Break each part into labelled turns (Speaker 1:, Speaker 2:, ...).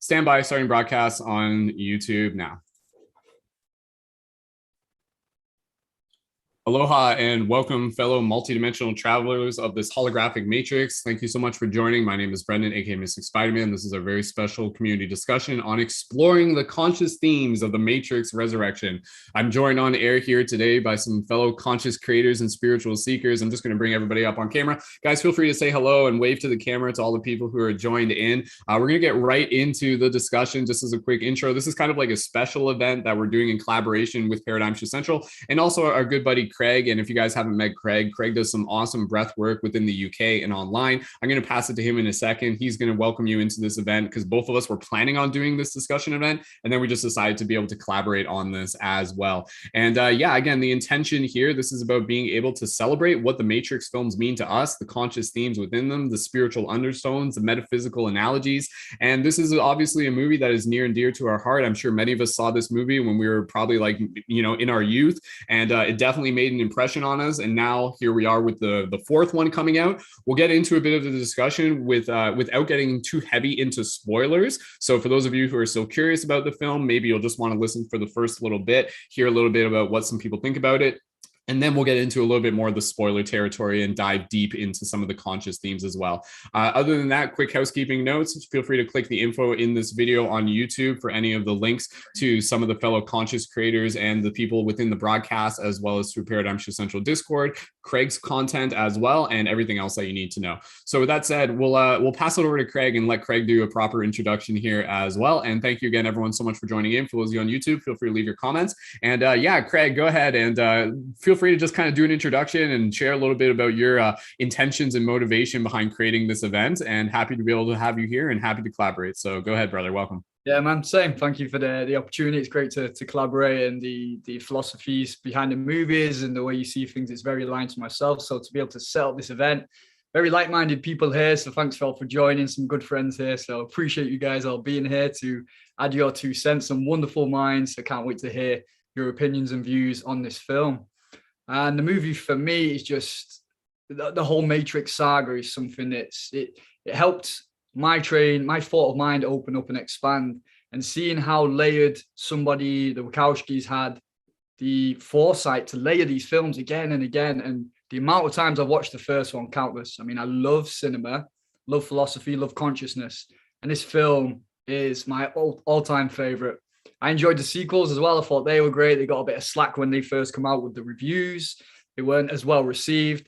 Speaker 1: Stand by, starting broadcast on YouTube now. Aloha and welcome, fellow multidimensional travelers of this holographic matrix. Thank you so much for joining. My name is Brendon, aka Mystic Spider-Man. This is a very special community discussion on exploring the conscious themes of the Matrix Resurrection. I'm joined on air here today by some fellow conscious creators and spiritual seekers. I'm just going to bring everybody up on camera. Guys, feel free to say hello and wave to the camera to all the people who are joined in. We're going to get right into the discussion. Just as a quick intro, this is kind of like a special event that we're doing in collaboration with Paradigm Shift Central and also our good buddy Craig. And if you guys haven't met Craig does some awesome breath work within the UK and online. I'm going to pass it to him in a second. He's going to welcome you into this event because both of us were planning on doing this discussion event. And then we just decided to be able to collaborate on this as well. And yeah, again, the intention here, this is about being able to celebrate what the Matrix films mean to us, the conscious themes within them, the spiritual undertones, the metaphysical analogies. And this is obviously a movie that is near and dear to our heart. I'm sure many of us saw this movie when we were probably like, in our youth. And it definitely made an impression on us, and now here we are with the fourth one coming out. We'll get into a bit of the discussion without getting too heavy into spoilers. So for those of you who are still curious about the film, maybe you'll just want to listen for the first little bit, hear a little bit about what some people think about it. And then we'll get into a little bit more of the spoiler territory and dive deep into some of the conscious themes as well. Other than that, quick housekeeping notes. Feel free to click the info in this video on YouTube for any of the links to some of the fellow conscious creators and the people within the broadcast, as well as through Paradigm Shift Central Discord, Craig's content as well, and everything else that you need to know. So with that said, we'll pass it over to Craig and let Craig do a proper introduction here as well. And thank you again, everyone, so much for joining in. For those of you on YouTube, feel free to leave your comments. And yeah, Craig, go ahead and feel free to just kind of do an introduction and share a little bit about your intentions and motivation behind creating this event, and happy to be able to have you here and happy to collaborate. So go ahead, brother. Welcome.
Speaker 2: Yeah, man, same. Thank you for the opportunity. It's great to collaborate, and the philosophies behind the movies and the way you see things is very aligned to myself. So to be able to set up this event, very like-minded people here. So thanks for joining, some good friends here. So appreciate you guys all being here to add your 2 cents, some wonderful minds. I can't wait to hear your opinions and views on this film. And the movie for me is just the whole Matrix saga is something it helped my thought of mind open up and expand, and seeing how layered the Wachowskis had the foresight to layer these films again and again. And the amount of times I've watched the first one, countless. I mean, I love cinema, love philosophy, love consciousness. And this film is my all-time favorite. I enjoyed the sequels as well. I thought they were great. They got a bit of slack when they first come out with the reviews. They weren't as well received.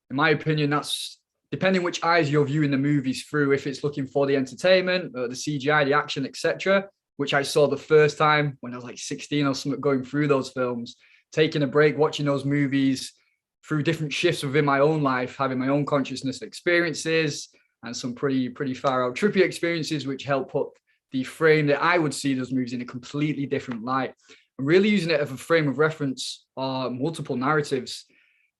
Speaker 2: In my opinion, that's depending which eyes you're viewing the movies through. If it's looking for the entertainment, the CGI, the action, etc., which I saw the first time when I was like 16 or something, going through those films, taking a break, watching those movies through different shifts within my own life, having my own consciousness experiences and some pretty far out trippy experiences, which help put the frame that I would see those movies in a completely different light. I'm really using it as a frame of reference multiple narratives.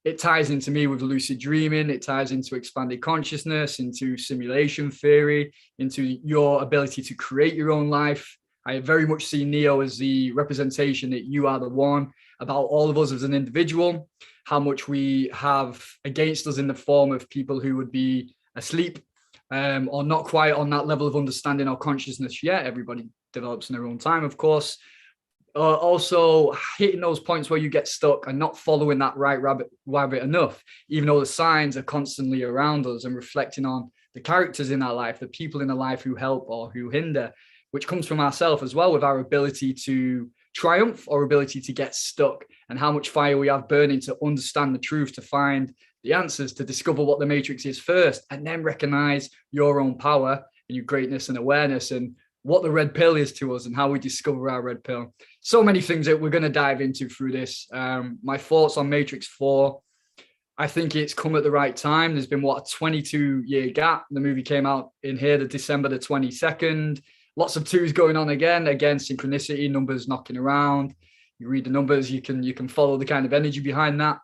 Speaker 2: It ties into me with lucid dreaming. It ties into expanded consciousness, into simulation theory, into your ability to create your own life. I very much see Neo as the representation that you are the one, about all of us as an individual, how much we have against us in the form of people who would be asleep, or not quite on that level of understanding or consciousness yet. Everybody develops in their own time, of course. Also hitting those points where you get stuck and not following that right rabbit enough, even though the signs are constantly around us and reflecting on the characters in our life, the people in our life who help or who hinder, which comes from ourselves as well, with our ability to triumph or ability to get stuck, and how much fire we have burning to understand the truth, to find the answers, to discover what the Matrix is first, and then recognize your own power and your greatness and awareness, and what the red pill is to us and how we discover our red pill. So many things that we're going to dive into through this. My thoughts on Matrix 4, I think it's come at the right time. There's been, a 22-year gap. The movie came out in here, December the 22nd. Lots of twos going on again, synchronicity, numbers knocking around. You read the numbers, you can follow the kind of energy behind that.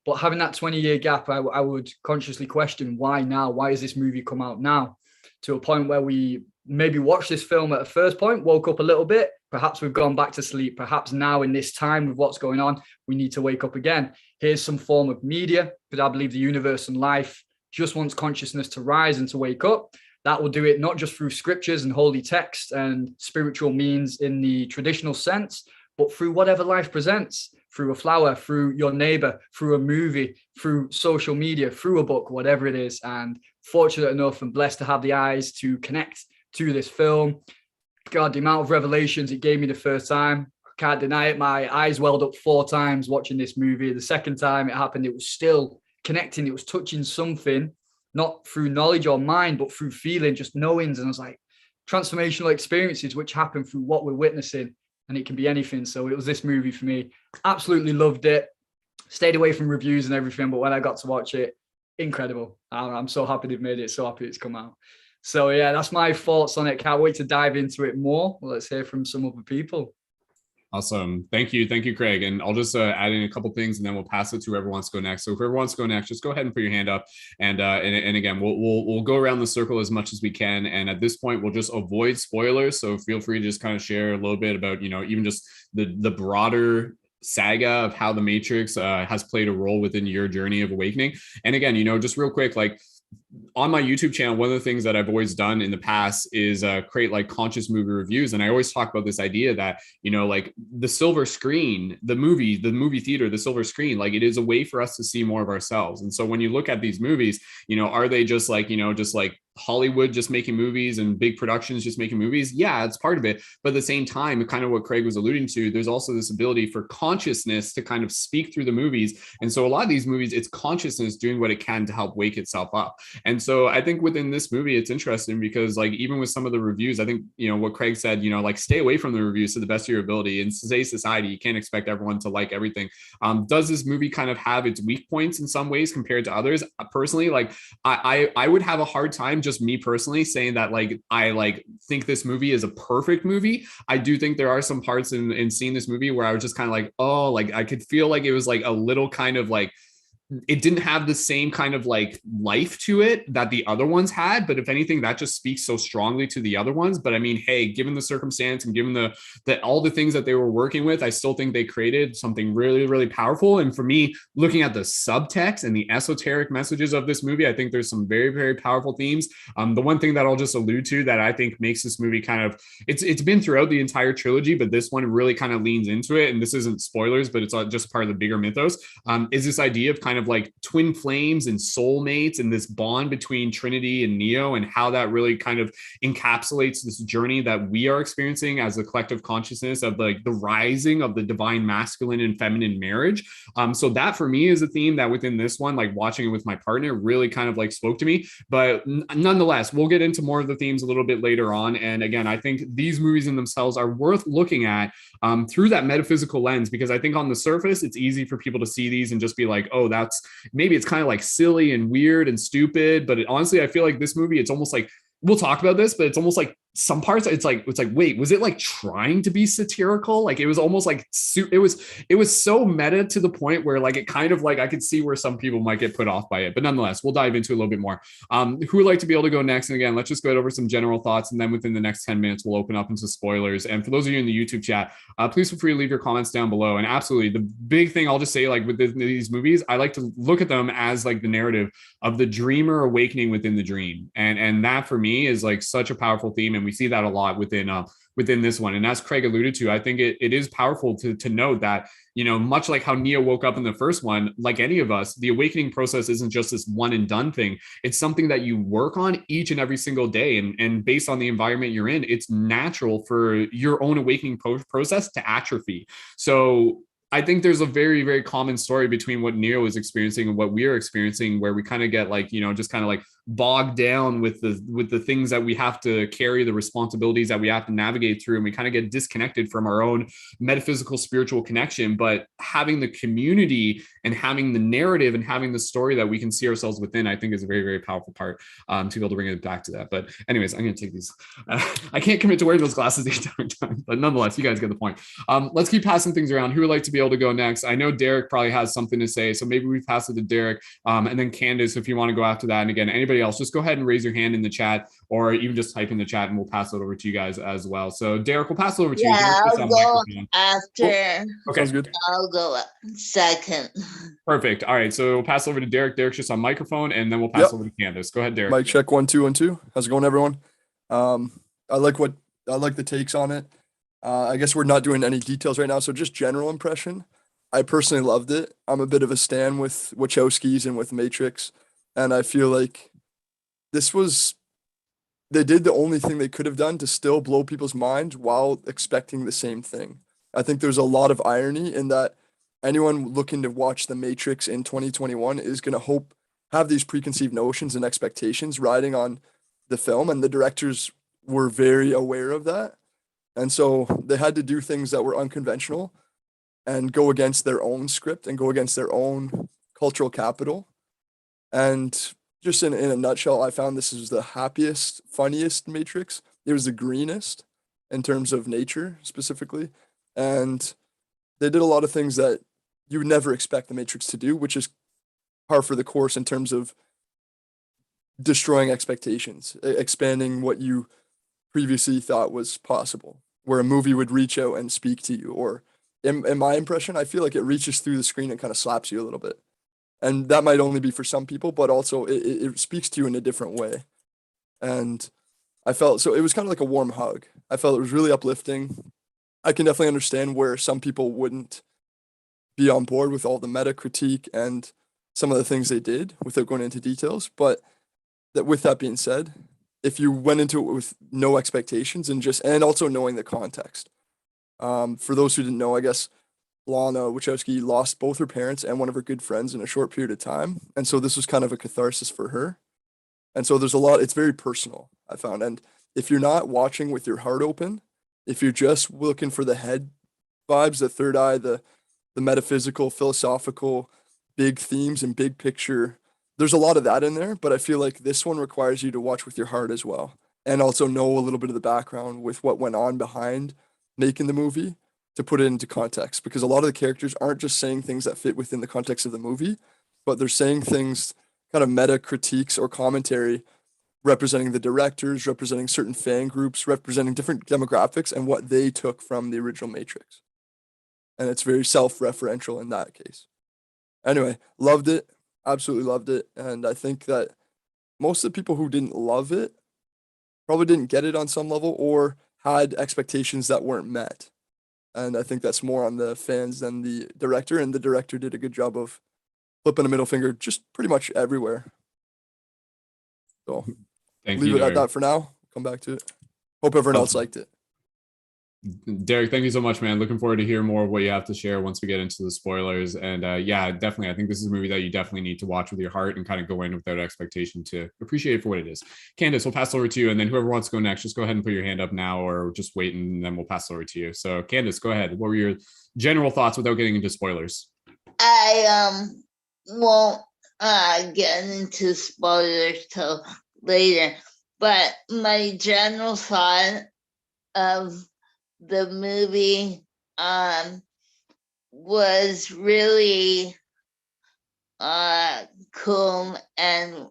Speaker 2: But having that 20-year gap, I would consciously question, why now? Why has this movie come out now? To a point where we maybe watched this film at a first point, woke up a little bit, perhaps we've gone back to sleep, perhaps now in this time with what's going on, we need to wake up again. Here's some form of media, because I believe the universe and life just wants consciousness to rise and to wake up. that will do it not just through scriptures and holy text and spiritual means in the traditional sense, but through whatever life presents, through a flower, through your neighbor, through a movie, through social media, through a book, whatever it is. And fortunate enough and blessed to have the eyes to connect to this film. God, the amount of revelations it gave me the first time, I can't deny it. My eyes welled up 4 times watching this movie. The second time it happened, it was still connecting. It was touching something, not through knowledge or mind, but through feeling, just knowings. And I was like, transformational experiences which happen through what we're witnessing. And it can be anything. So it was this movie for me. Absolutely loved it. Stayed away from reviews and everything. But when I got to watch it, incredible. I'm so happy they've made it. So happy it's come out. So yeah, that's my thoughts on it. Can't wait to dive into it more. Well, let's hear from some other people.
Speaker 1: Awesome. Thank you, Craig. And I'll just add in a couple things, and then we'll pass it to whoever wants to go next. So whoever wants to go next, just go ahead and put your hand up. And again, we'll go around the circle as much as we can. And at this point, we'll just avoid spoilers. So feel free to just kind of share a little bit about, even just the broader saga of how the Matrix has played a role within your journey of awakening. And again, just real quick, like, on my YouTube channel, one of the things that I've always done in the past is create like conscious movie reviews. And I always talk about this idea that, like the silver screen, the movie theater, the silver screen, like it is a way for us to see more of ourselves. And so when you look at these movies, are they just like, just like Hollywood just making movies and big productions just making movies? Yeah, it's part of it. But at the same time, kind of what Craig was alluding to, there's also this ability for consciousness to kind of speak through the movies. And so a lot of these movies, it's consciousness doing what it can to help wake itself up. And so I think within this movie, it's interesting because like, even with some of the reviews, I think, what Craig said, like stay away from the reviews to the best of your ability. In today's society, you can't expect everyone to like everything. Does this movie kind of have its weak points in some ways compared to others? Personally, like I would have a hard time, just me personally, saying that like I like think this movie is a perfect movie. I do think there are some parts in seeing this movie where I was just kind of like, oh, like I could feel like it was like a little kind of like, it didn't have the same kind of like life to it that the other ones had. But if anything, that just speaks so strongly to the other ones. But I mean, hey, given the circumstance and given the all the things that they were working with, I still think they created something really, really powerful. And for me, looking at the subtext and the esoteric messages of this movie, I think there's some very, very powerful themes. The one thing that I'll just allude to that I think makes this movie kind of, it's been throughout the entire trilogy, but this one really kind of leans into it. And this isn't spoilers, but it's just part of the bigger mythos, is this idea of kind of like twin flames and soulmates and this bond between Trinity and Neo, and how that really kind of encapsulates this journey that we are experiencing as a collective consciousness of like the rising of the divine masculine and feminine marriage. So that for me is a theme that within this one, like watching it with my partner, really kind of like spoke to me. But nonetheless, we'll get into more of the themes a little bit later on. And again, I think these movies in themselves are worth looking at through that metaphysical lens, because I think on the surface, it's easy for people to see these and just be like, oh, that's maybe it's kind of like silly and weird and stupid. But honestly, I feel like this movie, it's almost like, we'll talk about this, but it's almost like some parts it's like wait, was it like trying to be satirical? Like it was almost like it was so meta to the point where like it kind of like I could see where some people might get put off by it. But nonetheless, we'll dive into a little bit more. Who would like to be able to go next? And again, let's just go over some general thoughts, and then within the next 10 minutes we'll open up into spoilers. And for those of you in the YouTube chat, please feel free to leave your comments down below. And absolutely, the big thing I'll just say, like with these movies, I like to look at them as like the narrative of the dreamer awakening within the dream, and that for me is like such a powerful theme. And we see that a lot within this one. And as Craig alluded to, I think it is powerful to note that, much like how Neo woke up in the first one, like any of us, the awakening process isn't just this one and done thing. It's something that you work on each and every single day. And based on the environment you're in, it's natural for your own awakening process to atrophy. So I think there's a very, very common story between what Neo is experiencing and what we are experiencing, where we kind of get like, just kind of like bogged down with the things that we have to carry, the responsibilities that we have to navigate through, and we kind of get disconnected from our own metaphysical spiritual connection. But having the community and having the narrative and having the story that we can see ourselves within, I think is a very, very powerful part to be able to bring it back to that. But anyways, I'm going to take these. I can't commit to wearing those glasses the entire time, but nonetheless, you guys get the point. Let's keep passing things around. Who would like to be able to go next? I know Derek probably has something to say, so maybe we pass it to Derek, and then Candice, if you want to go after that. And again, anybody anybody else, just go ahead and raise your hand in the chat, or even just type in the chat and we'll pass it over to you guys as well. So Derek, we'll pass it over to you.
Speaker 3: Yeah, I'll go after.
Speaker 1: Okay.
Speaker 4: Sounds good.
Speaker 3: I'll go second.
Speaker 1: Perfect. All right. So we'll pass over to Derek. Derek's just on microphone, and then we'll pass over to Candice. Go ahead, Derek.
Speaker 4: Mic check 1 2 1 2. How's it going, everyone? I like the takes on it. I guess we're not doing any details right now, so just general impression. I personally loved it. I'm a bit of a stan with Wachowskis and with Matrix, and I feel like they did the only thing they could have done to still blow people's minds while expecting the same thing. I think there's a lot of irony in that anyone looking to watch The Matrix in 2021 is going to have these preconceived notions and expectations riding on the film, and the directors were very aware of that. And so they had to do things that were unconventional and go against their own script and go against their own cultural capital. And just in a nutshell, I found this is the happiest, funniest Matrix. It was the greenest in terms of nature specifically. And they did a lot of things that you would never expect the Matrix to do, which is par for the course in terms of destroying expectations, expanding what you previously thought was possible, where a movie would reach out and speak to you. Or in my impression, I feel like it reaches through the screen and kind of slaps you a little bit. And that might only be for some people, but also it speaks to you in a different way. And I felt, so it was kind of like a warm hug. I felt it was really uplifting. I can definitely understand where some people wouldn't be on board with all the meta critique and some of the things they did without going into details. But with that being said, if you went into it with no expectations and also knowing the context, for those who didn't know, I guess Lana Wachowski lost both her parents and one of her good friends in a short period of time. And so this was kind of a catharsis for her. And so it's very personal, I found. And if you're not watching with your heart open, if you're just looking for the head vibes, the third eye, the metaphysical, philosophical, big themes and big picture, there's a lot of that in there, but I feel like this one requires you to watch with your heart as well. And also know a little bit of the background with what went on behind making the movie to put it into context, because a lot of the characters aren't just saying things that fit within the context of the movie, but they're saying things, kind of meta critiques or commentary, representing the directors, representing certain fan groups, representing different demographics and what they took from the original Matrix. And it's very self-referential in that case. Anyway, loved it, absolutely loved it. And I think that most of the people who didn't love it probably didn't get it on some level or had expectations that weren't met. And I think that's more on the fans than the director. And the director did a good job of flipping a middle finger just pretty much everywhere. So leave it at that for now. Come back to it. Hope everyone else liked it.
Speaker 1: Derek, thank you so much, man. Looking forward to hear more of what you have to share once we get into the spoilers. And yeah, definitely, I think this is a movie that you definitely need to watch with your heart and kind of go in without expectation to appreciate it for what it is. Candice, we'll pass over to you, and then whoever wants to go next, just go ahead and put your hand up now, or just wait, and then we'll pass over to you. So Candice, go ahead. What were your general thoughts without getting into spoilers?
Speaker 3: I won't get into spoilers till later, but my general thought of the movie was really cool and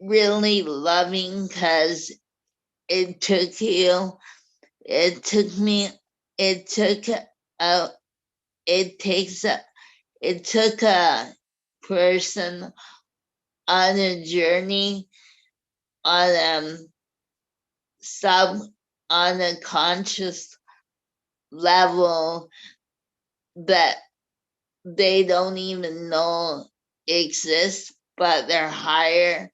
Speaker 3: really loving, because it took a person on a journey on a conscious level that they don't even know exists, but their higher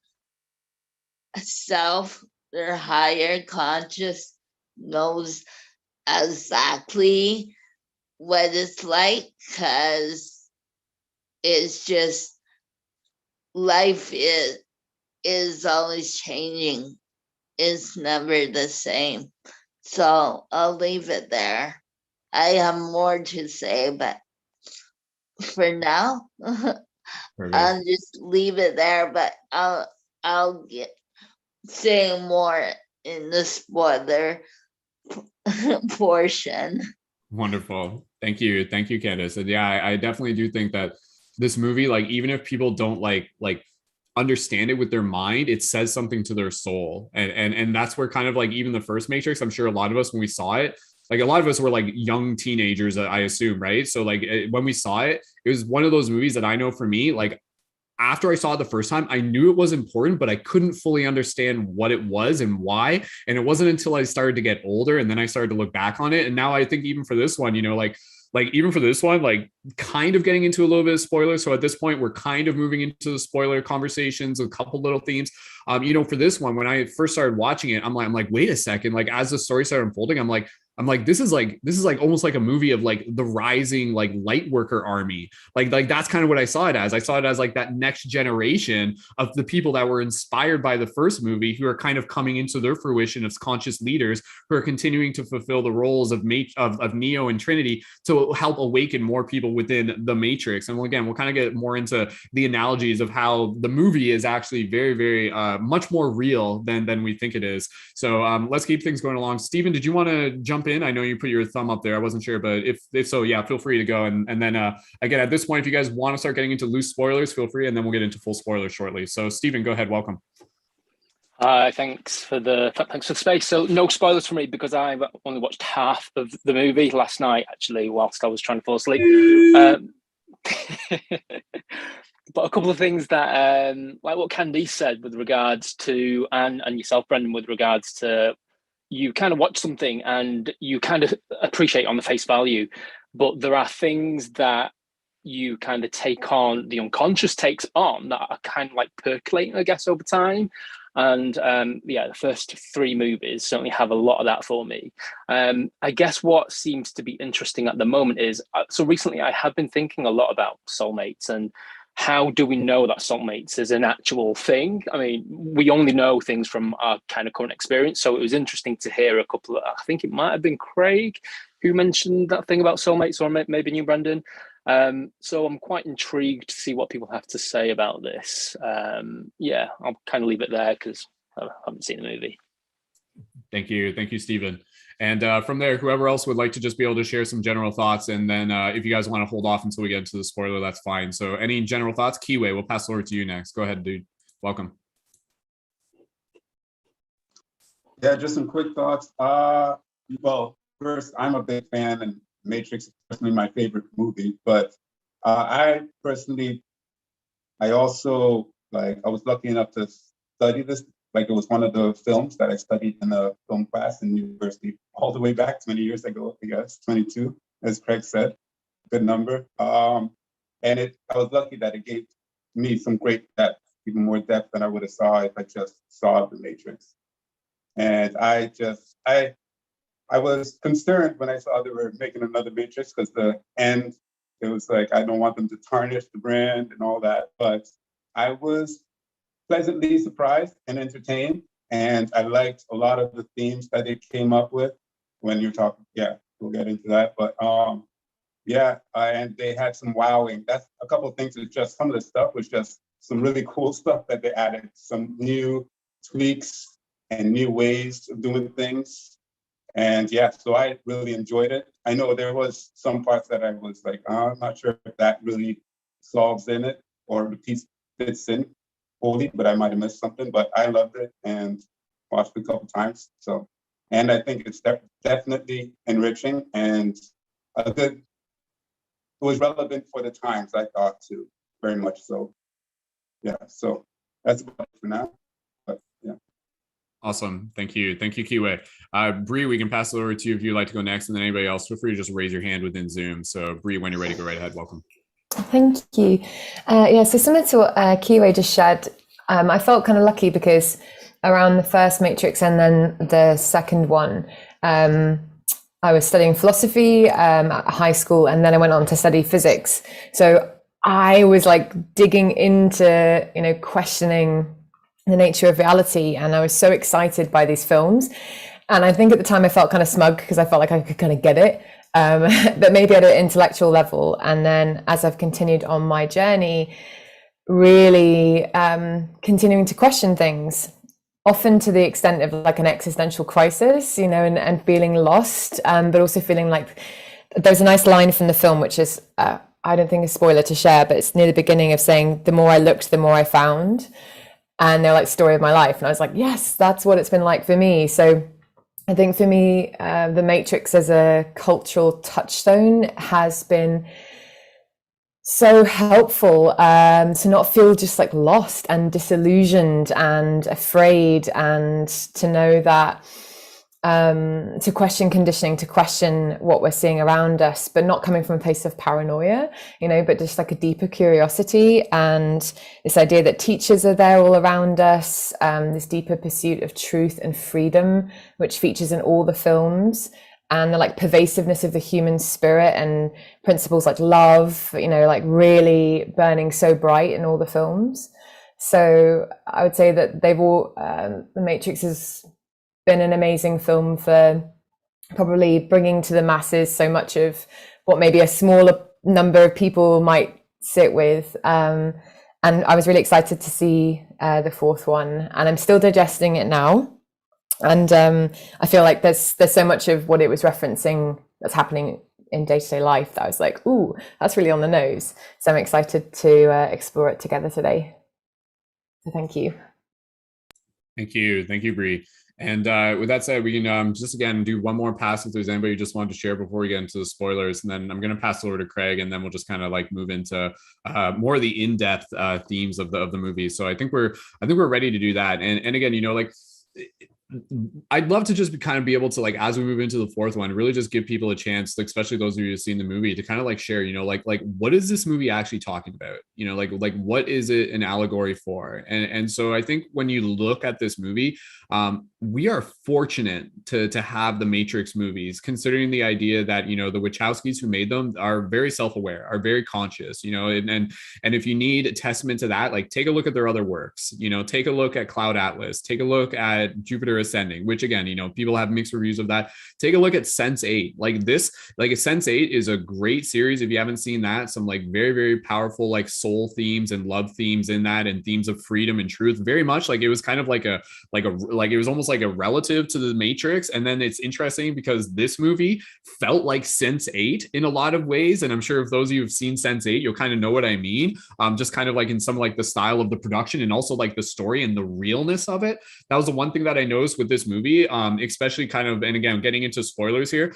Speaker 3: self, their higher conscious knows exactly what it's like, because it's just life is always changing. It's never the same. So I'll leave it there. I have more to say, but for now, I'll just leave it there. But I'll say more in the spoiler portion.
Speaker 1: Wonderful. Thank you, Candice. And yeah, I definitely do think that this movie, like, even if people don't like understand it with their mind, it says something to their soul. And that's where kind of like even the first Matrix, I'm sure a lot of us when we saw it, like a lot of us were like young teenagers, I assume, right? So like when we saw it, it was one of those movies that I know for me, like after I saw it the first time, I knew it was important, but I couldn't fully understand what it was and why. And it wasn't until I started to get older and then I started to look back on it. And now I think even for this one, you know, like even for this one, like kind of getting into a little bit of spoilers. So at this point, we're kind of moving into the spoiler conversations, a couple little themes. You know, for this one, when I first started watching it, I'm like, wait a second. Like as the story started unfolding, I'm like, this is like almost like a movie of like the rising like light worker army. Like that's kind of what I saw it as. I saw it as like that next generation of the people that were inspired by the first movie, who are kind of coming into their fruition as conscious leaders, who are continuing to fulfill the roles of Neo and Trinity to help awaken more people within the Matrix. And again, we'll kind of get more into the analogies of how the movie is actually very, very much more real than we think it is. So let's keep things going along. Stephen, did you want to jump in? I know you put your thumb up there. I wasn't sure, but if so, yeah, feel free to go. And then again, at this point, if you guys want to start getting into loose spoilers, feel free, and then we'll get into full spoilers shortly. So Stephen, go ahead. Welcome.
Speaker 5: Thanks for the space. So no spoilers for me because I've only watched half of the movie last night, actually, whilst I was trying to fall asleep. But a couple of things that, like what Candice said with regards to, and yourself, Brendon, with regards to, you kind of watch something and you kind of appreciate on the face value, but there are things that you kind of take on, the unconscious takes on, that are kind of like percolating, I guess, over time. And the first three movies certainly have a lot of that for me. I guess what seems to be interesting at the moment is, so recently I have been thinking a lot about soulmates and how do we know that soulmates is an actual thing? I mean, we only know things from our kind of current experience. So it was interesting to hear a couple of, I think it might have been Craig who mentioned that thing about soulmates, or maybe you, Brendon. So I'm quite intrigued to see what people have to say about this. I'll kind of leave it there because I haven't seen the movie.
Speaker 1: Thank you, Stephen. And from there, whoever else would like to just be able to share some general thoughts, and then if you guys want to hold off until we get into the spoiler, that's fine. So any general thoughts? Kiwi, we'll pass it over to you next. Go ahead, dude. Welcome.
Speaker 6: Yeah, just some quick thoughts. Well, first, I'm a big fan, and Matrix is personally my favorite movie. But I also I was lucky enough to study this. Like it was one of the films that I studied in a film class in university all the way back 20 years ago, I guess, 22, as Craig said, good number. I was lucky that it gave me some great depth, even more depth than I would have saw if I just saw The Matrix. And I was concerned when I saw they were making another Matrix because the end, it was like, I don't want them to tarnish the brand and all that. But I was pleasantly surprised and entertained. And I liked a lot of the themes that they came up with when you're talking. Yeah, we'll get into that. But and they had some wowing. That's a couple of things. It's just some of the stuff was just some really cool stuff that they added, some new tweaks and new ways of doing things. And so I really enjoyed it. I know there was some parts that I was like, I'm not sure if that really solves in it or the piece fits in fully, but I might have missed something. But I loved it and watched it a couple times. So, and I think it's definitely enriching and it was relevant for the times, I thought too, very much so. Yeah, so that's about it for now. But yeah.
Speaker 1: Awesome. Thank you, Kiwi. Bree, we can pass it over to you if you'd like to go next, and then anybody else, feel free to just raise your hand within Zoom. So Bree, when you're ready, go right ahead. Welcome.
Speaker 7: Thank you. So similar to what Kiwi just shared, I felt kind of lucky because around the first Matrix and then the second one, I was studying philosophy at high school, and then I went on to study physics. So I was like digging into, questioning the nature of reality, and I was so excited by these films. And I think at the time I felt kind of smug because I felt like I could kind of get it, but maybe at an intellectual level. And then as I've continued on my journey, really continuing to question things, often to the extent of like an existential crisis, and feeling lost, but also feeling like there's a nice line from the film, which is I don't think a spoiler to share, but it's near the beginning of saying, the more I looked, the more I found. And they're like, story of my life. And I was like, yes, that's what it's been like for me. So I think for me, The Matrix as a cultural touchstone has been so helpful, to not feel just like lost and disillusioned and afraid, and to know that, to question conditioning, to question what we're seeing around us, but not coming from a place of paranoia, but just like a deeper curiosity, and this idea that teachers are there all around us, this deeper pursuit of truth and freedom, which features in all the films, and the like pervasiveness of the human spirit and principles like love, like really burning so bright in all the films. So I would say that they've all, The Matrix has been an amazing film for probably bringing to the masses so much of what maybe a smaller number of people might sit with. And I was really excited to see the fourth one, and I'm still digesting it now. And I feel like there's so much of what it was referencing that's happening in day-to-day life that I was like, ooh, that's really on the nose. So I'm excited to explore it together today. So thank you.
Speaker 1: Thank you, Bree. And with that said, we can just again do one more pass if there's anybody who just wanted to share before we get into the spoilers, and then I'm going to pass it over to Craig, and then we'll just kind of like move into more of the in-depth themes of the movie. So I think we're ready to do that. And again, like, I'd love to just be able to, like, as we move into the fourth one, really just give people a chance, like, especially those of you who've seen the movie, to kind of like share, like what is this movie actually talking about? Like what is it an allegory for? And so I think when you look at this movie, we are fortunate to have the Matrix movies, considering the idea that, the Wachowskis who made them are very self-aware, are very conscious, and if you need a testament to that, like, take a look at their other works, take a look at Cloud Atlas, take a look at Jupiter Ascending, which again, people have mixed reviews of that. Take a look at Sense8. Sense8 is a great series. If you haven't seen that, some like very, very powerful like soul themes and love themes in that, and themes of freedom and truth. Very much like it was kind of like it was almost like a relative to the Matrix. And then it's interesting because this movie felt like Sense8 in a lot of ways. And I'm sure if those of you have seen Sense8, you'll kind of know what I mean. Just kind of like in some like the style of the production, and also like the story and the realness of it. That was the one thing that I noticed with this movie, especially kind of, and again, getting into spoilers here,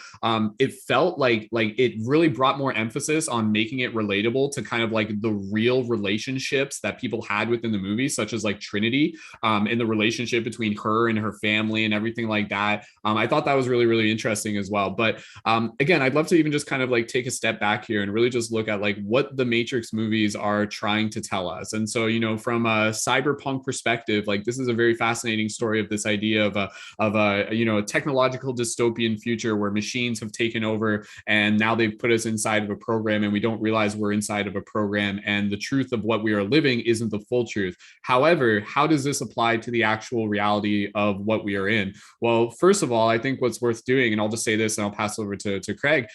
Speaker 1: it felt like it really brought more emphasis on making it relatable to kind of like the real relationships that people had within the movie, such as like Trinity, and the relationship between her and her family and everything like that. I thought that was really, really interesting as well. But again, I'd love to even just kind of like take a step back here and really just look at like what the Matrix movies are trying to tell us. And so, from a cyberpunk perspective, like, this is a very fascinating story of this idea of a technological dystopian future where machines have taken over, and now they've put us inside of a program, and we don't realize we're inside of a program, and the truth of what we are living isn't the full truth. However, how does this apply to the actual reality of what we are in? Well, first of all, I think what's worth doing, and I'll just say this and I'll pass over to Craig,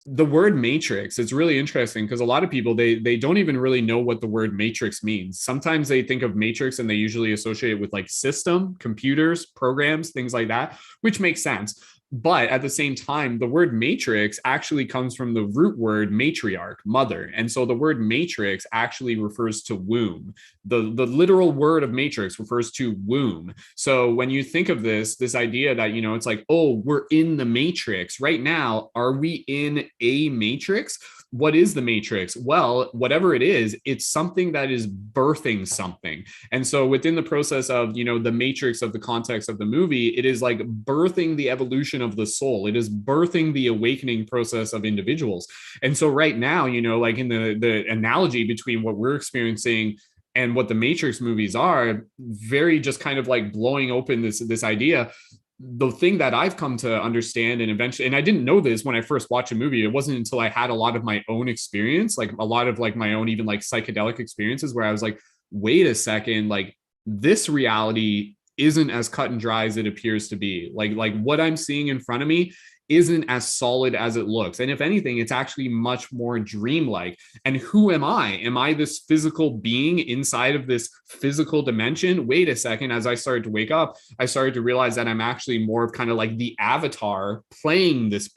Speaker 1: the word matrix, it's really interesting because a lot of people, they don't even really know what the word matrix means. Sometimes they think of matrix and they usually associate it with like system, computers, programs, things like that, which makes sense. But at the same time, the word matrix actually comes from the root word matriarch, mother. And so the word matrix actually refers to womb. The literal word of matrix refers to womb. So when you think of this idea that, it's like, oh, we're in the matrix right now. Are we in a matrix? What is the matrix? Well, whatever it is, it's something that is birthing something. And so within the process of, the matrix of the context of the movie, it is like birthing the evolution of the soul. It is birthing the awakening process of individuals. And so right now, like in the analogy between what we're experiencing and what the Matrix movies are, very just kind of like blowing open this idea. The thing that I've come to understand, and eventually, and I didn't know this when I first watched a movie, it wasn't until I had a lot of my own experience, like a lot of like my own, even like psychedelic experiences, where I was like, wait a second, like this reality isn't as cut and dry as it appears to be. Like what I'm seeing in front of me isn't as solid as it looks. And if anything, it's actually much more dreamlike. And who am I? Am I this physical being inside of this physical dimension? Wait a second. As I started to wake up, I started to realize that I'm actually more of kind of like the avatar playing this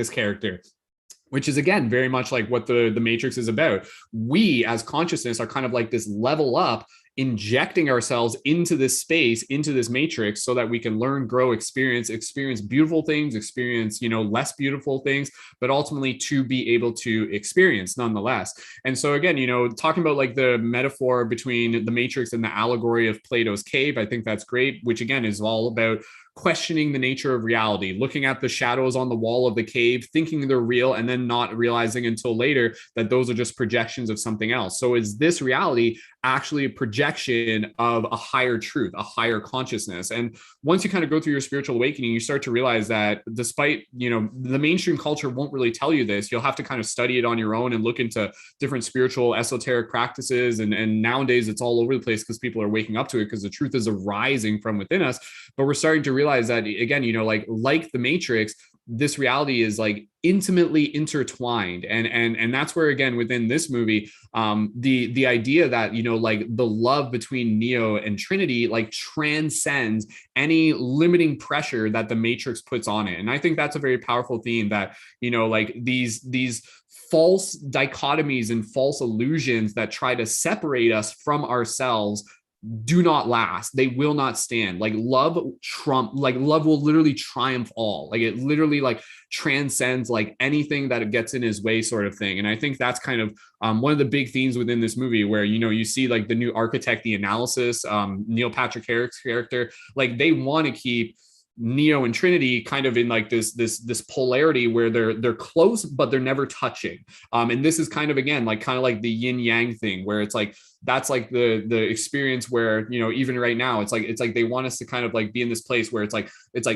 Speaker 1: character. which is again very much like what the Matrix is about. We as consciousness are kind of like this level up, injecting ourselves into this space, into this matrix, so that we can learn, grow, experience beautiful things, experience, you know, less beautiful things, but ultimately to be able to experience nonetheless. And so again, you know, talking about like the metaphor between the Matrix and the allegory of Plato's cave, I think that's great, which again is all about questioning the nature of reality, looking at the shadows on the wall of the cave, thinking they're real, and then not realizing until later that those are just projections of something else. So is this reality actually a projection of a higher truth, a higher consciousness? And once you kind of go through your spiritual awakening, you start to realize that despite, you know, the mainstream culture won't really tell you this, you'll have to kind of study it on your own and look into different spiritual esoteric practices. And nowadays it's all over the place because people are waking up to it, because the truth is arising from within us. But we're starting to realize that, again, you know, like the Matrix, this reality is like intimately intertwined. And that's where, again, within this movie, the idea that, you know, like the love between Neo and Trinity like transcends any limiting pressure that the Matrix puts on it. And I think that's a very powerful theme, that, you know, like these false dichotomies and false illusions that try to separate us from ourselves do not last. They will not stand. Like love will literally triumph all. Like it literally like transcends like anything that it gets in his way, sort of thing. And I think that's kind of one of the big themes within this movie, where, you know, you see like the new architect, the analysis, Neil Patrick Harris's character, like they want to keep Neo and Trinity kind of in like this polarity where they're close but they're never touching. And this is kind of like the yin yang thing, where it's like that's like the experience where, you know, even right now it's like they want us to kind of like be in this place where it's like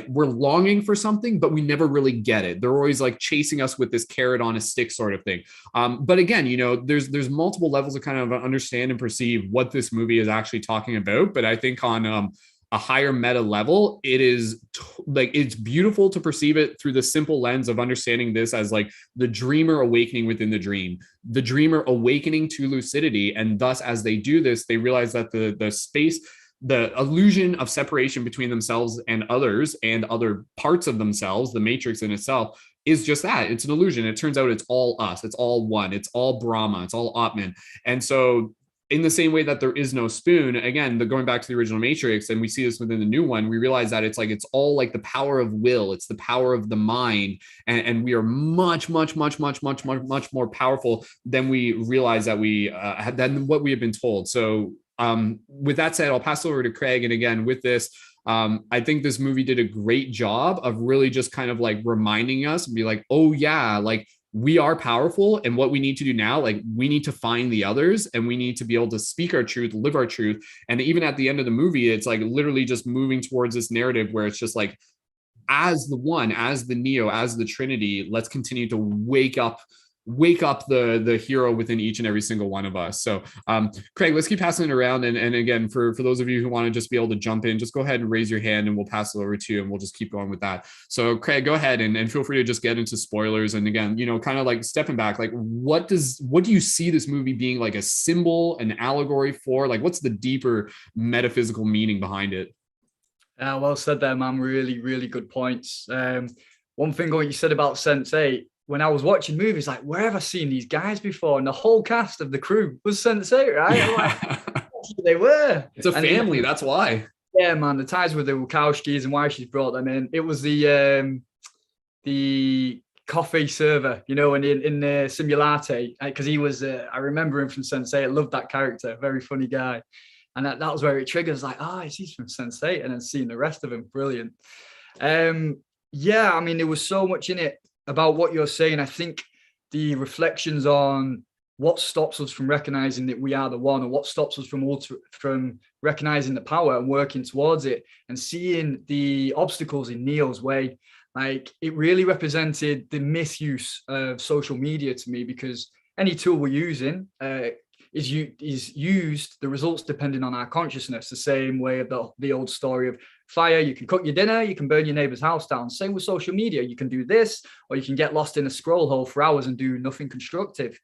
Speaker 1: we're longing for something but we never really get it. They're always like chasing us with this carrot on a stick sort of thing. But again, you know, there's multiple levels to kind of understand and perceive what this movie is actually talking about. But I think on a higher meta level, it is like, it's beautiful to perceive it through the simple lens of understanding this as like the dreamer awakening within the dreamer awakening to lucidity. And thus, as they do this, they realize that the space, the illusion of separation between themselves and others and other parts of themselves, the Matrix in itself, is just that. It's an illusion. It turns out it's all us. It's all one. It's all Brahma. It's all Atman. And so in the same way that there is no spoon, again, going back to the original Matrix, and we see this within the new one, we realize that it's all like the power of will, it's the power of the mind, and we are much more powerful than we realize that we than what we have been told. So with that said, I'll pass it over to Craig. And again, with this, I think this movie did a great job of really just kind of like reminding us and be like, oh yeah, like we are powerful, and what we need to do now, like we need to find the others, and we need to be able to speak our truth, live our truth. And even at the end of the movie, it's like literally just moving towards this narrative where it's just like, as the one, as the Neo, as the Trinity, let's continue to wake up the hero within each and every single one of us. So Craig, let's keep passing it around. And again, for those of you who want to just be able to jump in, just go ahead and raise your hand and we'll pass it over to you, and we'll just keep going with that. So Craig, go ahead and feel free to just get into spoilers. And again, you know, kind of like stepping back, like what do you see this movie being like a symbol, an allegory for? Like what's the deeper metaphysical meaning behind it?
Speaker 2: Well said there, man. Really, really good points. One thing what you said about Sense8, when I was watching movies, like, where have I seen these guys before? And the whole cast of the crew was Sense8, right?
Speaker 1: Yeah.
Speaker 2: Like, they were.
Speaker 1: It's a family, that's why.
Speaker 2: Yeah, man, the ties with the Wachowskis and why she's brought them in. It was the coffee server, you know, and in Simulate, because he was, I remember him from Sense8. I loved that character, very funny guy. And that was where it triggers, like, he's from Sense8, and then seeing the rest of him, brilliant. Yeah, I mean, there was so much in it about what you're saying. I think the reflections on what stops us from recognizing that we are the one, or what stops us from recognizing the power and working towards it, and seeing the obstacles in Neo's way. Like, it really represented the misuse of social media to me, because any tool we're using is used, the results depending on our consciousness, the same way of the old story of fire. You can cook your dinner, you can burn your neighbor's house down. Same with social media. You can do this, or you can get lost in a scroll hole for hours and do nothing constructive.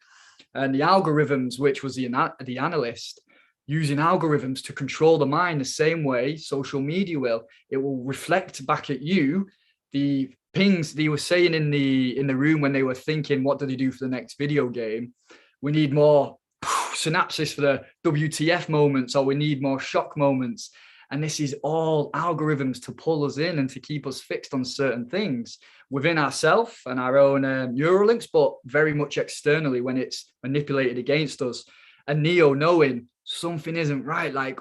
Speaker 2: And the algorithms, which was the analyst, using algorithms to control the mind the same way social media will. It will reflect back at you the pings they were saying in the room when they were thinking, what do they do for the next video game? We need more synapses for the WTF moments, or we need more shock moments. And this is all algorithms to pull us in and to keep us fixed on certain things within ourselves and our own neural links, but very much externally when it's manipulated against us. And Neo knowing something isn't right, like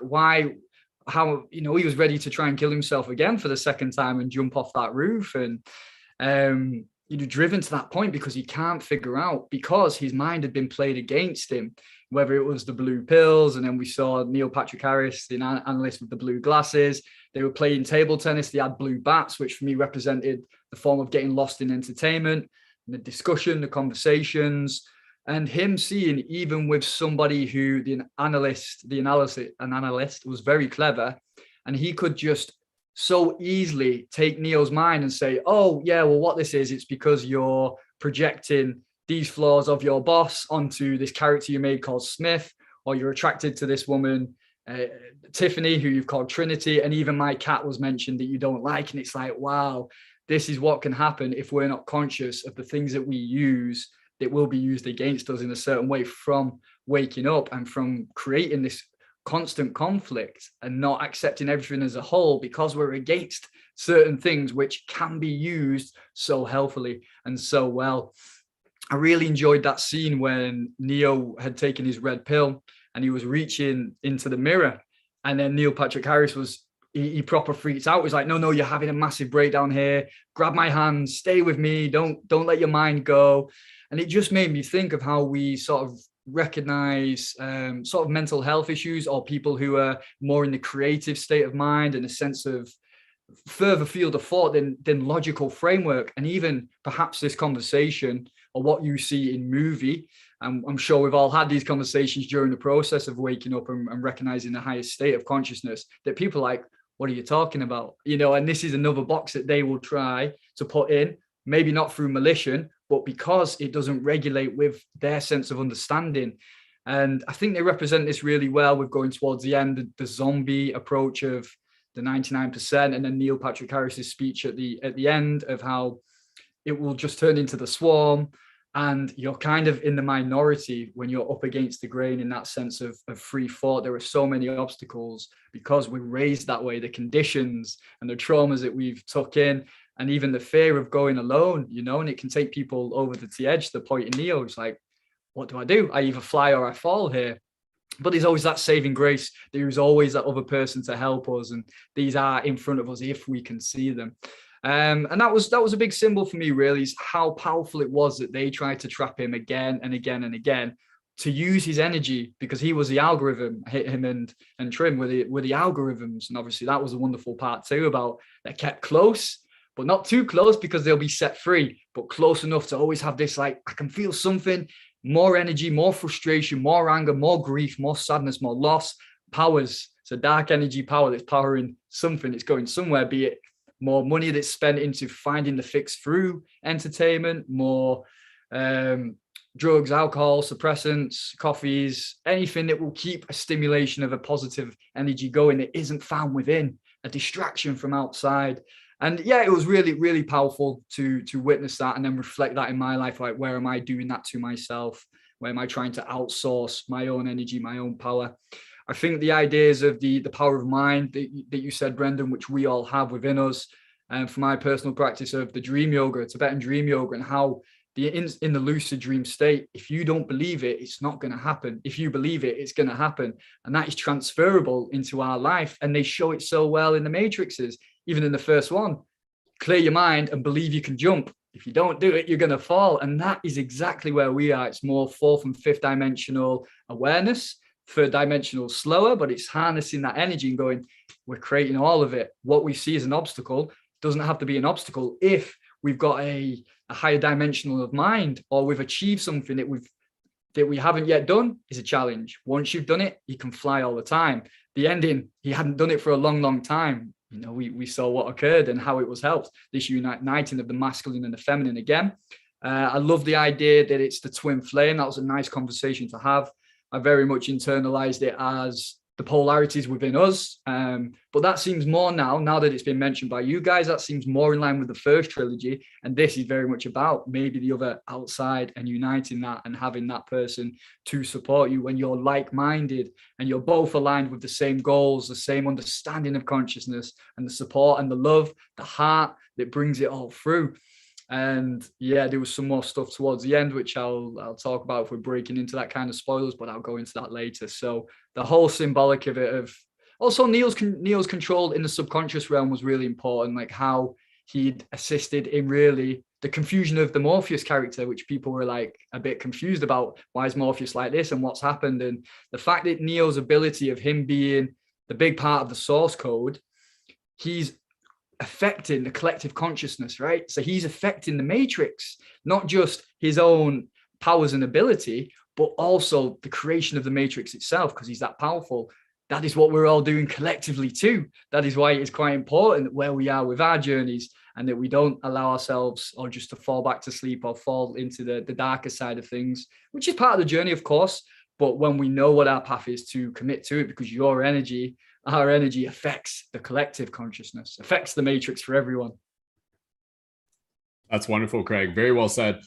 Speaker 2: how he was ready to try and kill himself again for the second time and jump off that roof, and driven to that point because he can't figure out, because his mind had been played against him, whether it was the blue pills, and then we saw Neil Patrick Harris, the analyst with the blue glasses. They were playing table tennis. They had blue bats, which for me represented the form of getting lost in entertainment, the discussion, the conversations, and him seeing, even with somebody who the analyst was very clever, and he could just so easily take Neo's mind and say, oh yeah, well, what this is, it's because you're projecting these flaws of your boss onto this character you made called Smith, or you're attracted to this woman, Tiffany, who you've called Trinity, and even my cat was mentioned that you don't like. And it's like, wow, this is what can happen if we're not conscious of the things that we use that will be used against us in a certain way, from waking up and from creating this constant conflict and not accepting everything as a whole, because we're against certain things which can be used so healthily and so well. I really enjoyed that scene when Neo had taken his red pill and he was reaching into the mirror, and then Neil Patrick Harris he proper freaks out. He's like, no, you're having a massive breakdown here. Grab my hand, stay with me. Don't let your mind go. And it just made me think of how we sort of recognize sort of mental health issues, or people who are more in the creative state of mind and a sense of further field of thought than logical framework. And even perhaps this conversation, or what you see in movie, I'm sure we've all had these conversations during the process of waking up and recognizing the highest state of consciousness, that people are like, what are you talking about? And this is another box that they will try to put in, maybe not through malicious, but because it doesn't regulate with their sense of understanding. And I think they represent this really well with going towards the end, the zombie approach of the 99%, and then Neil Patrick Harris's speech at the end of how it will just turn into the swarm, and you're kind of in the minority when you're up against the grain in that sense of free thought. There are so many obstacles because we're raised that way, the conditions and the traumas that we've took in, and even the fear of going alone, and it can take people over the edge. The point in Neo is like, what do? I either fly or I fall here. But there's always that saving grace. There's always that other person to help us, and these are in front of us if we can see them. And that was a big symbol for me, really, is how powerful it was that they tried to trap him again and again and again, to use his energy, because he was the algorithm. Him and Trim were the algorithms, and obviously that was a wonderful part too, about they're kept close, but not too close because they'll be set free, but close enough to always have this, like, I can feel something, more energy, more frustration, more anger, more grief, more sadness, more loss, powers. It's a dark energy power that's powering something. It's going somewhere, be it more money that's spent into finding the fix through entertainment, more drugs, alcohol, suppressants, coffees, anything that will keep a stimulation of a positive energy going that isn't found within, a distraction from outside. And yeah, it was really, really powerful to witness that and then reflect that in my life. Like, where am I doing that to myself? Where am I trying to outsource my own energy, my own power? I think the ideas of the power of mind that you said, Brendon, which we all have within us, and for my personal practice of the dream yoga, Tibetan dream yoga, and how in the lucid dream state, if you don't believe it, it's not going to happen. If you believe it, it's going to happen. And that is transferable into our life. And they show it so well in the matrices, even in the first one. Clear your mind and believe you can jump. If you don't do it, you're going to fall. And that is exactly where we are. It's more fourth and fifth dimensional awareness, third dimensional slower, but it's harnessing that energy and going, we're creating all of it. What we see as an obstacle doesn't have to be an obstacle if we've got a higher dimensional of mind, or we've achieved something that we haven't yet done, is a challenge. Once you've done it, you can fly all the time. The ending, he hadn't done it for a long, long time. We saw what occurred and how it was helped. This uniting of the masculine and the feminine again. I love the idea that it's the twin flame. That was a nice conversation to have. I very much internalized it as the polarities within us. But that seems more now that it's been mentioned by you guys, that seems more in line with the first trilogy. And this is very much about maybe the other outside and uniting that and having that person to support you when you're like-minded and you're both aligned with the same goals, the same understanding of consciousness, and the support and the love, the heart that brings it all through. And yeah, there was some more stuff towards the end, which I'll talk about if we're breaking into that kind of spoilers, but I'll go into that later. So the whole symbolic of it, of also Neil's control in the subconscious realm was really important, like how he'd assisted in really the confusion of the Morpheus character, which people were like a bit confused about. Why is Morpheus like this and what's happened? And the fact that Neil's ability of him being the big part of the source code, he's affecting the collective consciousness, right? So he's affecting the matrix, not just his own powers and ability, but also the creation of the matrix itself, because he's that powerful. That is what we're all doing collectively too. That is why it is quite important where we are with our journeys, and that we don't allow ourselves or just to fall back to sleep or fall into the darker side of things, which is part of the journey, of course. But when we know what our path is, to commit to it, because our energy affects the collective consciousness, affects the matrix for everyone.
Speaker 1: That's wonderful, Craig. Very well said.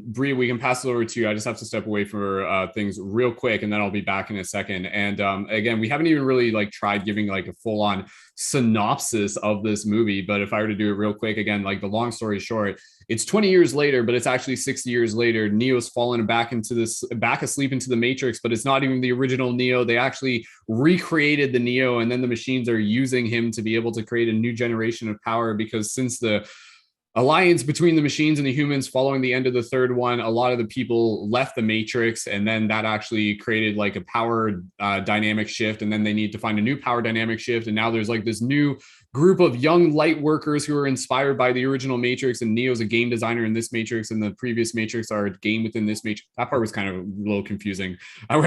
Speaker 1: Bree, we can pass it over to you. I just have to step away for things real quick, and then I'll be back in a second. And again, we haven't even really like tried giving like a full-on synopsis of this movie, but if I were to do it real quick, again, like the long story short, it's 20 years later, but it's actually 60 years later. Neo's fallen back asleep into the Matrix, but it's not even the original Neo. They actually recreated the Neo, and then the machines are using him to be able to create a new generation of power, because since the alliance between the machines and the humans following the end of the third one, a lot of the people left the Matrix, and then that actually created like a power dynamic shift, and then they need to find a new power dynamic shift, and now there's like this new group of young light workers who are inspired by the original Matrix, and Neo's a game designer in this Matrix, and the previous Matrix are a game within this Matrix. That part was kind of a little confusing. I'm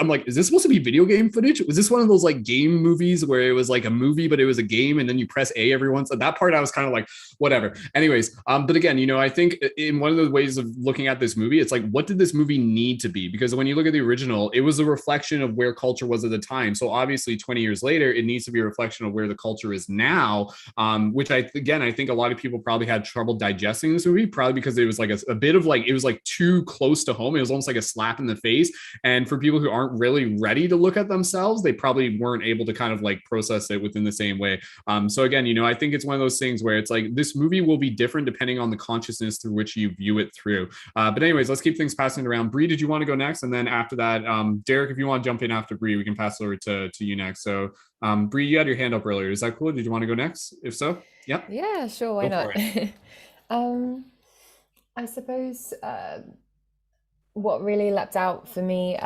Speaker 1: like, is this supposed to be video game footage? Was this one of those like game movies where it was like a movie but it was a game, and then you press A every once? That part I was kind of like, whatever. Anyways, but again, you know, I think in one of the ways of looking at this movie, it's like, what did this movie need to be? Because when you look at the original, it was a reflection of where culture was at the time. So obviously 20 years later, it needs to be a reflection of where the culture is now, which I think a lot of people probably had trouble digesting this movie, probably because it was like a bit of like, it was like too close to home. It was almost like a slap in the face. And for people who aren't really ready to look at themselves, they probably weren't able to kind of like process it within the same way. So again, you know, I think it's one of those things where it's like, this movie will be different depending on the consciousness through which you view it through. But anyways, let's keep things passing around. Bree, did you want to go next? And then after that, Derek, if you want to jump in after Bree, we can pass it over to you next. So Bree, you had your hand up earlier. Is that cool? Did you want to go next? If so,
Speaker 7: yeah, sure, why not? I suppose what really leapt out for me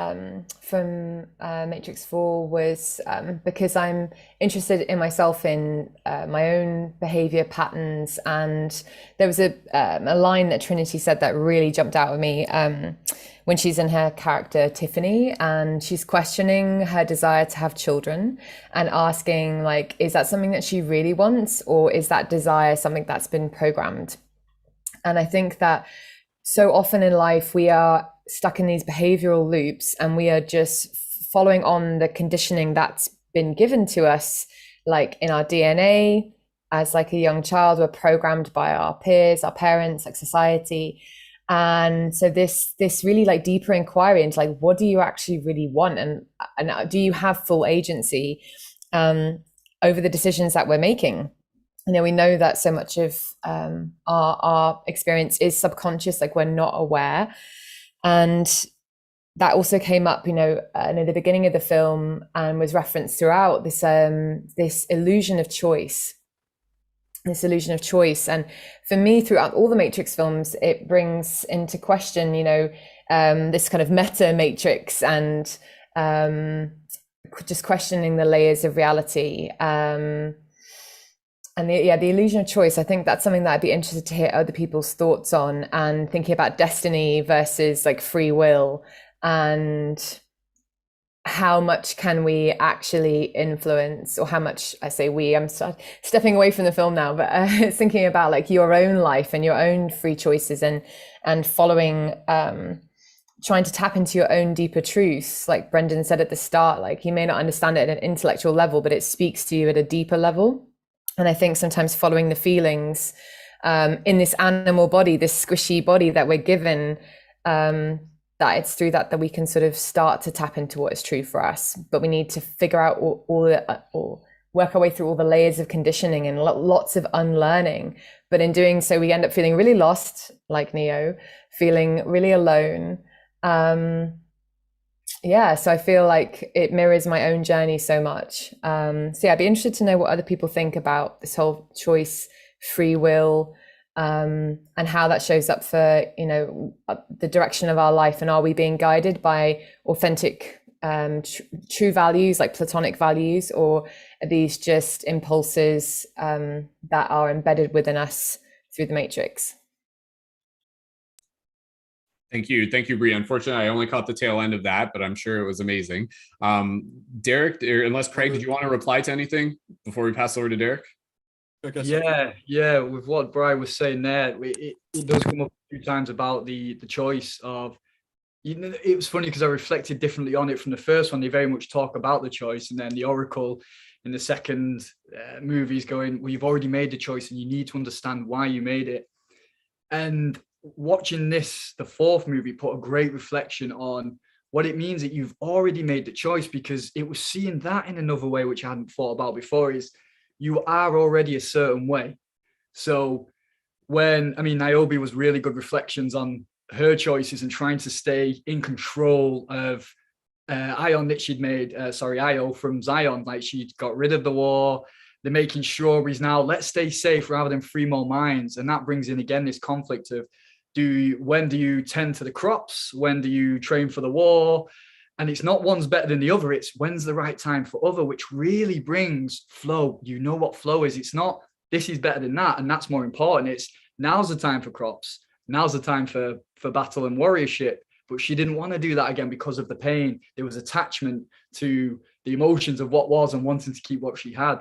Speaker 7: from Matrix 4 was because I'm interested in myself, in my own behavior patterns, and there was a line that Trinity said that really jumped out at me when she's in her character Tiffany, and she's questioning her desire to have children and asking, like, is that something that she really wants, or is that desire something that's been programmed? And I think that so often in life we are stuck in these behavioral loops, and we are just following on the conditioning that's been given to us, like in our DNA as like a young child. We're programmed by our peers, our parents, like society. And so this really like deeper inquiry into like, what do you actually really want, and do you have full agency over the decisions that we're making? You know, we know that so much of our experience is subconscious, like we're not aware. And that also came up, you know, near the beginning of the film, and was referenced throughout, this illusion of choice. And for me, throughout all the Matrix films, it brings into question, you know, this kind of meta Matrix, and just questioning the layers of reality. And the illusion of choice, I think that's something that I'd be interested to hear other people's thoughts on, and thinking about destiny versus like free will, and how much can we actually influence, or how much, I say we, I'm stepping away from the film now, but thinking about like your own life and your own free choices, and following trying to tap into your own deeper truths. Like Brendon said at the start, like you may not understand it at an intellectual level, but it speaks to you at a deeper level. And I think sometimes following the feelings in this animal body, this squishy body that we're given, that it's through that we can sort of start to tap into what is true for us. But we need to figure out or work our way through all the layers of conditioning and lots of unlearning. But in doing so, we end up feeling really lost, like Neo, feeling really alone. So I feel like it mirrors my own journey so much. So yeah, I'd be interested to know what other people think about this whole choice, free will, and how that shows up for, the direction of our life. And are we being guided by authentic, true values, like platonic values, or are these just impulses that are embedded within us through the matrix?
Speaker 1: Thank you, Brie. Unfortunately, I only caught the tail end of that, but I'm sure it was amazing. Derek, unless Craig, did you want to reply to anything before we pass over to Derek?
Speaker 2: Yeah. With what Brian was saying there, it does come up a few times about the choice of. It was funny because I reflected differently on it from the first one. They very much talk about the choice, and then the Oracle in the second movie is going, well, you've already made the choice, and you need to understand why you made it. And watching this, the fourth movie, put a great reflection on what it means that you've already made the choice, because it was seeing that in another way, which I hadn't thought about before, is you are already a certain way. So Niobe was really good reflections on her choices and trying to stay in control of Ion that she'd made, Io from Zion. Like, she'd got rid of the war. They're making sure he's now, let's stay safe rather than free more minds. And that brings in again this conflict of when do you tend to the crops? When do you train for the war? And it's not one's better than the other. It's when's the right time for other, which really brings flow. You know what flow is. It's not this is better than that, and that's more important. It's now's the time for crops. Now's the time for battle and warriorship. But she didn't want to do that again because of the pain. There was attachment to the emotions of what was and wanting to keep what she had.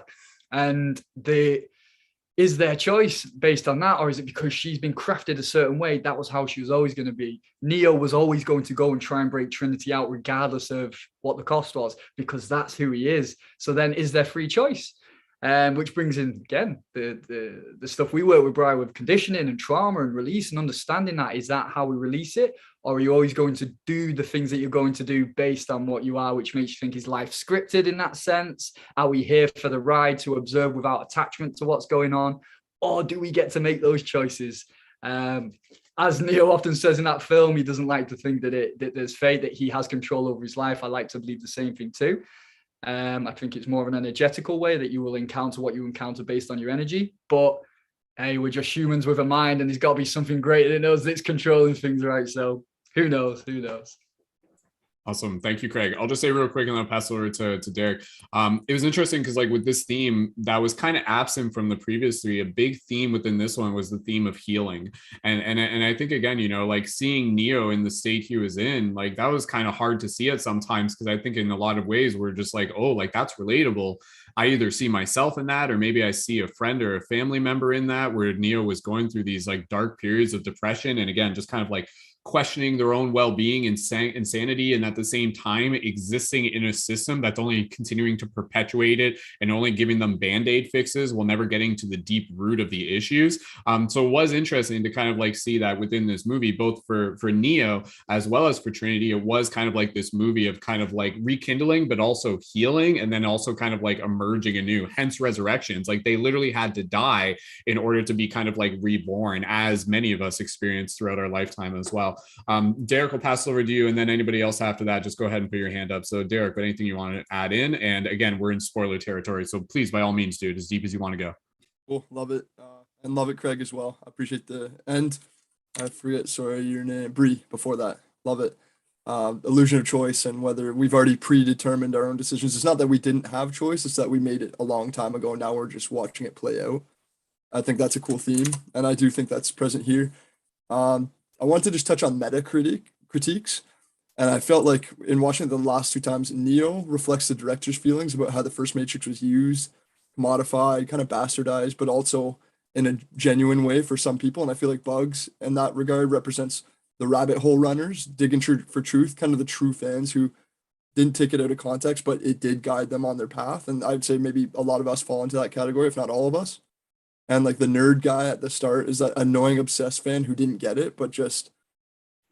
Speaker 2: And is their choice based on that, or is it because she's been crafted a certain way? That was how she was always going to be. Neo was always going to go and try and break Trinity out regardless of what the cost was, because that's who he is. So then is there free choice? Which brings in, again, the stuff we work with, Brian, with conditioning and trauma and release and understanding that. Is that how we release it? Or are you always going to do the things that you're going to do based on what you are, which makes you think, is life scripted in that sense? Are we here for the ride to observe without attachment to what's going on? Or do we get to make those choices? As Neo often says in that film, he doesn't like to think that there's fate, that he has control over his life. I like to believe the same thing too. I think it's more of an energetical way that you will encounter what you encounter based on your energy. But hey, we're just humans with a mind, and there's got to be something greater than us that's controlling things, right? So who knows?
Speaker 1: Awesome. Thank you, Craig. I'll just say real quick and then I'll pass it over to Derek. It was interesting because, like, with this theme that was kind of absent from the previous three, a big theme within this one was the theme of healing. And I think, again, like seeing Neo in the state he was in, like that was kind of hard to see it sometimes, because I think in a lot of ways we're just like, oh, like that's relatable. I either see myself in that, or maybe I see a friend or a family member in that, where Neo was going through these like dark periods of depression. And again, just kind of like questioning their own well-being and insanity, and at the same time existing in a system that's only continuing to perpetuate it and only giving them band-aid fixes while never getting to the deep root of the issues. So it was interesting to kind of like see that within this movie, both for Neo as well as for Trinity. It was kind of like this movie of kind of like rekindling, but also healing, and then also kind of like emerging anew, hence resurrections. Like they literally had to die in order to be kind of like reborn, as many of us experience throughout our lifetime as well. Derek, will pass it over to you, and then anybody else after that, just go ahead and put your hand up. So Derek, anything you want to add in? And again, we're in spoiler territory, so please, by all means, dude, as deep as you want to go.
Speaker 4: Cool, love it. And love it, Craig, as well. I appreciate I forget, sorry, your name, Brie, before that. Love it. Illusion of choice, and whether we've already predetermined our own decisions. It's not that we didn't have choice, it's that we made it a long time ago, and now we're just watching it play out. I think that's a cool theme, and I do think that's present here. I want to just touch on meta critiques, and I felt like in watching it the last two times, Neo reflects the director's feelings about how the first Matrix was used, modified, kind of bastardized, but also in a genuine way for some people. And I feel like Bugs in that regard represents the rabbit hole runners digging for truth, kind of the true fans who didn't take it out of context, but it did guide them on their path. And I'd say maybe a lot of us fall into that category, if not all of us. And like the nerd guy at the start is that annoying, obsessed fan who didn't get it, but just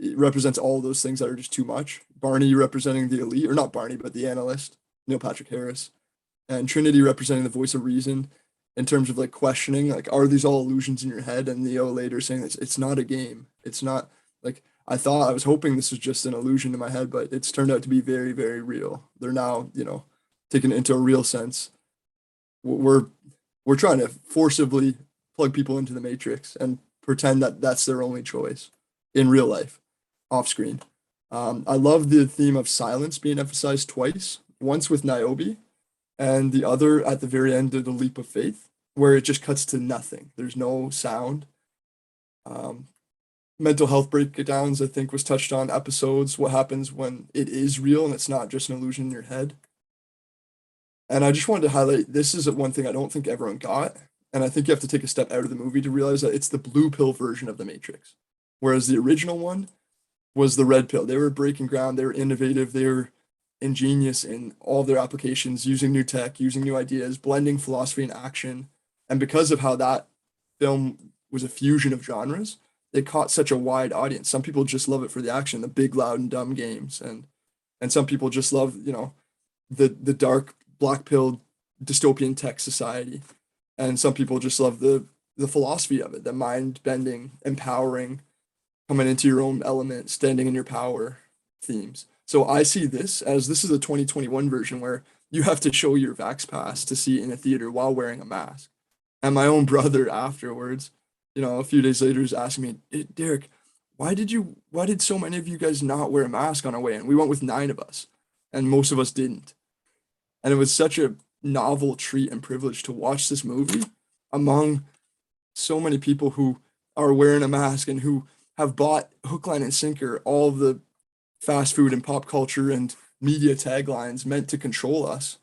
Speaker 4: it represents all those things that are just too much. Barney representing the elite, or not Barney, but the analyst, Neil Patrick Harris, and Trinity representing the voice of reason in terms of like questioning, like, are these all illusions in your head? And Neo later saying that it's not a game. It's not like I was hoping this was just an illusion in my head, but it's turned out to be very, very real. They're now, taking it into a real sense. We're trying to forcibly plug people into the Matrix and pretend that that's their only choice in real life, off screen. I love the theme of silence being emphasized twice, once with Niobe, and the other at the very end of the leap of faith, where it just cuts to nothing. There's no sound. Mental health breakdowns, I think, was touched on episodes. What happens when it is real and it's not just an illusion in your head. And I just wanted to highlight, this is one thing I don't think everyone got. And I think you have to take a step out of the movie to realize that it's the blue pill version of the Matrix. Whereas the original one was the red pill. They were breaking ground. They were innovative. They were ingenious in all their applications, using new tech, using new ideas, blending philosophy and action. And because of how that film was a fusion of genres, it caught such a wide audience. Some people just love it for the action, the big, loud, and dumb games. And some people just love, the dark, black pill dystopian tech society. And some people just love the philosophy of it, the mind bending, empowering, coming into your own element, standing in your power themes. So I see this as this is a 2021 version where you have to show your Vax Pass to see it in a theater while wearing a mask. And my own brother afterwards, a few days later is asking me, Derek, why did so many of you guys not wear a mask on our way in? We went with 9 of us and most of us didn't. And it was such a novel treat and privilege to watch this movie among so many people who are wearing a mask and who have bought hook, line, and sinker all of the fast food and pop culture and media taglines meant to control us.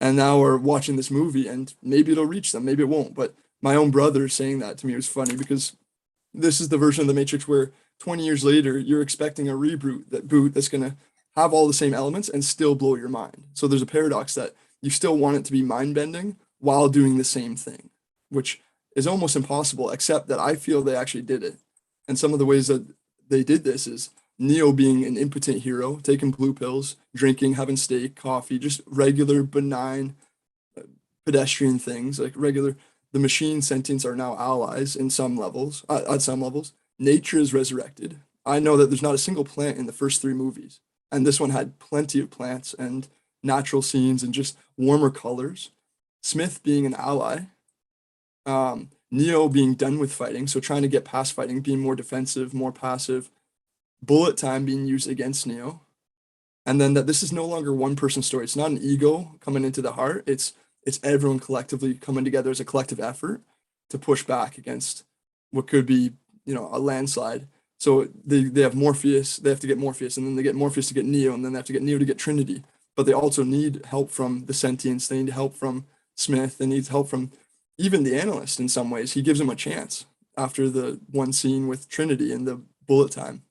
Speaker 4: And now are watching this movie and maybe it'll reach them, maybe it won't. But my own brother saying that to me was funny because this is the version of the Matrix where 20 years later, you're expecting a reboot that's going to have all the same elements and still blow your mind. So there's a paradox that you still want it to be mind bending while doing the same thing, which is almost impossible, except that I feel they actually did it. And some of the ways that they did this is Neo being an impotent hero, taking blue pills, drinking, having steak, coffee, just regular, benign, pedestrian things, like regular. The machine sentients are now allies in some levels, at some levels. Nature is resurrected. I know that there's not a single plant in the first 3 movies. And this one had plenty of plants and natural scenes and just warmer colors. Smith being an ally. Neo being done with fighting, so trying to get past fighting, being more defensive, more passive. Bullet time being used against Neo. And then that this is no longer one person story. It's not an ego coming into the heart. It's everyone collectively coming together as a collective effort to push back against what could be, a landslide. So they have Morpheus, they have to get Morpheus, and then they get Morpheus to get Neo, and then they have to get Neo to get Trinity. But they also need help from the sentients. They need help from Smith. They need help from even the analyst in some ways. He gives him a chance after the one scene with Trinity in the bullet time.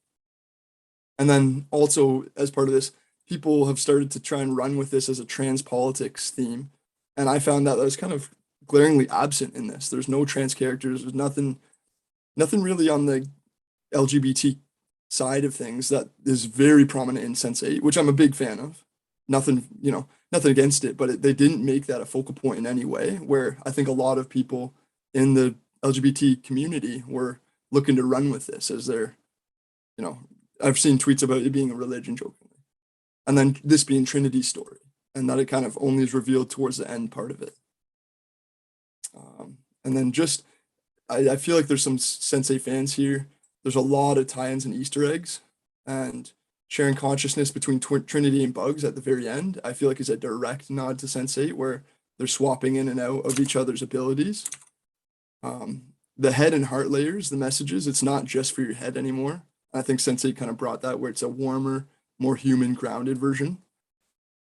Speaker 4: And then also as part of this, people have started to try and run with this as a trans politics theme. And I found that was kind of glaringly absent in this. There's no trans characters. There's nothing really on the LGBT side of things that is very prominent in Sense8, which I'm a big fan of. Nothing against it, but they didn't make that a focal point in any way, where I think a lot of people in the LGBT community were looking to run with this as their, I've seen tweets about it being a religion jokingly. And then this being Trinity's story, and that it kind of only is revealed towards the end part of it. And then just, I feel like there's some Sense8 fans here. There's a lot of tie-ins and Easter eggs, and sharing consciousness between Trinity and Bugs at the very end, I feel like is a direct nod to Sense8, where they're swapping in and out of each other's abilities. The head and heart layers, the messages, it's not just for your head anymore. I think Sense8 kind of brought that, where it's a warmer, more human, grounded version.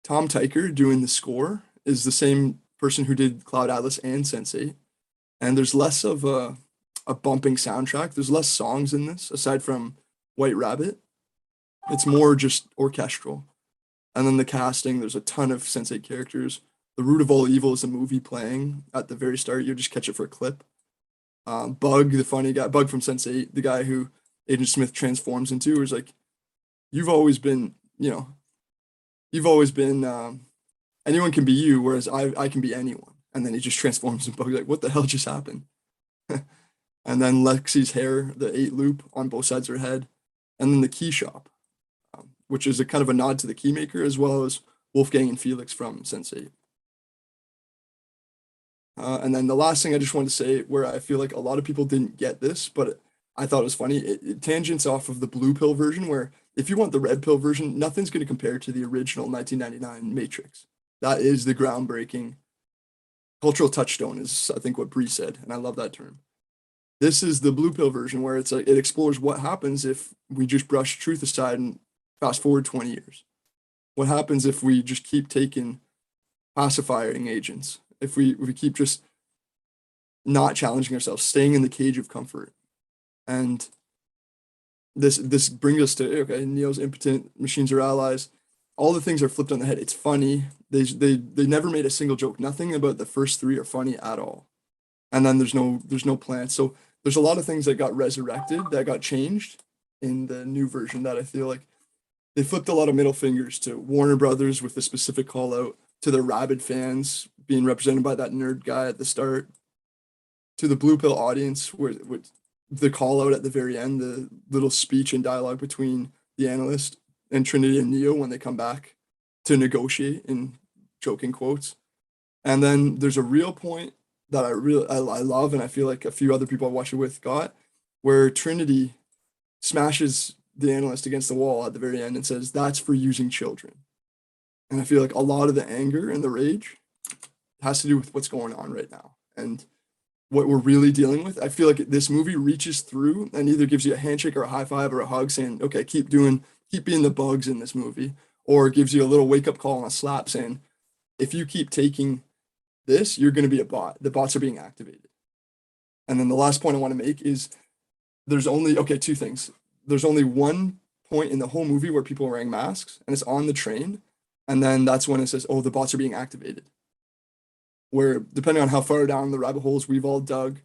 Speaker 4: Tom Tykwer doing the score is the same person who did Cloud Atlas and Sense8. And there's less of a bumping soundtrack. There's less songs in this, aside from White Rabbit. It's more just orchestral. And then the casting, there's a ton of Sense8 characters. The Root of All Evil is a movie playing at the very start. You just catch it for a clip. Bug, the funny guy, Bug from Sense8, the guy who Agent Smith transforms into, is like, you've always been, anyone can be you, whereas I can be anyone. And then he just transforms and Bug's like, what the hell just happened? And then Lexi's hair, the 8 loop on both sides of her head. And then the key shop, which is a kind of a nod to the Keymaker, as well as Wolfgang and Felix from Sense8. And then the last thing I just wanted to say, where I feel like a lot of people didn't get this, but I thought it was funny, it tangents off of the blue pill version, where if you want the red pill version, nothing's going to compare to the original 1999 Matrix. That is the groundbreaking cultural touchstone, is I think what Bree said, and I love that term. This is the blue pill version, where it's like, it explores what happens if we just brush truth aside and fast forward 20 years. What happens if we just keep taking pacifying agents? If we keep just not challenging ourselves, staying in the cage of comfort. And this brings us to, okay, Neo's impotent, machines are allies. All the things are flipped on the head. It's funny. They never made a single joke. Nothing about the first 3 are funny at all. And then there's no plan. So there's a lot of things that got resurrected, that got changed in the new version, that I feel like they flipped a lot of middle fingers to Warner Brothers with a specific call out, to the rabid fans being represented by that nerd guy at the start, to the blue pill audience with the call out at the very end, the little speech and dialogue between the analyst and Trinity and Neo when they come back to negotiate, in joking quotes. And then there's a real point that I love, and I feel like a few other people I watched it with got, where Trinity smashes the analyst against the wall at the very end and says, "That's for using children." And I feel like a lot of the anger and the rage has to do with what's going on right now and what we're really dealing with. I feel like this movie reaches through and either gives you a handshake or a high five or a hug saying, okay, keep being the bugs in this movie, or gives you a little wake up call and a slap saying, if you keep taking this, you're going to be a bot. The bots are being activated. And then the last point I want to make is there's only, two things. There's only one point in the whole movie where people are wearing masks, and it's on the train. And then that's when it says, oh, the bots are being activated. Where, depending on how far down the rabbit holes we've all dug,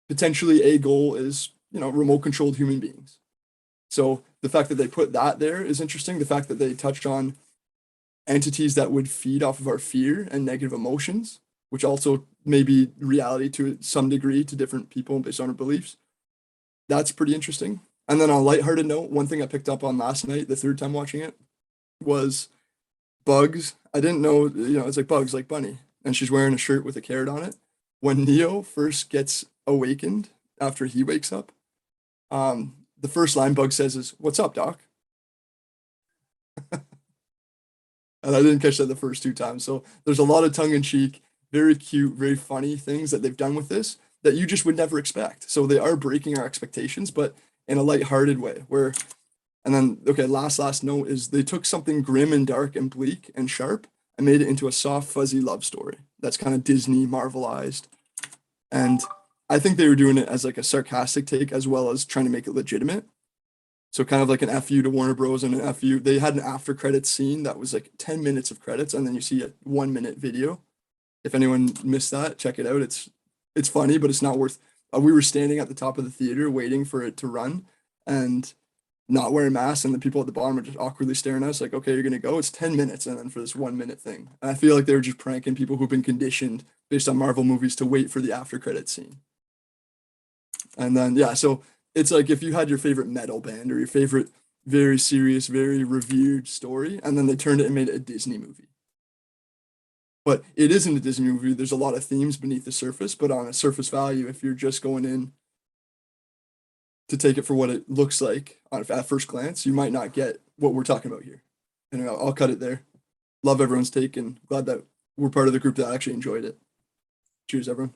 Speaker 4: potentially a goal is, remote controlled human beings. So the fact that they put that there is interesting. The fact that they touched on entities that would feed off of our fear and negative emotions, which also may be reality to some degree to different people based on our beliefs. That's pretty interesting. And then on a lighthearted note, one thing I picked up on last night, the third time watching it, was Bugs. I didn't know, it's like Bugs, like Bunny. And she's wearing a shirt with a carrot on it. When Neo first gets awakened after he wakes up, the first line Bugs says is, "What's up, Doc?" And I didn't catch that the first 2 times. So there's a lot of tongue-in-cheek, very cute, very funny things that they've done with this that you just would never expect. So they are breaking our expectations, but in a lighthearted way. And then, last note is they took something grim and dark and bleak and sharp and made it into a soft, fuzzy love story that's kind of Disney Marvelized. And I think they were doing it as like a sarcastic take as well as trying to make it legitimate. So kind of like an FU to Warner Bros. And an FU. They had an after credits scene that was like 10 minutes of credits, and then you see a 1-minute video. If anyone missed that, check it out. It's funny, but it's not worth. We were standing at the top of the theater waiting for it to run, and not wearing masks, and the people at the bottom are just awkwardly staring at us like, okay, you're gonna go. It's 10 minutes, and then for this 1-minute thing. And I feel like they were just pranking people who've been conditioned based on Marvel movies to wait for the after credit scene. And then so it's like if you had your favorite metal band or your favorite very serious, very revered story, and then they turned it and made it a Disney movie. But it isn't a Disney movie. There's a lot of themes beneath the surface, but on a surface value, if you're just going in to take it for what it looks like at first glance, you might not get what we're talking about here. And I'll cut it there. Love everyone's take, and glad that we're part of the group that actually enjoyed it. Cheers, everyone.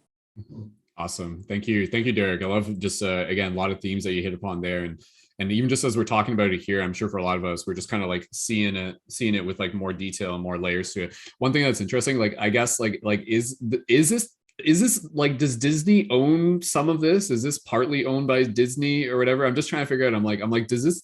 Speaker 1: Awesome. Thank you, Derek. I love just, again, a lot of themes that you hit upon there. And even just as we're talking about it here, I'm sure for a lot of us, we're just kind of like seeing it with like more detail and more layers to it. One thing that's interesting, like, I guess, like, is this is this like, does Disney own some of this? Is this partly owned by Disney or whatever? I'm just trying to figure out. I'm like, does this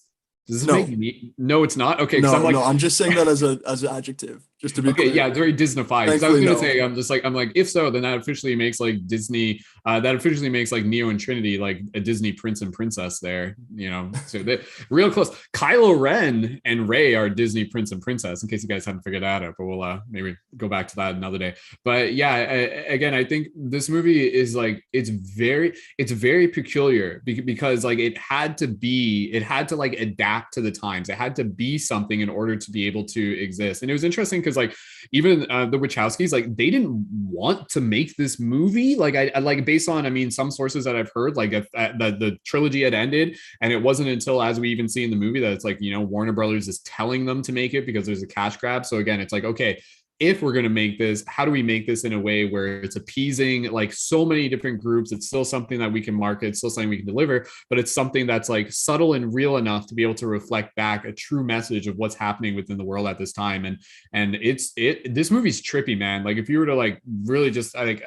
Speaker 4: No.
Speaker 1: make me? No, it's not. Okay, because
Speaker 4: No,
Speaker 1: I'm like,
Speaker 4: no, I'm just saying that as an adjective, just to be
Speaker 1: okay,
Speaker 4: clear.
Speaker 1: yeah, it's very Disneyfied. Because I was
Speaker 4: Thankfully,
Speaker 1: gonna
Speaker 4: no.
Speaker 1: say, I'm like, if so, then that officially makes like Disney, that officially makes like Neo and Trinity like a Disney prince and princess there, you know. So they real close. Kylo Ren and Rey are Disney prince and princess, in case you guys haven't figured that out. But we'll maybe go back to that another day. But yeah, again, I think this movie is like, it's very peculiar because like it had to like adapt to the times. It had to be something in order to be able to exist. And it was interesting because like even the Wachowskis, like they didn't want to make this movie. Like I like, based on, I mean, some sources that I've heard, like if the trilogy had ended, and it wasn't until, as we even see in the movie, that it's like, you know, Warner Brothers is telling them to make it because there's a cash grab. So again, it's like, okay, if we're going to make this, how do we make this in a way where it's appeasing like so many different groups? It's still something that we can market, it's still something we can deliver, but it's something that's like subtle and real enough to be able to reflect back a true message of what's happening within the world at this time. And this movie's trippy, man. Like if you were to like really just like,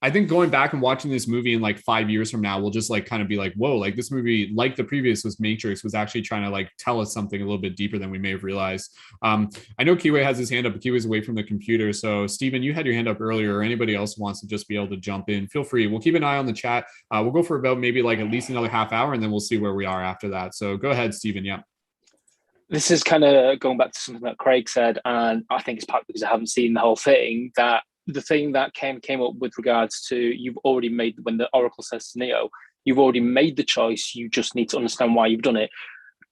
Speaker 1: I think going back and watching this movie in like 5 years from now, we'll just like kind of be like, whoa, like this movie, like the previous was Matrix, was actually trying to like tell us something a little bit deeper than we may have realized. I know Kiwi has his hand up, but Kiwi's away from the computer. So Stephen, you had your hand up earlier, or anybody else wants to just be able to jump in, feel free. We'll keep an eye on the chat. We'll go for about maybe like at least another half hour, and then we'll see where we are after that. So go ahead, Stephen. Yeah.
Speaker 5: This is kind of going back to something that Craig said, and I think it's partly because I haven't seen the whole thing, that the thing that came up with regards to, you've already made, when the Oracle says to Neo, you've already made the choice, you just need to understand why you've done it,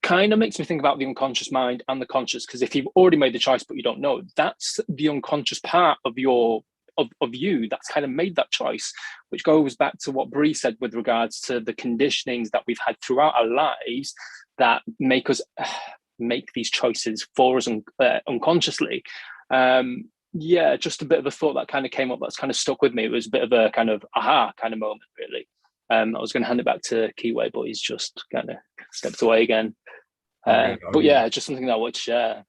Speaker 5: kind of makes me think about the unconscious mind and the conscious. Because if you've already made the choice but you don't know, that's the unconscious part of your of you that's kind of made that choice, which goes back to what Bree said with regards to the conditionings that we've had throughout our lives that make us make these choices for us unconsciously. Yeah, just a bit of a thought that kind of came up that's kind of stuck with me. It was a bit of a kind of aha kind of moment, really. I was going to hand it back to Kiwi, but he's just kind of stepped away again. But yeah, just something that I would share.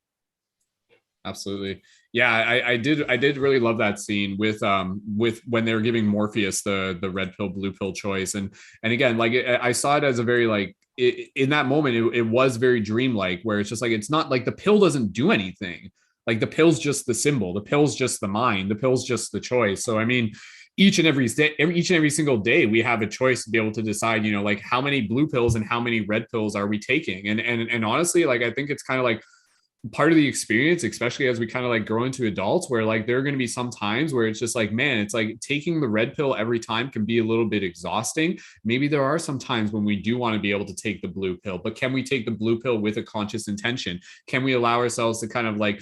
Speaker 1: Absolutely. Yeah, I did really love that scene with when they were giving Morpheus the red pill, blue pill choice. And again, like I saw it as a very like, in that moment, it was very dreamlike, where it's just like, it's not like the pill doesn't do anything. Like the pill's just the symbol, the pill's just the mind, the pill's just the choice. So I mean, each and every single day, we have a choice to be able to decide, you know, like how many blue pills and how many red pills are we taking. And honestly, like I think it's kind of like part of the experience, especially as we kind of like grow into adults, where like there are going to be some times where it's just like, man, it's like taking the red pill every time can be a little bit exhausting. Maybe there are some times when we do want to be able to take the blue pill, but can we take the blue pill with a conscious intention? Can we allow ourselves to kind of like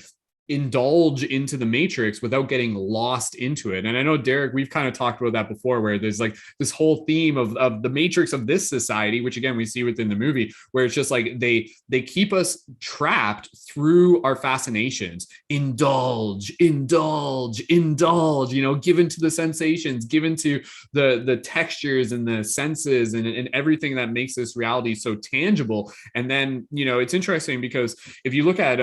Speaker 1: indulge into the matrix without getting lost into it? And I know, Derek, we've kind of talked about that before, where there's like this whole theme of the matrix of this society, which again we see within the movie, where it's just like they keep us trapped through our fascinations. Indulge, you know, given to the sensations, given to the textures and the senses and everything that makes this reality so tangible. And then, you know, it's interesting because if you look at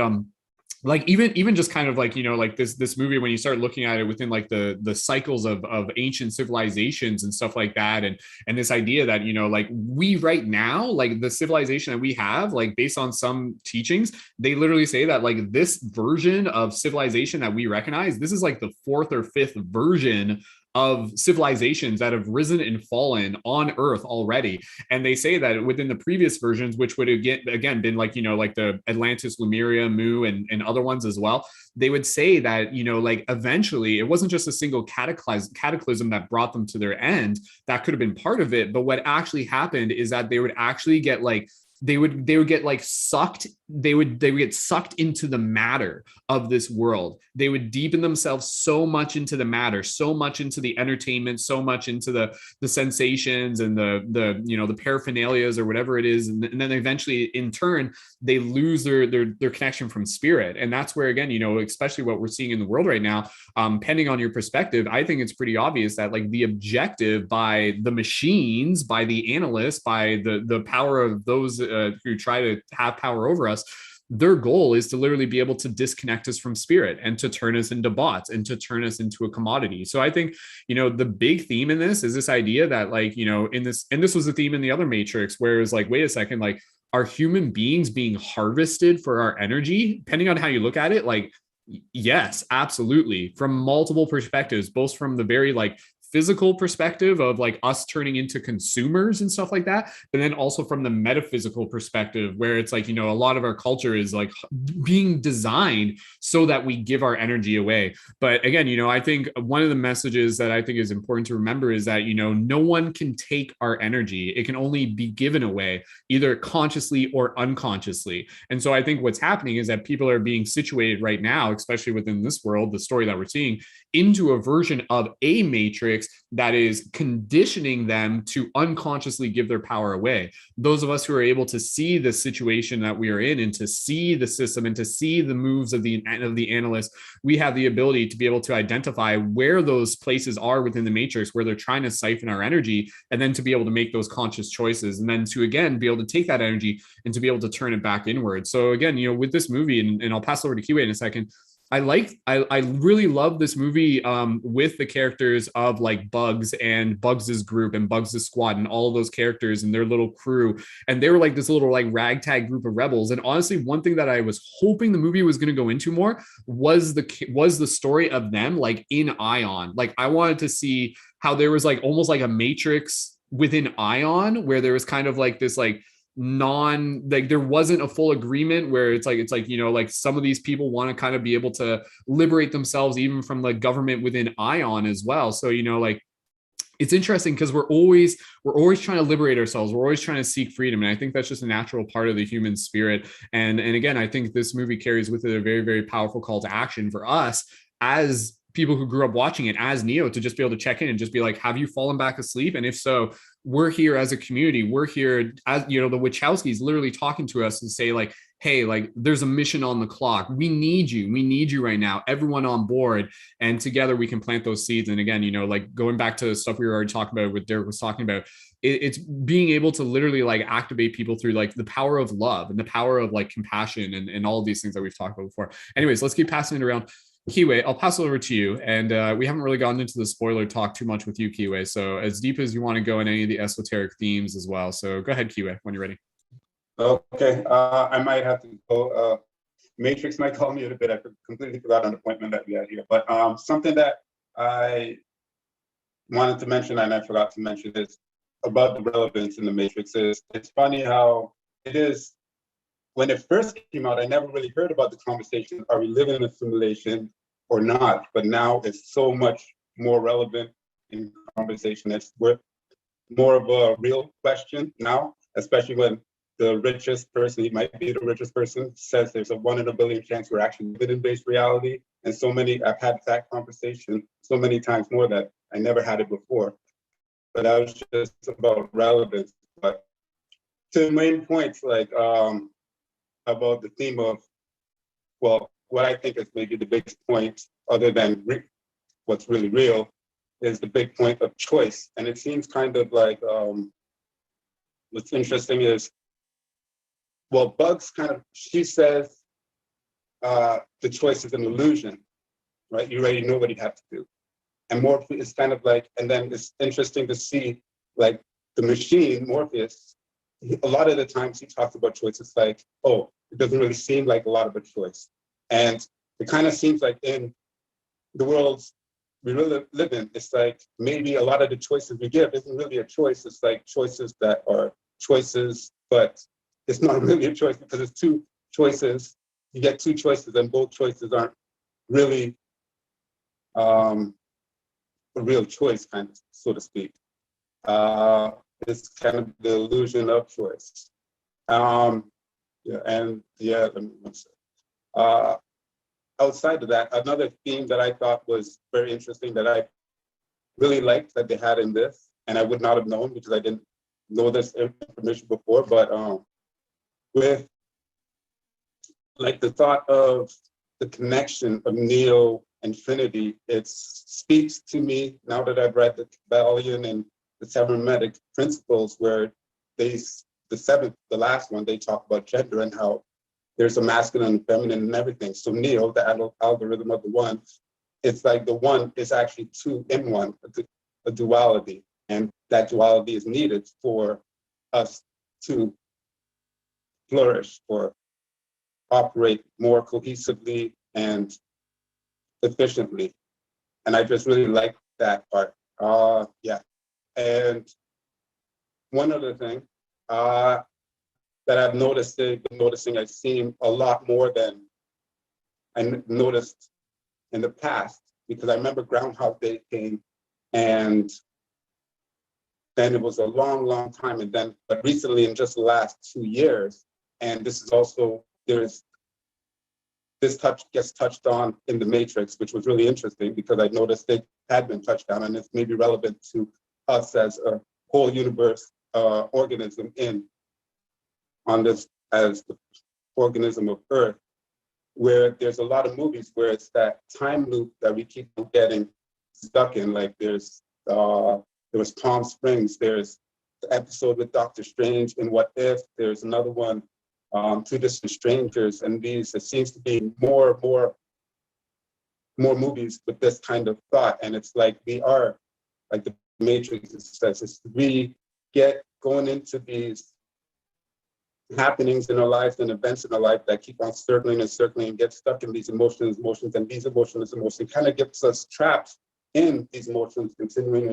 Speaker 1: like even just kind of like, you know, like this movie, when you start looking at it within like the cycles of ancient civilizations and stuff like that, and this idea that, you know, like we right now, like the civilization that we have, like based on some teachings, they literally say that like this version of civilization that we recognize, this is like the fourth or fifth version of civilizations that have risen and fallen on Earth already. And they say that within the previous versions, which would again been like, you know, like the Atlantis, Lemuria, Mu, and other ones as well, they would say that, you know, like eventually it wasn't just a single cataclysm that brought them to their end. That could have been part of it. But what actually happened is that they would actually get like, they would get like sucked, they would get sucked into the matter of this world. They would deepen themselves so much into the matter, so much into the entertainment, so much into the sensations and the you know, the paraphernalias or whatever it is, and then eventually in turn they lose their connection from spirit. And that's where, again, you know, especially what we're seeing in the world right now, depending on your perspective, I think it's pretty obvious that like the objective by the machines, by the analysts, by the power of those who try to have power over us, their goal is to literally be able to disconnect us from spirit and to turn us into bots and to turn us into a commodity. So I think, the big theme in this is this idea that, like, in this, and this was a theme in the other Matrix, where it was like, wait a second, like, are human beings being harvested for our energy? Depending on how you look at it, like, yes, absolutely, from multiple perspectives, both from the very like physical perspective of like us turning into consumers and stuff like that, but then also from the metaphysical perspective, where it's like, a lot of our culture is like being designed so that we give our energy away. But again, I think one of the messages that I think is important to remember is that, no one can take our energy. It can only be given away, either consciously or unconsciously. And so I think what's happening is that people are being situated right now, especially within this world, the story that we're seeing, into a version of a matrix that is conditioning them to unconsciously give their power away. Those of us who are able to see the situation that we are in and to see the system and to see the moves of the analysts, we have the ability to be able to identify where those places are within the matrix where they're trying to siphon our energy, and then to be able to make those conscious choices, and then to again be able to take that energy and to be able to turn it back inward. So again, with this movie, and I'll pass over to Kiwi in a second, I really love this movie with the characters of like Bugs and Bugs's group and Bugs's squad and all of those characters and their little crew. And they were like this little like ragtag group of rebels. And honestly, one thing that I was hoping the movie was going to go into more was the story of them like in Ion. Like I wanted to see how there was like almost like a Matrix within Ion, where there was kind of like this like there wasn't a full agreement, where it's like like some of these people want to kind of be able to liberate themselves even from the government within Ion as well. So like it's interesting because we're always trying to liberate ourselves, we're always trying to seek freedom, and I think that's just a natural part of the human spirit. And again, I think this movie carries with it a very, very powerful call to action for us as people who grew up watching it as Neo, to just be able to check in and just be like, have you fallen back asleep? And if so, we're here as a community. We're here as, the Wachowskis literally talking to us and say like, hey, like there's a mission on the clock. We need you right now. Everyone on board. And together we can plant those seeds. And again, like going back to stuff we were already talking about, what Derek was talking about, it's being able to literally like activate people through like the power of love and the power of like compassion and all of these things that we've talked about before. Anyways, let's keep passing it around. Kiwi, I'll pass it over to you. And we haven't really gotten into the spoiler talk too much with you, Kiwi. So as deep as you want to go in any of the esoteric themes as well. So go ahead, Kiwi, when you're ready.
Speaker 6: Okay, I might have to go. Matrix might call me in a bit. I completely forgot an appointment that we had here. But something that I wanted to mention and I forgot to mention is about the relevance in the Matrix. It's funny how it is. When it first came out, I never really heard about the conversation, are we living in a simulation or not? But now it's so much more relevant in conversation. It's more of a real question now, especially when the richest person, he might be the richest person, says there's a 1 in a billion chance we're actually living in base reality. And I've had that conversation so many times more that I never had it before. But that was just about relevance. But to the main points, like, about the theme of, well, what I think is maybe the biggest point, other than what's really real, is the big point of choice. And it seems kind of like, what's interesting is, well, Bugs she says the choice is an illusion, right? You already know what you have to do. And Morpheus is kind of like, and then it's interesting to see like the machine, Morpheus, a lot of the times he talks about choices like, oh, it doesn't really seem like a lot of a choice. And it kind of seems like in the worlds we really live in, it's like maybe a lot of the choices we give isn't really a choice. It's like choices that are choices, but it's not really a choice because it's two choices. You get two choices and both choices aren't really a real choice, kind of, so to speak. It's kind of the illusion of choice. Let me one second. Outside of that, another theme that I thought was very interesting that I really liked that they had in this, and I would not have known because I didn't know this information before, but with like the thought of the connection of Neo and Trinity, it speaks to me now that I've read the Kabbalion and the Cybernetic principles, where the last one, they talk about gender and how there's a masculine and feminine and everything. So Neo, the algorithm of the one, it's like the one is actually two in one, a duality. And that duality is needed for us to flourish or operate more cohesively and efficiently. And I just really like that part. Yeah. And one other thing that I've noticing I've seen a lot more than I noticed in the past, because I remember Groundhog Day came and then it was a long, long time. And then, but recently in just the last 2 years, and this is also, this gets touched on in The Matrix, which was really interesting because I noticed it had been touched on, and it's maybe relevant to us as a whole universe organism on this, as the organism of Earth, where there's a lot of movies where it's that time loop that we keep getting stuck in. Like there was Palm Springs, there's the episode with Doctor Strange and What If, there's another one, Two Distant Strangers, and these, it seems to be more movies with this kind of thought. And it's like we are, like the Matrix says, it's we get going into these happenings in our lives and events in our life that keep on circling and get stuck in these emotions, and these emotions kind of gets us trapped in these emotions, continuing,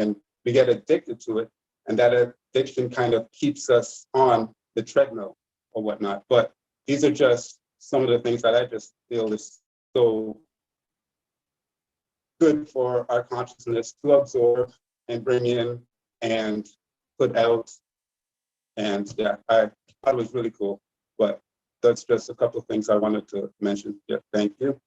Speaker 6: and we get addicted to it. And that addiction kind of keeps us on the treadmill or whatnot. But these are just some of the things that I just feel is so good for our consciousness to absorb and bring in and put out. And yeah, I thought it was really cool. But that's just a couple of things I wanted to mention. Yeah, thank you.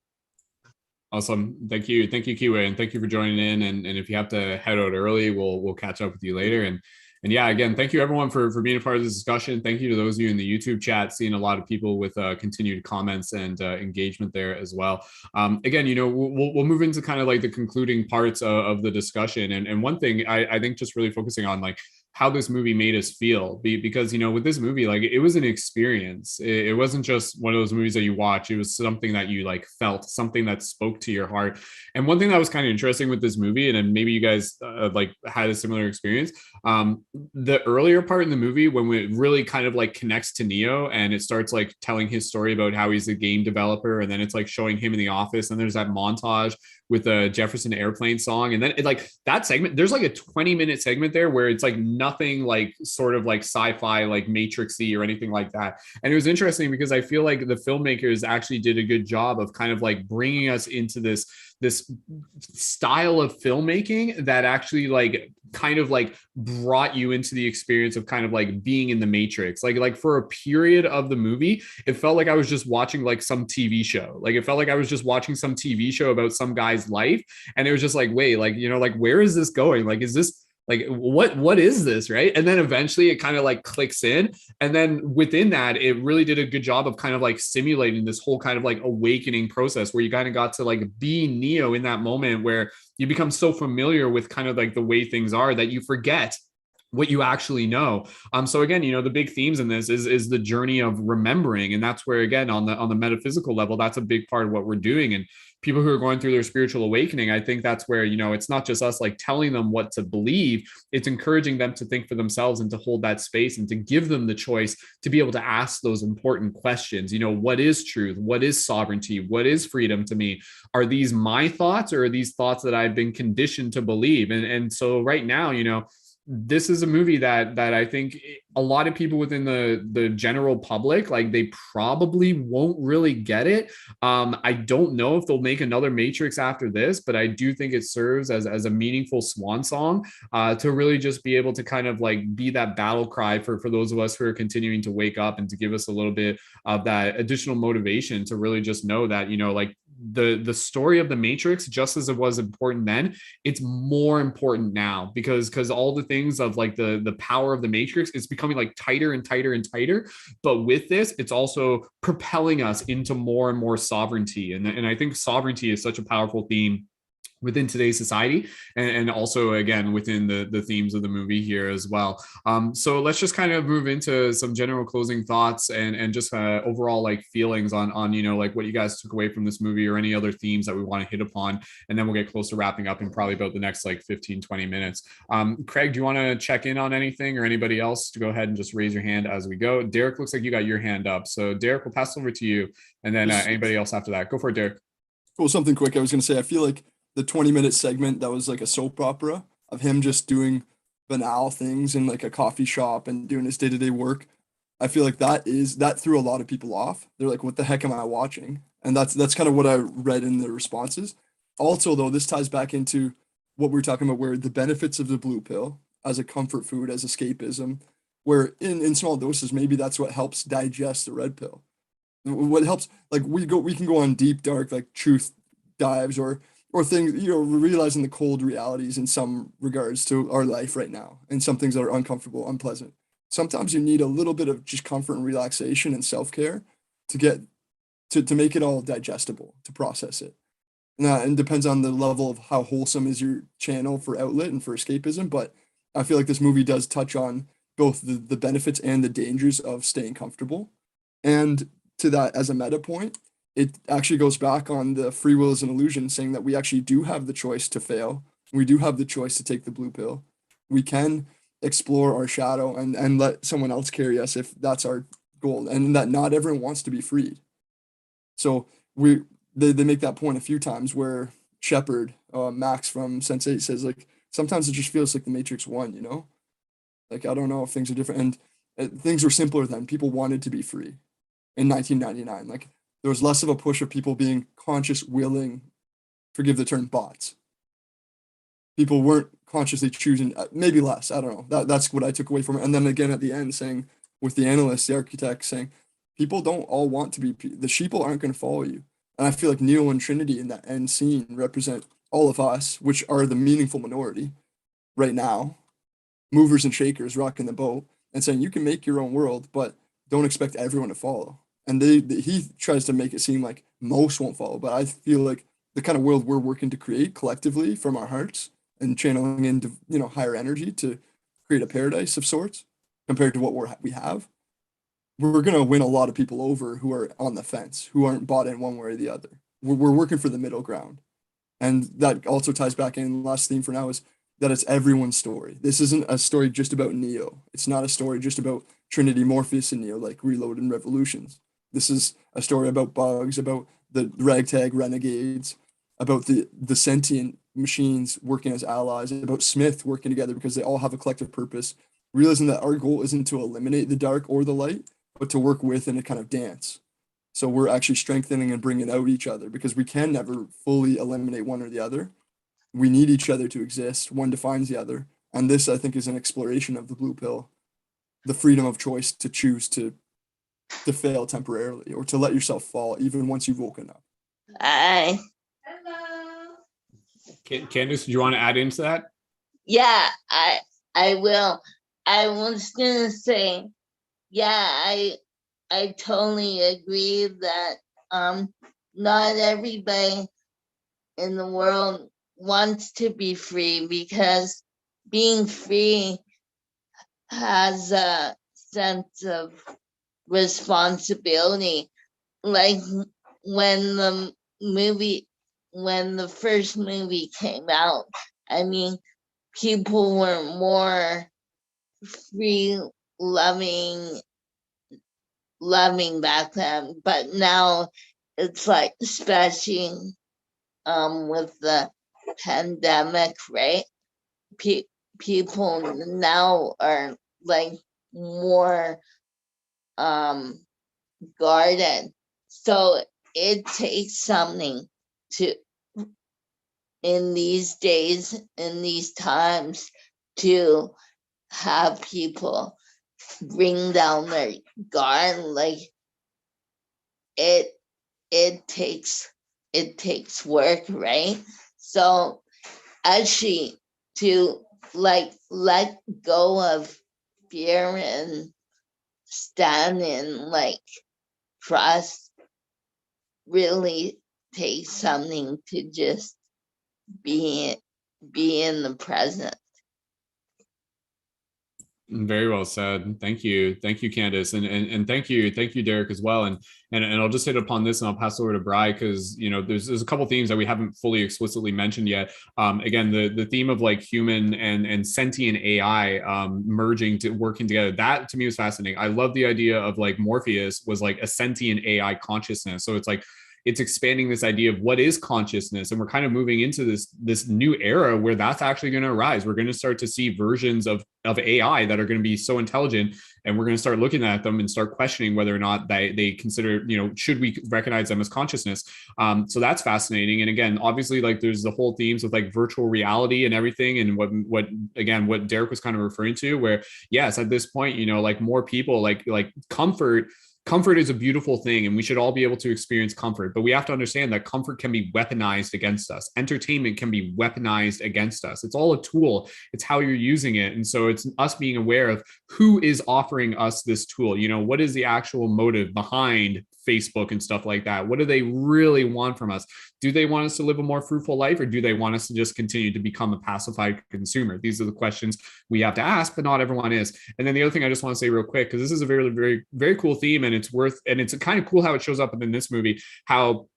Speaker 1: Awesome. Thank you, Kiwi, and thank you for joining in. And if you have to head out early, we'll catch up with you later. And yeah, again, thank you everyone for being a part of this discussion. Thank you to those of you in the YouTube chat, seeing a lot of people with continued comments and engagement there as well. Again, we'll move into kind of like the concluding parts of the discussion. And one thing I think just really focusing on like how this movie made us feel, because with this movie, like it was an experience. It wasn't just one of those movies that you watch. It was something that you like felt, something that spoke to your heart. And one thing that was kind of interesting with this movie, and then maybe you guys like had a similar experience, the earlier part in the movie when it really kind of like connects to Neo and it starts like telling his story about how he's a game developer, and then it's like showing him in the office, and there's that montage with the Jefferson Airplane song, and then it like that segment, there's like a 20-minute segment there where it's like nothing like sort of like sci-fi like Matrixy or anything like that. And it was interesting because I feel like the filmmakers actually did a good job of kind of like bringing us into this style of filmmaking that actually like kind of like brought you into the experience of kind of like being in the Matrix. Like for a period of the movie, it felt like I was just watching like some TV show. Like it felt like I was just watching some TV show about some guy's life. And it was just like, wait, like, like where is this going? Like, is this like, what is this? Right. And then eventually it kind of like clicks in. And then within that, it really did a good job of kind of like simulating this whole kind of like awakening process where you kind of got to like be Neo in that moment where you become so familiar with kind of like the way things are that you forget what you actually know. So again, the big themes in this is the journey of remembering. And that's where, again, on the metaphysical level, that's a big part of what we're doing. And people who are going through their spiritual awakening, I think that's where, it's not just us like telling them what to believe, it's encouraging them to think for themselves and to hold that space and to give them the choice to be able to ask those important questions. What is truth? What is sovereignty? What is freedom to me? Are these my thoughts, or are these thoughts that I've been conditioned to believe? And so right now, this is a movie that I think a lot of people within the general public, like they probably won't really get it. I don't know if they'll make another Matrix after this, but I do think it serves as a meaningful swan song to really just be able to kind of like be that battle cry for those of us who are continuing to wake up, and to give us a little bit of that additional motivation to really just know that, like the story of the Matrix, just as it was important then, it's more important now because all the things of like the power of the Matrix is becoming like tighter and tighter and tighter. But with this, it's also propelling us into more and more sovereignty. And I think sovereignty is such a powerful theme within today's society, and also again within the themes of the movie here as well. So let's just kind of move into some general closing thoughts and just overall like feelings on like what you guys took away from this movie or any other themes that we want to hit upon, and then we'll get close to wrapping up in probably about the next like 15-20 minutes. Craig, do you want to check in on anything, or anybody else to go ahead and just raise your hand as we go? Derek, looks like you got your hand up, so Derek, we'll pass over to you, and then anybody else after that. Go for it, Derek.
Speaker 4: Cool, something quick. I was going to say, I feel like the 20-minute segment that was like a soap opera of him just doing banal things in like a coffee shop and doing his day-to-day work. I feel like that threw a lot of people off. They're like, what the heck am I watching? And that's kind of what I read in the responses. Also, though, this ties back into what we were talking about, where the benefits of the blue pill as a comfort food, as escapism, where in small doses, maybe that's what helps digest the red pill. What helps, like we can go on deep, dark, like truth dives or things, realizing the cold realities in some regards to our life right now, and some things that are uncomfortable, unpleasant. Sometimes you need a little bit of just comfort and relaxation and self-care to get to make it all digestible, to process it. And depends on the level of how wholesome is your channel for outlet and for escapism. But I feel like this movie does touch on both the benefits and the dangers of staying comfortable. And to that, as a meta point, it actually goes back on the free will is an illusion, saying that we actually do have the choice to fail. We do have the choice to take the blue pill. We can explore our shadow and let someone else carry us if that's our goal, and that not everyone wants to be freed. So they make that point a few times where Shepard, Max from Sense8 says, like, sometimes it just feels like the Matrix won, like, I don't know if things are different, and things were simpler then. People wanted to be free in 1999. Like, there was less of a push of people being conscious, willing, forgive the term, bots. People weren't consciously choosing, maybe less, I don't know. That's what I took away from it. And then again at the end saying, with the analyst, the architect, saying, people don't all want to be, the sheeple aren't going to follow you. And I feel like Neo and Trinity in that end scene represent all of us, which are the meaningful minority right now, movers and shakers rocking the boat, and saying you can make your own world, but don't expect everyone to follow. And he tries to make it seem like most won't follow, but I feel like the kind of world we're working to create collectively from our hearts and channeling into higher energy to create a paradise of sorts compared to what we have, we're going to win a lot of people over who are on the fence, who aren't bought in one way or the other. We're working for the middle ground. And that also ties back in, last theme for now is that it's everyone's story. This isn't a story just about Neo. It's not a story just about Trinity, Morpheus, and Neo, like Reload and Revolutions. This is a story about bugs, about the ragtag renegades, about the sentient machines working as allies, about Smith working together because they all have a collective purpose, realizing that our goal isn't to eliminate the dark or the light, but to work with in a kind of dance. So we're actually strengthening and bringing out each other because we can never fully eliminate one or the other. We need each other to exist. One defines the other. And this, I think, is an exploration of the blue pill, the freedom of choice to choose to fail temporarily or to let yourself fall even once you've woken up.
Speaker 3: Hi.
Speaker 1: Candice, do you want to add into that?
Speaker 3: Yeah, I will. I was gonna say, yeah, I totally agree that not everybody in the world wants to be free, because being free has a sense of responsibility. Like when the first movie came out, I mean, people were more free loving back then, but now it's like, especially with the pandemic, right? People now are like more guarded. So it takes something to, in these days, in these times, to have people bring down their guard. Like it takes work, right? So actually to like let go of fear and stand in like trust really takes something to just be in the present.
Speaker 1: Very well said. Thank you, Candice, and thank you, Derek, as well. And I'll just hit upon this, and I'll pass over to Bri, because there's a couple themes that we haven't fully explicitly mentioned yet. Again, the theme of like human and sentient AI merging to working together. That to me was fascinating. I love the idea of like Morpheus was like a sentient AI consciousness. So it's like it's expanding this idea of what is consciousness, and we're kind of moving into this new era where that's actually going to arise. We're going to start to see versions of AI that are going to be so intelligent, and we're going to start looking at them and start questioning whether or not they consider, should we recognize them as consciousness. So that's fascinating. And again, obviously, like there's the whole themes with like virtual reality and everything, and what Derek was kind of referring to, where yes, at this point, like more people like comfort is a beautiful thing, and we should all be able to experience comfort, but we have to understand that comfort can be weaponized against us. Entertainment can be weaponized against us. It's all a tool. It's how you're using it. And so it's us being aware of who is offering us this tool. What is the actual motive behind Facebook and stuff like that? What do they really want from us? Do they want us to live a more fruitful life, or do they want us to just continue to become a pacified consumer? These are the questions we have to ask, but not everyone is. And then the other thing I just want to say real quick, because this is a very, very, very cool theme, and it's kind of cool how it shows up in this movie, how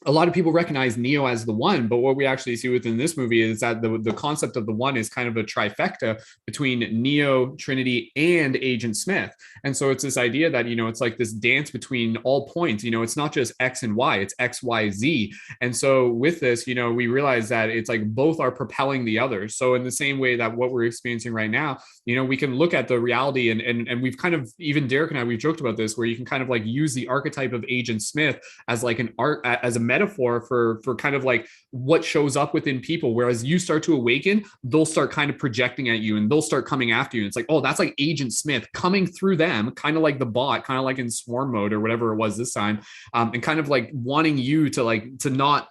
Speaker 1: a lot of people recognize Neo as the one, but what we actually see within this movie is that the concept of the one is kind of a trifecta between Neo, Trinity, and Agent Smith. And so it's this idea that, it's like this dance between all points. It's not just X and Y, it's X, Y, Z. And so with this, we realize that it's like both are propelling the other. So in the same way that what we're experiencing right now, we can look at the reality, and we've kind of, even Derek and I, we've joked about this, where you can kind of like use the archetype of Agent Smith as like as a metaphor for kind of like what shows up within people, whereas you start to awaken, they'll start kind of projecting at you, and they'll start coming after you. And it's like, oh, that's like Agent Smith coming through them, kind of like the bot, kind of like in swarm mode or whatever it was this time, and kind of like wanting you to not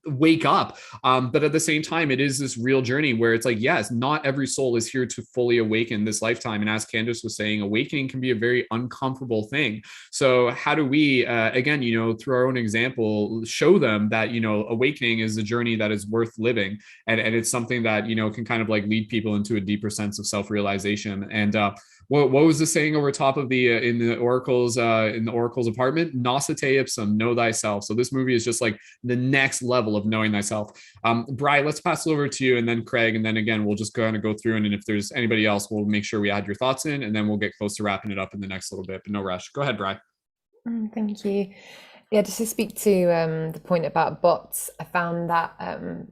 Speaker 1: wake up. But at the same time, it is this real journey where it's like, yes, not every soul is here to fully awaken this lifetime. And as Candice was saying, awakening can be a very uncomfortable thing. So how do we, again, through our own example, show them that, awakening is a journey that is worth living. And it's something that, can kind of like lead people into a deeper sense of self-realization. And what was the saying over top of the in the oracle's apartment? Noscite ipsum, know thyself. So this movie is just like the next level of knowing thyself. Bri, let's pass it over to you, and then Craig, and then again we'll just kind of go through, and if there's anybody else, we'll make sure we add your thoughts in, and then we'll get close to wrapping it up in the next little bit. But no rush. Go ahead, Bri.
Speaker 7: Thank you. Yeah, just to speak to the point about bots, I found that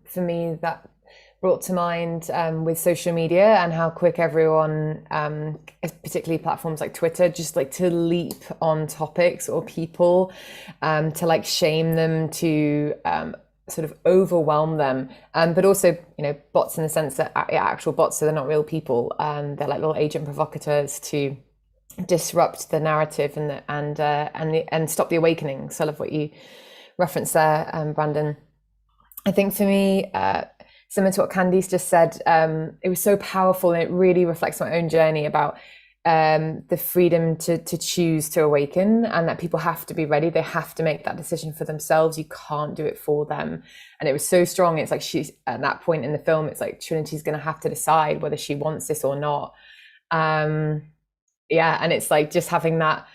Speaker 7: for me that brought to mind with social media and how quick everyone, particularly platforms like Twitter, just like to leap on topics or people, to like shame them, to sort of overwhelm them, but also bots in the sense that actual bots, so they're not real people, they're like little agent provocateurs to disrupt the narrative and stop the awakening. So I love what you referenced there, Brendon. I think for me, similar to what Candice just said, it was so powerful, and it really reflects my own journey about the freedom to choose to awaken, and that people have to be ready. They have to make that decision for themselves. You can't do it for them. And it was so strong. It's like she's at that point in the film, it's like Trinity's going to have to decide whether she wants this or not. Yeah, and it's like just having that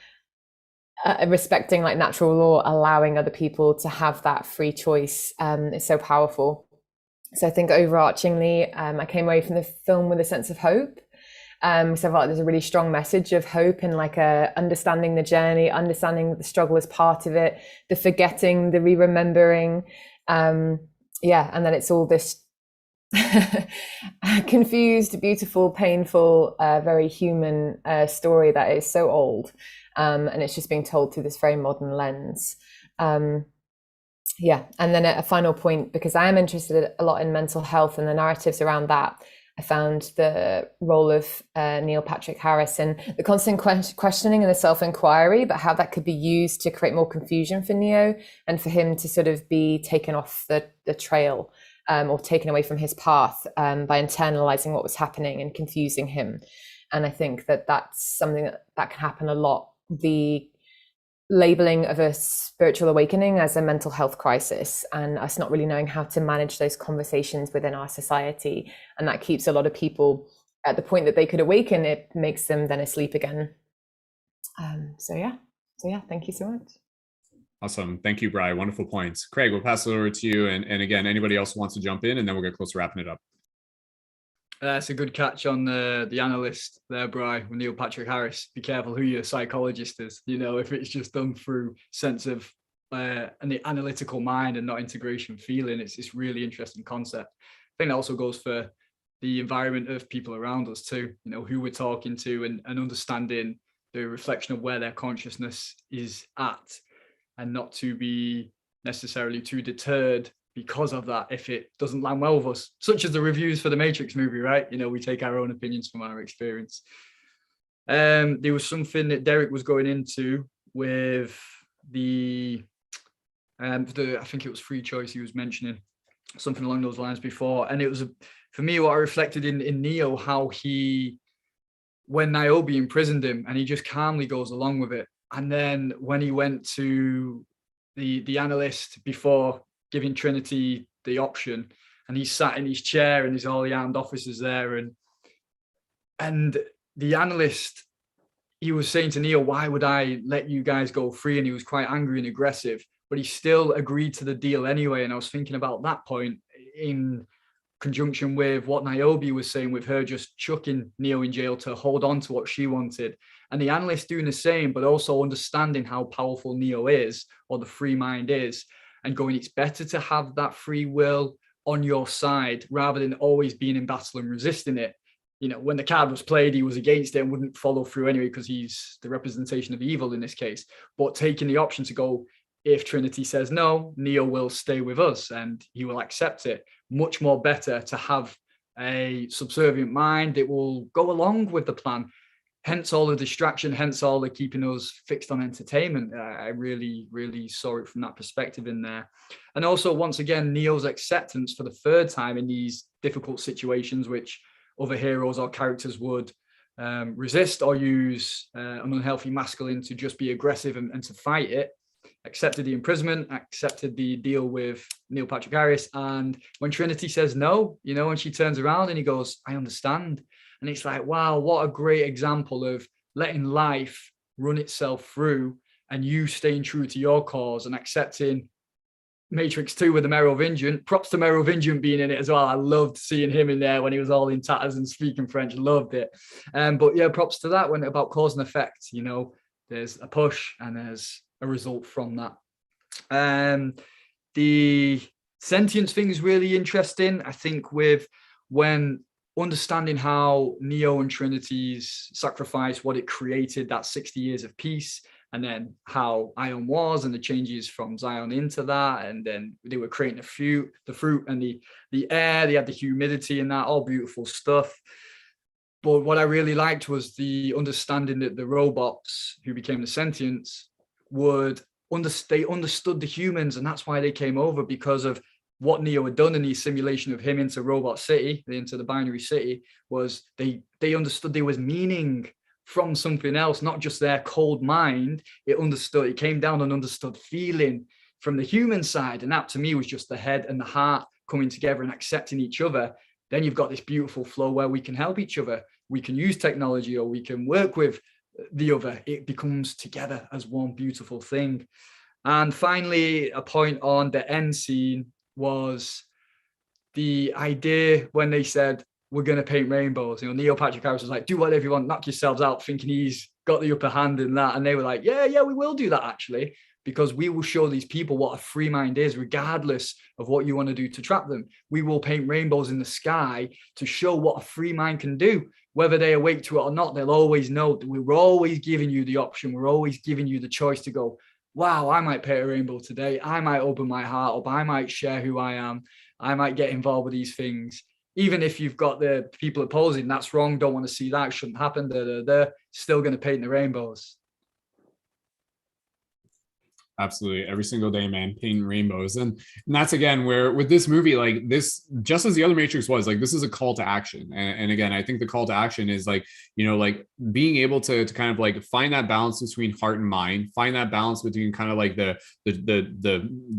Speaker 7: respecting like natural law, allowing other people to have that free choice is so powerful. So I think overarchingly, I came away from the film with a sense of hope. So I felt like there's a really strong message of hope, and like understanding the journey, understanding that the struggle is part of it, the forgetting, the re-remembering. Yeah, and then it's all this confused, beautiful, painful, very human story that is so old. And it's just being told through this very modern lens. Yeah, and then a final point, because I am interested a lot in mental health and the narratives around that. I found the role of Neil Patrick Harris and the constant questioning and the self-inquiry, but how that could be used to create more confusion for Neo, and for him to sort of be taken off the trail, or taken away from his path by internalizing what was happening and confusing him. And I think that that's something that can happen a lot. The labeling of a spiritual awakening as a mental health crisis, and us not really knowing how to manage those conversations within our society. And that keeps a lot of people at the point that they could awaken. It makes them then asleep again. So yeah, thank you so much.
Speaker 1: Awesome. Thank you, Bri. Wonderful points. Craig, we'll pass it over to you. And again, anybody else who wants to jump in, and then we'll get close to wrapping it up.
Speaker 2: That's a good catch on the analyst there, Bri, with Neil Patrick Harris. Be careful who your psychologist is. You know, if it's just done through sense of an analytical mind and not integration feeling, it's really interesting concept. I think that also goes for the environment of people around us too, you know, who we're talking to, and understanding the reflection of where their consciousness is at, and not to be necessarily too deterred because of that if it doesn't land well with us, such as the reviews for the Matrix movie, right? You know, we take our own opinions from our experience. There was something that Derek was going into with the I think it was free choice he was mentioning, something along those lines before. And it was, for me, what I reflected in Neo, how when Niobe imprisoned him, and he just calmly goes along with it. And then when he went to the analyst before giving Trinity the option, and he sat in his chair and there's all the armed officers there, and the analyst, he was saying to Neo, why would I let you guys go free? And he was quite angry and aggressive, but he still agreed to the deal anyway. And I was thinking about that point in conjunction with what Niobe was saying, with her just chucking Neo in jail to hold on to what she wanted. And the analyst doing the same, but also understanding how powerful Neo is, or the free mind is, and going, it's better to have that free will on your side rather than always being in battle and resisting it. You know, when the card was played, he was against it and wouldn't follow through anyway, because he's the representation of evil in this case. But taking the option to go, if Trinity says no, Neo will stay with us and he will accept it. Much more better to have a subservient mind that will go along with the plan. Hence all the distraction, hence all the keeping us fixed on entertainment. I really, really saw it from that perspective in there. And also, once again, Neo's acceptance for the third time in these difficult situations, which other heroes or characters would resist or use an unhealthy masculine to just be aggressive and to fight it. Accepted the imprisonment, accepted the deal with Neil Patrick Harris. And when Trinity says no, you know, and she turns around and he goes, I understand. And it's like, wow, what a great example of letting life run itself through and you staying true to your cause and accepting Matrix 2 with the Merovingian. Props to Merovingian being in it as well. I loved seeing him in there when he was all in tatters and speaking French. Loved it. But yeah, props to that when about cause and effect. You know, there's a push and there's a result from that. The sentience thing is really interesting. I think with when understanding how Neo and Trinity's sacrifice, what it created, that 60 years of peace, and then how Ion was and the changes from Zion into that, and then they were creating the fruit and the air, they had the humidity and that, all beautiful stuff. But what I really liked was the understanding that the robots who became the sentients they understood the humans, and that's why they came over, because of what Neo had done in the simulation of him into Robot City, into the binary city, was they understood there was meaning from something else, not just their cold mind. It came down and understood feeling from the human side. And that to me was just the head and the heart coming together and accepting each other. Then you've got this beautiful flow where we can help each other. We can use technology, or we can work with the other. It becomes together as one beautiful thing. And finally, a point on the end scene was the idea when they said, we're going to paint rainbows. You know, Neil Patrick Harris was like, do whatever you want, knock yourselves out, thinking he's got the upper hand in that. And they were like, yeah, we will do that actually, because we will show these people what a free mind is, regardless of what you want to do to trap them. We will paint rainbows in the sky to show what a free mind can do. Whether they awake to it or not, they'll always know that we're always giving you the option. We're always giving you the choice to go, wow, I might paint a rainbow today. I might open my heart up. I might share who I am. I might get involved with these things. Even if you've got the people opposing, that's wrong, don't want to see that, shouldn't happen, they're still going to paint the rainbows.
Speaker 1: Absolutely. Every single day, man, painting rainbows. And that's again where with this movie, like this, just as the other Matrix was, like this is a call to action. And again, I think the call to action is like, you know, like being able to kind of like find that balance between heart and mind, find that balance between kind of like the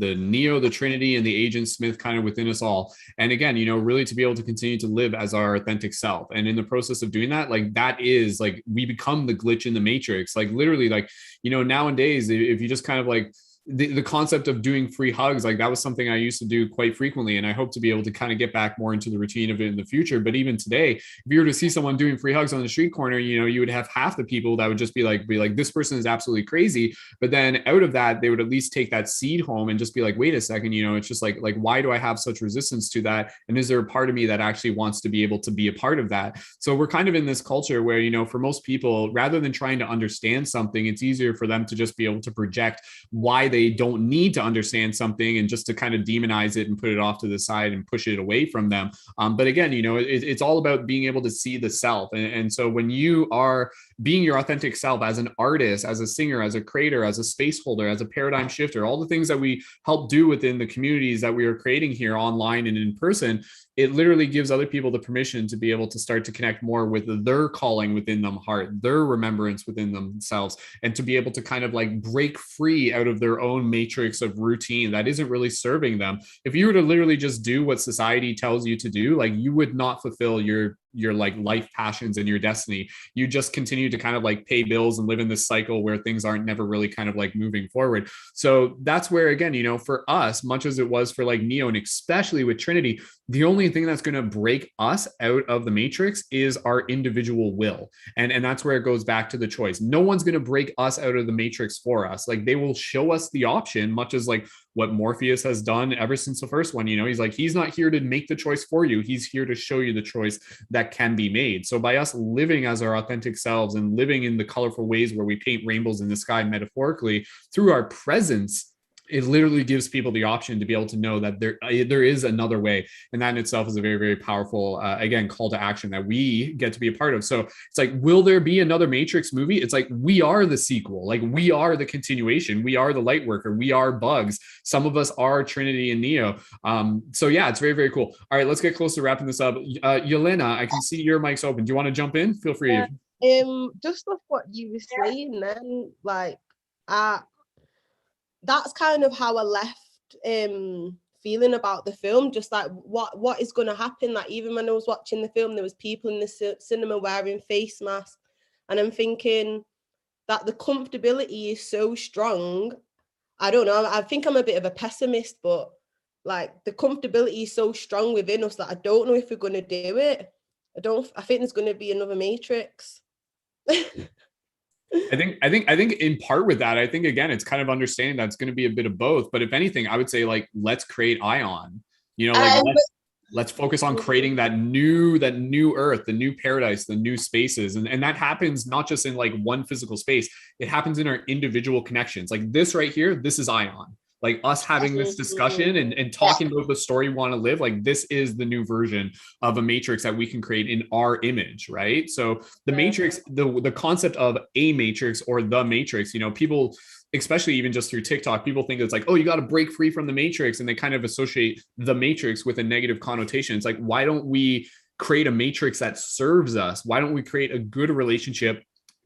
Speaker 1: Neo, the Trinity, and the Agent Smith kind of within us all. And again, you know, really to be able to continue to live as our authentic self. And in the process of doing that, like that is like we become the glitch in the Matrix. Like literally, like, you know, nowadays, if you just kind of like the concept of doing free hugs, like that was something I used to do quite frequently. And I hope to be able to kind of get back more into the routine of it in the future. But even today, if you were to see someone doing free hugs on the street corner, you know, you would have half the people that would just be like, this person is absolutely crazy. But then out of that, they would at least take that seed home and just be like, wait a second, you know, it's just like, why do I have such resistance to that? And is there a part of me that actually wants to be able to be a part of that? So we're kind of in this culture where, you know, for most people, rather than trying to understand something, it's easier for them to just be able to project why they don't need to understand something and just to kind of demonize it and put it off to the side and push it away from them. But again, you know, it's all about being able to see the self. And so when you are being your authentic self as an artist, as a singer, as a creator, as a space holder, as a paradigm shifter, all the things that we help do within the communities that we are creating here online and in person, it literally gives other people the permission to be able to start to connect more with their calling within them heart, their remembrance within themselves, and to be able to kind of like break free out of their own matrix of routine that isn't really serving them. If you were to literally just do what society tells you to do, like you would not fulfill your like life passions and your destiny. You just continue to kind of like pay bills and live in this cycle where things aren't never really kind of like moving forward. So that's where, again, you know, for us, much as it was for like Neo and especially with Trinity, the only thing that's going to break us out of the matrix is our individual will. And that's where it goes back to the choice. No one's going to break us out of the matrix for us. Like they will show us the option, much as like what Morpheus has done ever since the first one. You know, he's like, he's not here to make the choice for you. He's here to show you the choice that can be made. So by us living as our authentic selves and living in the colorful ways where we paint rainbows in the sky metaphorically through our presence, it literally gives people the option to be able to know that there is another way. And that in itself is a very, very powerful, again, call to action that we get to be a part of. So it's like, will there be another Matrix movie? It's like, we are the sequel. Like we are the continuation. We are the light worker. We are Bugs. Some of us are Trinity and Neo. So yeah, it's very, very cool. All right, let's get close to wrapping this up. Yelena, I can see your mic's open. Do you want to jump in? Feel free.
Speaker 8: Yeah. Just off what you were saying then, like, that's kind of how I left feeling about the film, just like what is going to happen. Like even when I was watching the film, there was people in the cinema wearing face masks, and I'm thinking that the comfortability is so strong. I don't know, I think I'm a bit of a pessimist, but like the comfortability is so strong within us that I don't know if we're going to do it. I think there's going to be another Matrix.
Speaker 1: I think in part with that, I think again, it's kind of understanding that it's going to be a bit of both. But if anything, I would say like, let's create Ion, you know, like let's focus on creating that new earth, the new paradise, the new spaces. And that happens not just in like one physical space, it happens in our individual connections. Like this right here, this is Ion. Like us having this discussion and talking about the story we want to live, like this is the new version of a matrix that we can create in our image, right? So the matrix, the concept of a matrix or the matrix, you know, people, especially even just through TikTok, people think it's like, oh, you got to break free from the matrix. And they kind of associate the matrix with a negative connotation. It's like, why don't we create a matrix that serves us? Why don't we create a good relationship?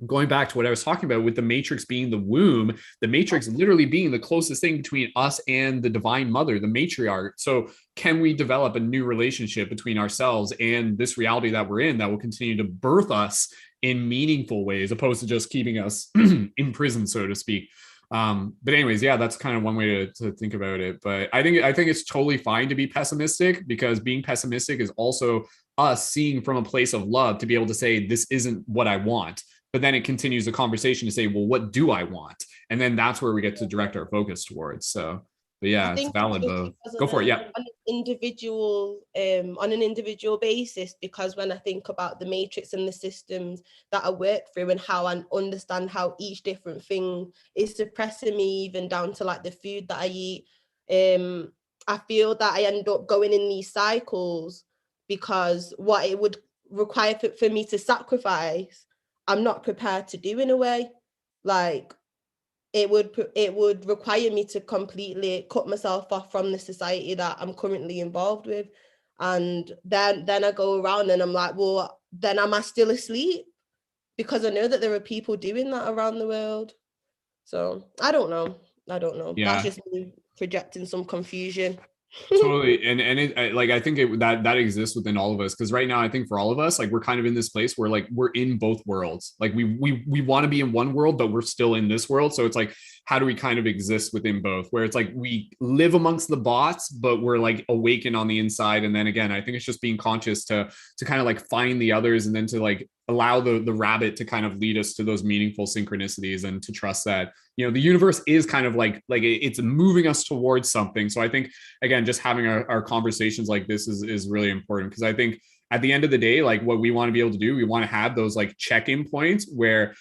Speaker 1: Going back to what I was talking about with the matrix being the womb, the matrix literally being the closest thing between us and the divine mother, the matriarch. So can we develop a new relationship between ourselves and this reality that we're in that will continue to birth us in meaningful ways, opposed to just keeping us in prison, so to speak? But anyways, yeah, that's kind of one way to think about it. But I think it's totally fine to be pessimistic, because being pessimistic is also us seeing from a place of love to be able to say, this isn't what I want. But then it continues the conversation to say, well, what do I want? And then that's where we get to direct our focus towards. So, but yeah, it's valid though. Go for it. Yeah.
Speaker 8: On an individual basis, because when I think about the matrix and the systems that I work through and how I understand how each different thing is suppressing me, even down to like the food that I eat, I feel that I end up going in these cycles because what it would require for me to sacrifice, I'm not prepared to do in a way. Like it would require me to completely cut myself off from the society that I'm currently involved with. And then I go around and I'm like, well, then am I still asleep? Because I know that there are people doing that around the world. So I don't know.
Speaker 1: Yeah.
Speaker 8: That's just me projecting some confusion.
Speaker 1: Totally. And I think that exists within all of us, because right now I think for all of us, like, we're kind of in this place where, like, we're in both worlds. Like, we want to be in one world, but we're still in this world. So it's like, how do we kind of exist within both, where it's like we live amongst the bots, but we're like awakened on the inside? And then again, I think it's just being conscious to kind of like find the others, and then to like allow the rabbit to kind of lead us to those meaningful synchronicities, and to trust that, you know, the universe is kind of like it's moving us towards something. So I think, again, just having our conversations like this is really important, because I think at the end of the day, like, what we want to be able to do, we want to have those like check-in points where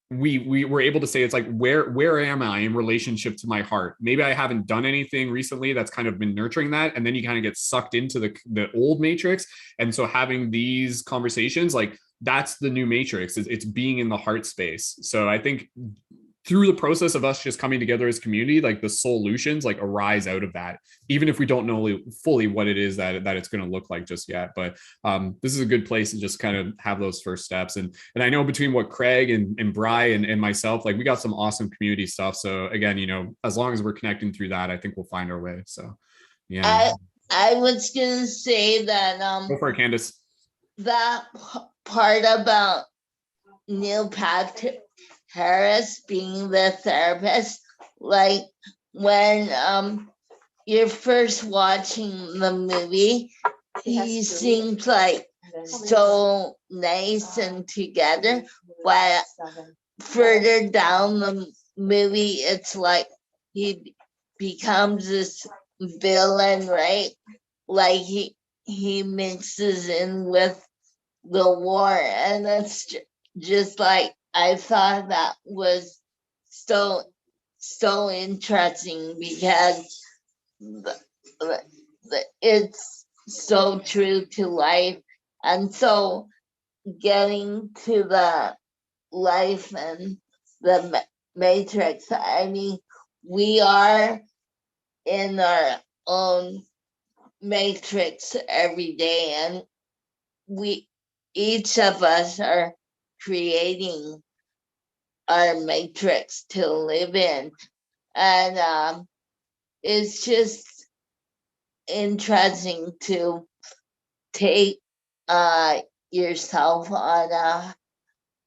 Speaker 1: we were able to say, it's like, where am I in relationship to my heart? Maybe I haven't done anything recently that's kind of been nurturing that, and then you kind of get sucked into the old matrix. And so having these conversations, like, that's the new matrix, it's being in the heart space. So I think through the process of us just coming together as community, like, the solutions like arise out of that, even if we don't know fully what it is that it's going to look like just yet. But this is a good place to just kind of have those first steps. And I know between what Craig and Bri and myself, like, we got some awesome community stuff. So again, you know, as long as we're connecting through that, I think we'll find our way. So yeah.
Speaker 3: I was gonna say that
Speaker 1: Go for it, Candice.
Speaker 3: that part about Neil Patrick Harris being the therapist, like, when you're first watching the movie, he seems like so nice and together, but further down the movie, it's like he becomes this villain, right? Like, he mixes in with the war, and that's just like, I thought that was so interesting, because it's so true to life. And so getting to the life and the matrix, I mean, we are in our own matrix every day, and each of us are creating our matrix to live in. And it's just interesting to take yourself on a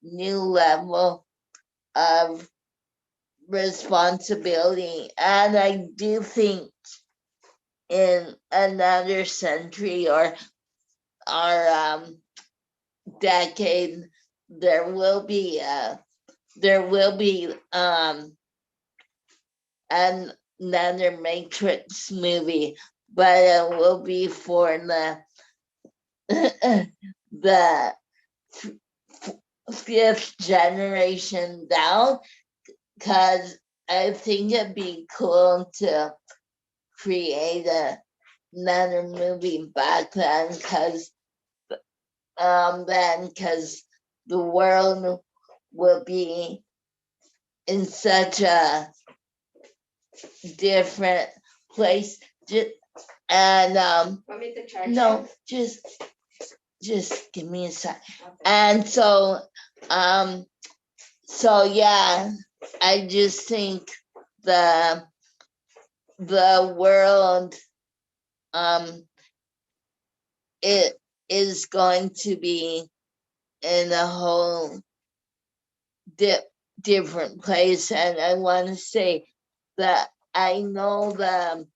Speaker 3: new level of responsibility. And I do think in another century or our decade, there will be another Matrix movie, but it will be for the fifth generation down, because I think it'd be cool to create another movie back then, because the world will be in such a different place. And no, just give me a sec. And so yeah, I just think the world it is going to be in a whole different place. And I want to say that I know the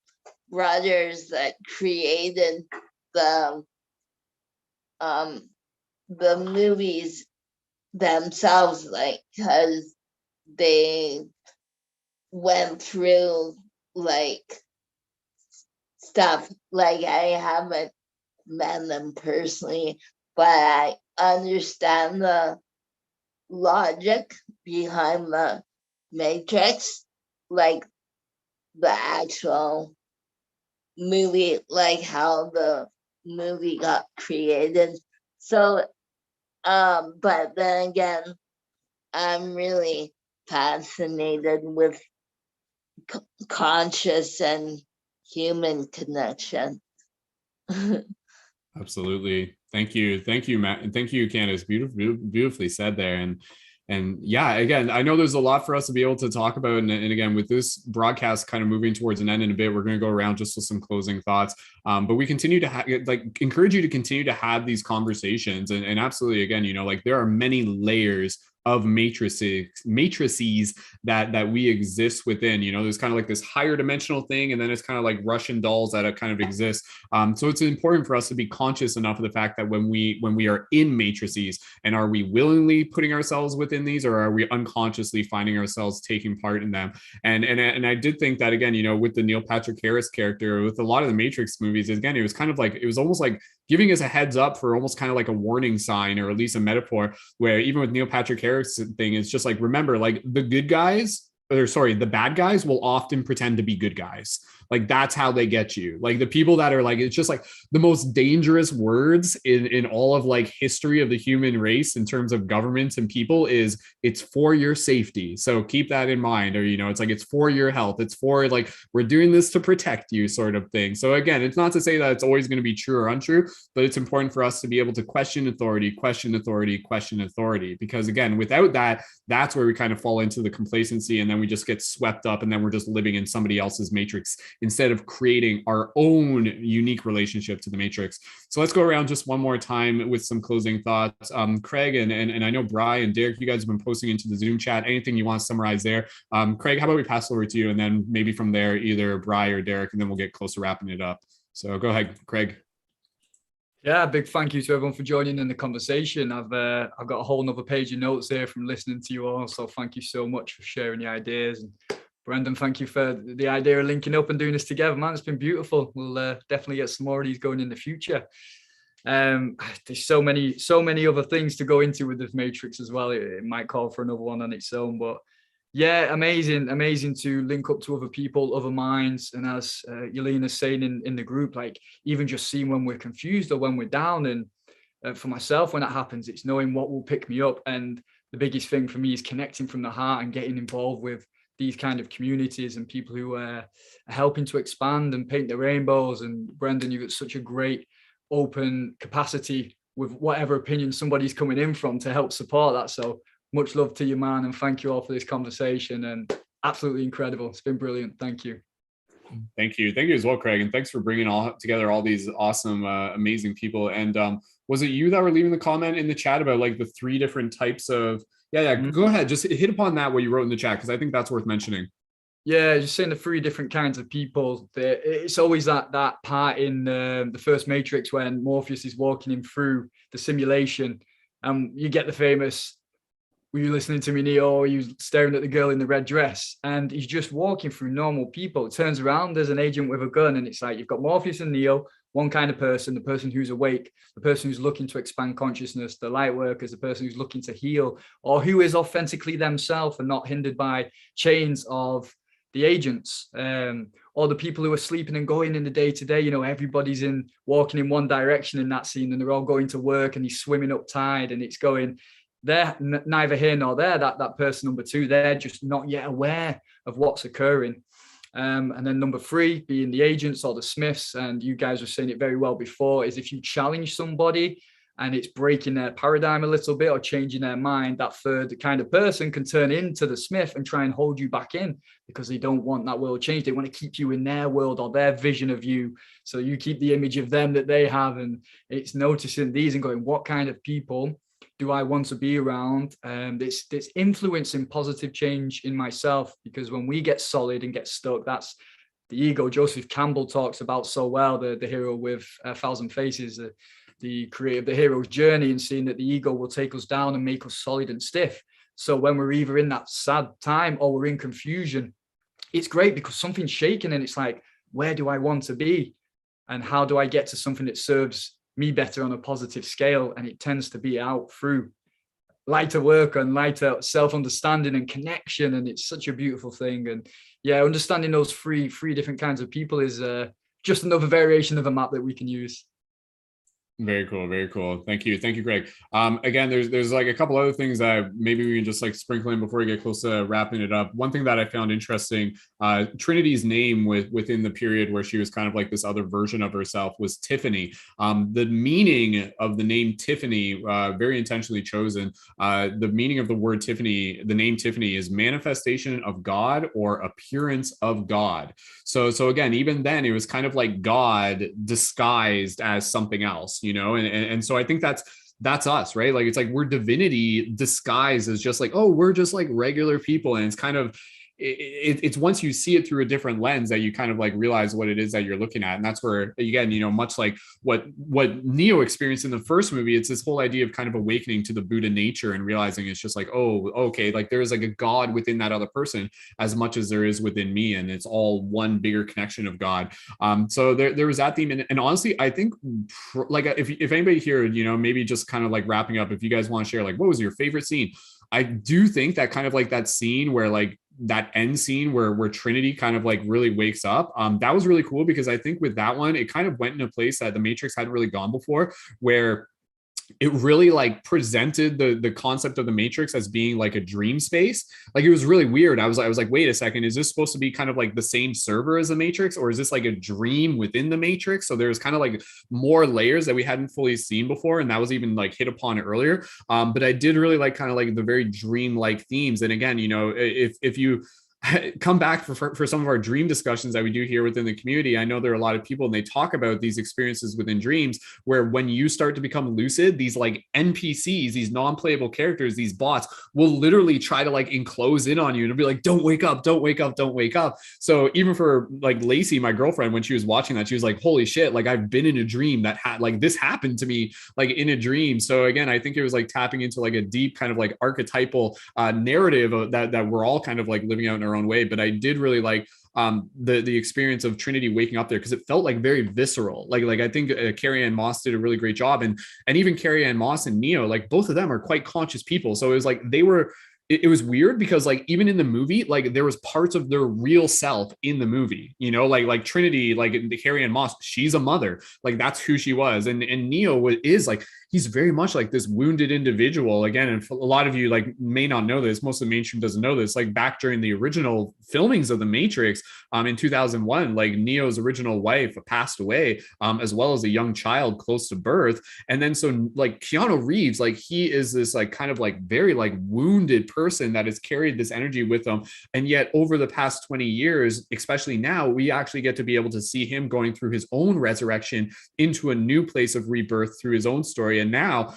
Speaker 3: brothers that created the movies themselves, like, because they went through like stuff. Like, I haven't met them personally, but I understand the logic behind the Matrix, like the actual movie, like how the movie got created. So but then again, I'm really fascinated with conscious and human connection.
Speaker 1: Absolutely. Thank you. Thank you, Matt. And thank you, Candice. Beautifully said there. And yeah, again, I know there's a lot for us to be able to talk about. And again, with this broadcast kind of moving towards an end in a bit, we're going to go around just with some closing thoughts. But we continue to encourage you to continue to have these conversations. And absolutely, again, there are many layers of matrices that we exist within. There's kind of like this higher dimensional thing, and then it's kind of like Russian dolls that kind of exist. So it's important for us to be conscious enough of the fact that when we are in matrices, and are we willingly putting ourselves within these, or are we unconsciously finding ourselves taking part in them? And I did think that, again, with the Neil Patrick Harris character, with a lot of the Matrix movies, again, it was almost like giving us a heads up for almost kind of like a warning sign, or at least a metaphor, where even with Neil Patrick Harris thing, it's just like, remember, like the bad guys will often pretend to be good guys. Like, that's how they get you. Like, the people that are like, it's just like the most dangerous words in all of like history of the human race in terms of governments and people is, it's for your safety. So keep that in mind. Or, it's like, it's for your health. It's for like, we're doing this to protect you, sort of thing. So again, it's not to say that it's always going to be true or untrue, but it's important for us to be able to question authority, because again, without that, that's where we kind of fall into the complacency, and then we just get swept up, and then we're just living in somebody else's matrix instead of creating our own unique relationship to the matrix. So let's go around just one more time with some closing thoughts. Craig and I know Bri and Derek, you guys have been posting into the Zoom chat. Anything you want to summarize there? Craig, how about we pass over to you, and then maybe from there, either Bri or Derek, and then we'll get close to wrapping it up. So go ahead, Craig.
Speaker 2: Yeah, big thank you to everyone for joining in the conversation. I've got a whole nother page of notes here from listening to you all. So thank you so much for sharing the ideas. And Brendon, thank you for the idea of linking up and doing this together, man. It's been beautiful. We'll definitely get some more of these going in the future. There's so many other things to go into with this Matrix as well. It might call for another one on its own, but yeah, amazing to link up to other people, other minds. And as Yelena's saying in the group, like, even just seeing when we're confused or when we're down. And for myself, when that happens, it's knowing what will pick me up. And the biggest thing for me is connecting from the heart and getting involved with these kind of communities and people who are helping to expand and paint the rainbows. And Brendon, you've got such a great open capacity with whatever opinion somebody's coming in from to help support that. So much love to you, man, and thank you all for this conversation, and absolutely incredible. It's been brilliant. Thank you.
Speaker 1: Thank you as well, Craig, and thanks for bringing together all these awesome, amazing people. And was it you that were leaving the comment in the chat about like the 3 different types of? Yeah. Go ahead, just hit upon that, what you wrote in the chat, because I think that's worth mentioning.
Speaker 2: Yeah, just saying the 3 different kinds of people. It's always that part in the first Matrix when Morpheus is walking him through the simulation. You get the famous, "Were you listening to me, Neo? Or were you staring at the girl in the red dress?" And he's just walking through normal people. It turns around, there's an agent with a gun, and it's like, you've got Morpheus and Neo, one kind of person, the person who's awake, the person who's looking to expand consciousness, the light workers, the person who's looking to heal, or who is authentically themselves and not hindered by chains of the agents, or the people who are sleeping and going in the day-to-day. Everybody's walking in one direction in that scene, and they're all going to work, and he's swimming up tide, and it's going, they're neither here nor there, that person number 2, they're just not yet aware of what's occurring. And then number 3 being the agents or the Smiths, and you guys were saying it very well before, is if you challenge somebody and it's breaking their paradigm a little bit or changing their mind, that third kind of person can turn into the Smith and try and hold you back in, because they don't want that world change. They want to keep you in their world or their vision of you, so you keep the image of them that they have. And it's noticing these and going, what kind of people do I want to be around? This influencing positive change in myself, because when we get solid and get stuck, that's the ego Joseph Campbell talks about so well, the hero with 1,000 faces, the creator of the hero's journey, and seeing that the ego will take us down and make us solid and stiff. So when we're either in that sad time or we're in confusion, it's great because something's shaking, and it's like, where do I want to be? And how do I get to something that serves me better on a positive scale? And it tends to be out through lighter work and lighter self-understanding and connection. And it's such a beautiful thing. And yeah, understanding those three different kinds of people is just another variation of a map that we can use.
Speaker 1: Very cool, very cool. Thank you, Greg. Again, there's like a couple other things that maybe we can just like sprinkle in before we get close to wrapping it up. One thing that I found interesting, Trinity's name within the period where she was kind of like this other version of herself was Tiffany. The meaning of the name Tiffany, very intentionally chosen. The meaning of the word Tiffany, the name Tiffany, is manifestation of God or appearance of God. So again, even then, it was kind of like God disguised as something else, and so I think that's us, right? Like, it's like we're divinity disguised as just like, oh, we're just like regular people. And it's kind of it's once you see it through a different lens that you kind of like realize what it is that you're looking at. And that's where, again, much like what Neo experienced in the first movie, it's this whole idea of kind of awakening to the Buddha nature and realizing it's just like, oh, okay, like there's like a God within that other person as much as there is within me, and it's all one bigger connection of God. So there was that theme, and honestly, I think like if anybody here, maybe just kind of like wrapping up, if you guys want to share like what was your favorite scene, I do think that kind of like that scene where like that end scene where Trinity kind of like really wakes up, that was really cool, because I think with that one, it kind of went in a place that the Matrix hadn't really gone before, where it really like presented the concept of the Matrix as being like a dream space. Like, it was really weird. I was like, wait a second, is this supposed to be kind of like the same server as the Matrix, or is this like a dream within the Matrix? So there's kind of like more layers that we hadn't fully seen before, and that was even like hit upon earlier. But I did really like kind of like the very dream-like themes. And again, if you come back for some of our dream discussions that we do here within the community, I know there are a lot of people, and they talk about these experiences within dreams where when you start to become lucid, these like NPCs, these non-playable characters, these bots will literally try to like enclose in on you and be like, don't wake up, don't wake up, don't wake up. So even for like Lacey, my girlfriend, when she was watching that, she was like, holy shit, like I've been in a dream that had like this happened to me, like in a dream. So again, I think it was like tapping into like a deep kind of like archetypal narrative that we're all kind of like living out in our own way. But I did really like the experience of Trinity waking up there, because it felt like very visceral. Like I think Carrie-Anne Moss did a really great job, and even Carrie-Anne Moss and Neo, like both of them are quite conscious people. So it was like they were. It was weird because like even in the movie, like there was parts of their real self in the movie, like Trinity, like the Carrie-Anne Moss, she's a mother, like that's who she was, and Neo is like, he's very much like this wounded individual again. And a lot of you like may not know this, most of the mainstream doesn't know this, like back during the original filmings of the Matrix in 2001, like Neo's original wife passed away, as well as a young child close to birth. And then so like Keanu Reeves, like he is this like kind of like very like wounded person that has carried this energy with them. And yet over the past 20 years, especially now, we actually get to be able to see him going through his own resurrection into a new place of rebirth through his own story. And now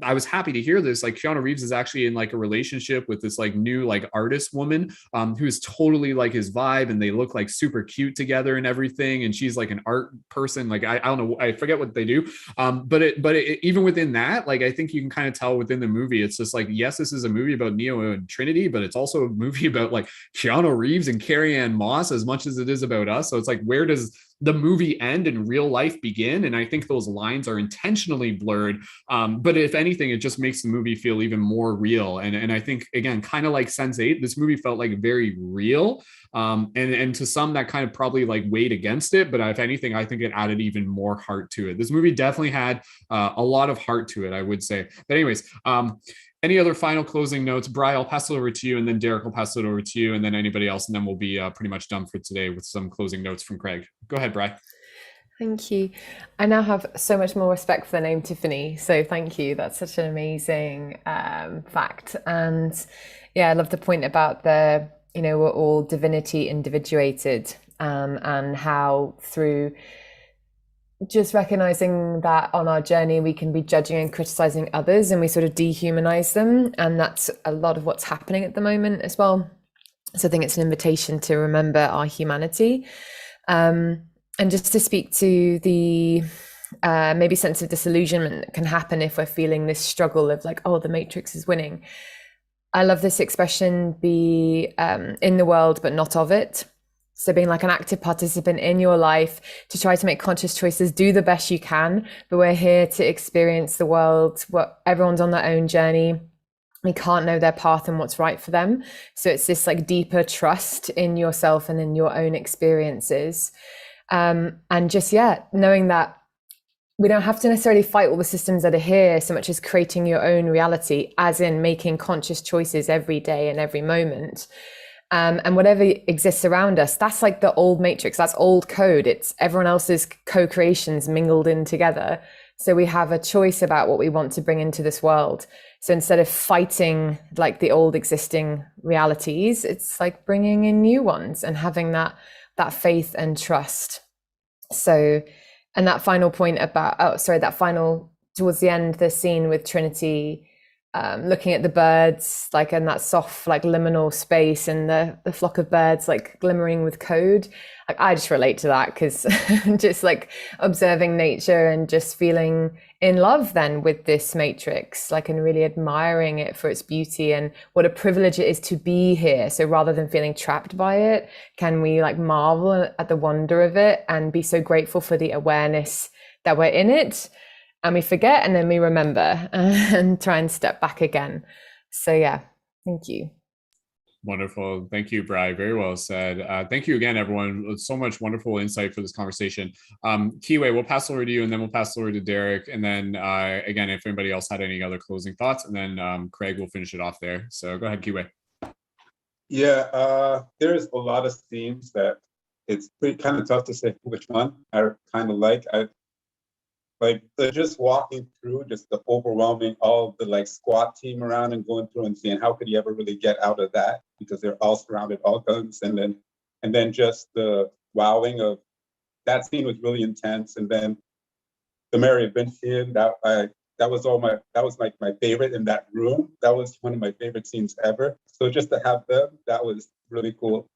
Speaker 1: I was happy to hear this, like Keanu Reeves is actually in like a relationship with this like new like artist woman who is totally like his vibe, and they look like super cute together and everything, and she's like an art person, like I don't know, I forget what they do, but even within that, like I think you can kind of tell within the movie, it's just like, yes, this is a movie about Neo and Trinity, but it's also a movie about like Keanu Reeves and Carrie-Anne Moss as much as it is about us. So it's like, where does the movie end and real life begin? And I think those lines are intentionally blurred. But if anything, it just makes the movie feel even more real. And I think, again, kind of like Sense8, this movie felt like very real. And to some that kind of probably like weighed against it. But if anything, I think it added even more heart to it. This movie definitely had a lot of heart to it, I would say. But anyways, any other final closing notes? Bri, I'll pass it over to you, and then Derek will pass it over to you, and then anybody else, and then we'll be pretty much done for today with some closing notes from Craig. Go ahead, Bri.
Speaker 7: Thank you. I now have so much more respect for the name Tiffany. So thank you. That's such an amazing fact. And yeah, I love the point about we're all divinity individuated, and how through just recognizing that on our journey, we can be judging and criticizing others, and we sort of dehumanize them. And that's a lot of what's happening at the moment as well. So I think it's an invitation to remember our humanity. And just to speak to the maybe sense of disillusionment that can happen if we're feeling this struggle of like, oh, the Matrix is winning. I love this expression, be in the world, but not of it. So being like an active participant in your life to try to make conscious choices, do the best you can, but we're here to experience the world. Everyone's on their own journey. We can't know their path and what's right for them. So it's this like deeper trust in yourself and in your own experiences. And just, knowing that we don't have to necessarily fight all the systems that are here so much as creating your own reality, as in making conscious choices every day and every moment. And whatever exists around us, that's like the old matrix, that's old code. It's everyone else's co-creations mingled in together. So we have a choice about what we want to bring into this world. So instead of fighting like the old existing realities, it's like bringing in new ones and having that faith and trust. So, and that final point about, that final, towards the end, the scene with Trinity, looking at the birds, like in that soft, like liminal space, and the flock of birds like glimmering with code. Like, I just relate to that, because just like observing nature and just feeling in love then with this matrix, like, and really admiring it for its beauty and what a privilege it is to be here. So rather than feeling trapped by it, can we like marvel at the wonder of it and be so grateful for the awareness that we're in it? And we forget, and then we remember and try and step back again. So yeah, thank you.
Speaker 1: Wonderful. Thank you, Bri. Very well said. Thank you again, everyone. So much wonderful insight for this conversation. Kiwi, we'll pass over to you, and then we'll pass over to Derek. And then again, if anybody else had any other closing thoughts, and then Craig will finish it off there. So go ahead, Kiwi.
Speaker 6: Yeah, there's a lot of themes that it's kind of tough to say which one I kind of like. Like just walking through just the overwhelming, all the like SWAT team around and going through and seeing how could he ever really get out of that, because they're all surrounded, all guns, and then just the wowing of that scene was really intense. And then the Merovingian, that was like my favorite in that room. That was one of my favorite scenes ever. So just to have them, that was really cool.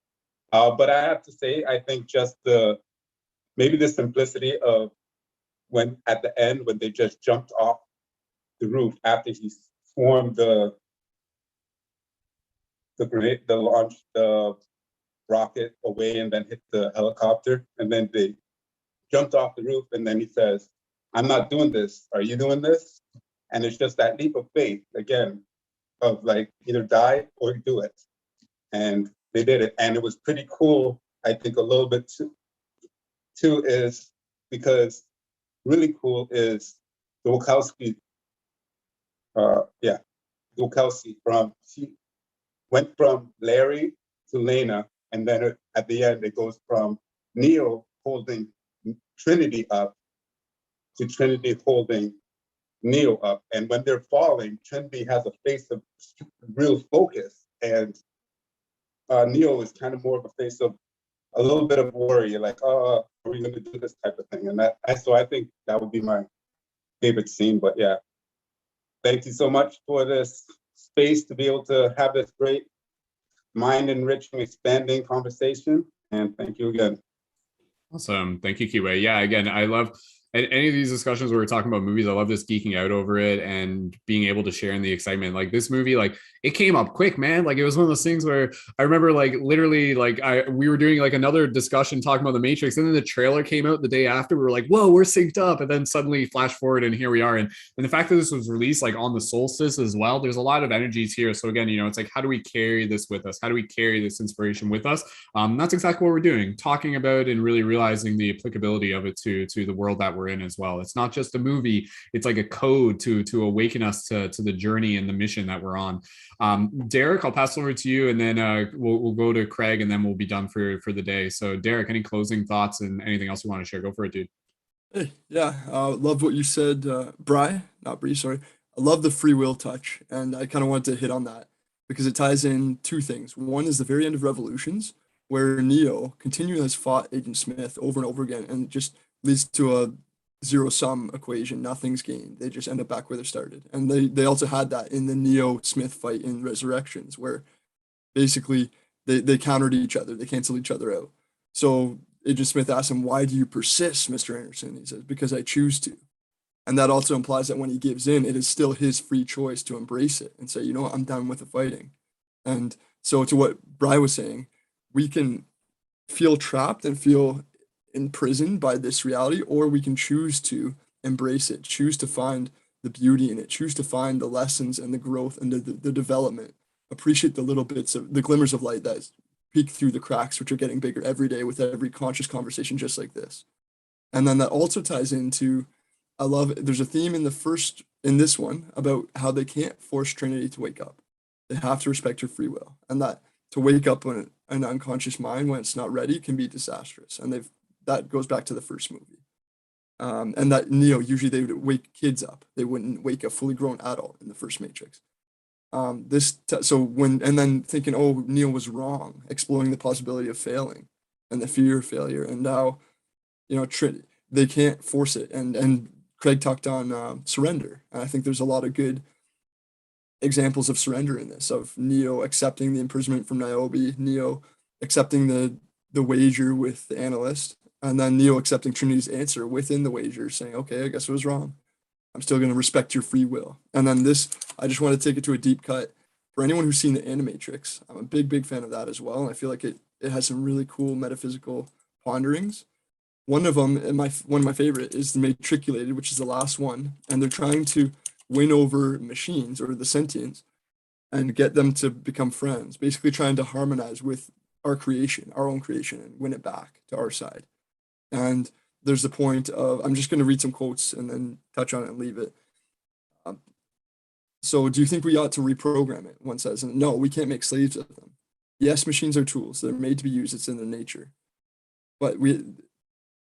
Speaker 6: But I have to say, I think just maybe the simplicity of when at the end, when they just jumped off the roof after he swarmed the grenade, the rocket away and then hit the helicopter, and then they jumped off the roof, and then he says, "I'm not doing this. Are you doing this?" And it's just that leap of faith again, of like either die or do it. And they did it, and it was pretty cool. I think a little bit too is because really cool is the Wachowski. Wachowski she went from Larry to Lena, and then at the end it goes from Neo holding Trinity up to Trinity holding Neo up. And when they're falling, Trinity has a face of real focus, and Neo is kind of more of a face of a little bit of worry, like, oh, are we going to do this type of thing? And so I think that would be my favorite scene. But yeah, thank you so much for this space to be able to have this great mind-enriching, expanding conversation. And thank you again.
Speaker 1: Awesome. Thank you, Kiwi. Yeah, again, I love any of these discussions where we're talking about movies. I love just geeking out over it and being able to share in the excitement. Like this movie, like it came up quick, man. Like it was one of those things where I remember like literally like we were doing like another discussion talking about the Matrix, and then the trailer came out the day after. We were like, whoa, we're synced up. And then suddenly flash forward and here we are. And the fact that this was released like on the solstice as well, there's a lot of energies here. So again, it's like, how do we carry this with us? How do we carry this inspiration with us? That's exactly what we're doing, talking about and really realizing the applicability of it to the world that we're in as well. It's not just a movie, it's like a code to awaken us to the journey and the mission that we're on. Derek, I'll pass over to you, and then we'll go to Craig, and then we'll be done for the day. So Derek, any closing thoughts and anything else you want to share? Go for it, dude.
Speaker 4: Hey, yeah, loved what you said, not Bree, sorry. I love the free will touch, and I kind of wanted to hit on that because it ties in two things. One is the very end of Revolutions, where Neo continually has fought Agent Smith over and over again, and it just leads to a zero-sum equation. Nothing's gained. They just end up back where they started. And they also had that in the Neo-Smith fight in Resurrections, where basically they countered each other. They canceled each other out. So Agent Smith asked him, "Why do you persist, Mr. Anderson?" He says, "Because I choose to." And that also implies that when he gives in, it is still his free choice to embrace it and say, you know what, I'm done with the fighting. And so to what Bri was saying, we can feel trapped and feel imprisoned by this reality, or we can choose to embrace it, choose to find the beauty in it, choose to find the lessons and the growth and the development, appreciate the little bits of the glimmers of light that peek through the cracks, which are getting bigger every day with every conscious conversation just like this. And then that also ties into I love it. There's a theme in this one about how they can't force Trinity to wake up. They have to respect her free will, and that to wake up when an unconscious mind when it's not ready can be disastrous. And that goes back to the first movie. And that Neo, usually they would wake kids up. They wouldn't wake a fully grown adult in the first Matrix. And then thinking, oh, Neo was wrong, exploring the possibility of failing and the fear of failure, and now, they can't force it. And Craig talked on surrender, and I think there's a lot of good examples of surrender in this, of Neo accepting the imprisonment from Niobe, Neo accepting the wager with the analyst, and then Neo accepting Trinity's answer within the wager, saying, okay, I guess I was wrong. I'm still going to respect your free will. And then this, I just want to take it to a deep cut. For anyone who's seen the Animatrix, I'm a big, big fan of that as well. And I feel like it has some really cool metaphysical ponderings. One of them, and one of my favorite, is the Matriculated, which is the last one. And they're trying to win over machines or the sentients and get them to become friends, basically trying to harmonize with our creation, our own creation, and win it back to our side. And there's the point of, I'm just going to read some quotes and then touch on it and leave it. So do you think we ought to reprogram it? One says, and no, we can't make slaves of them. Yes, machines are tools. They're made to be used. It's in their nature. But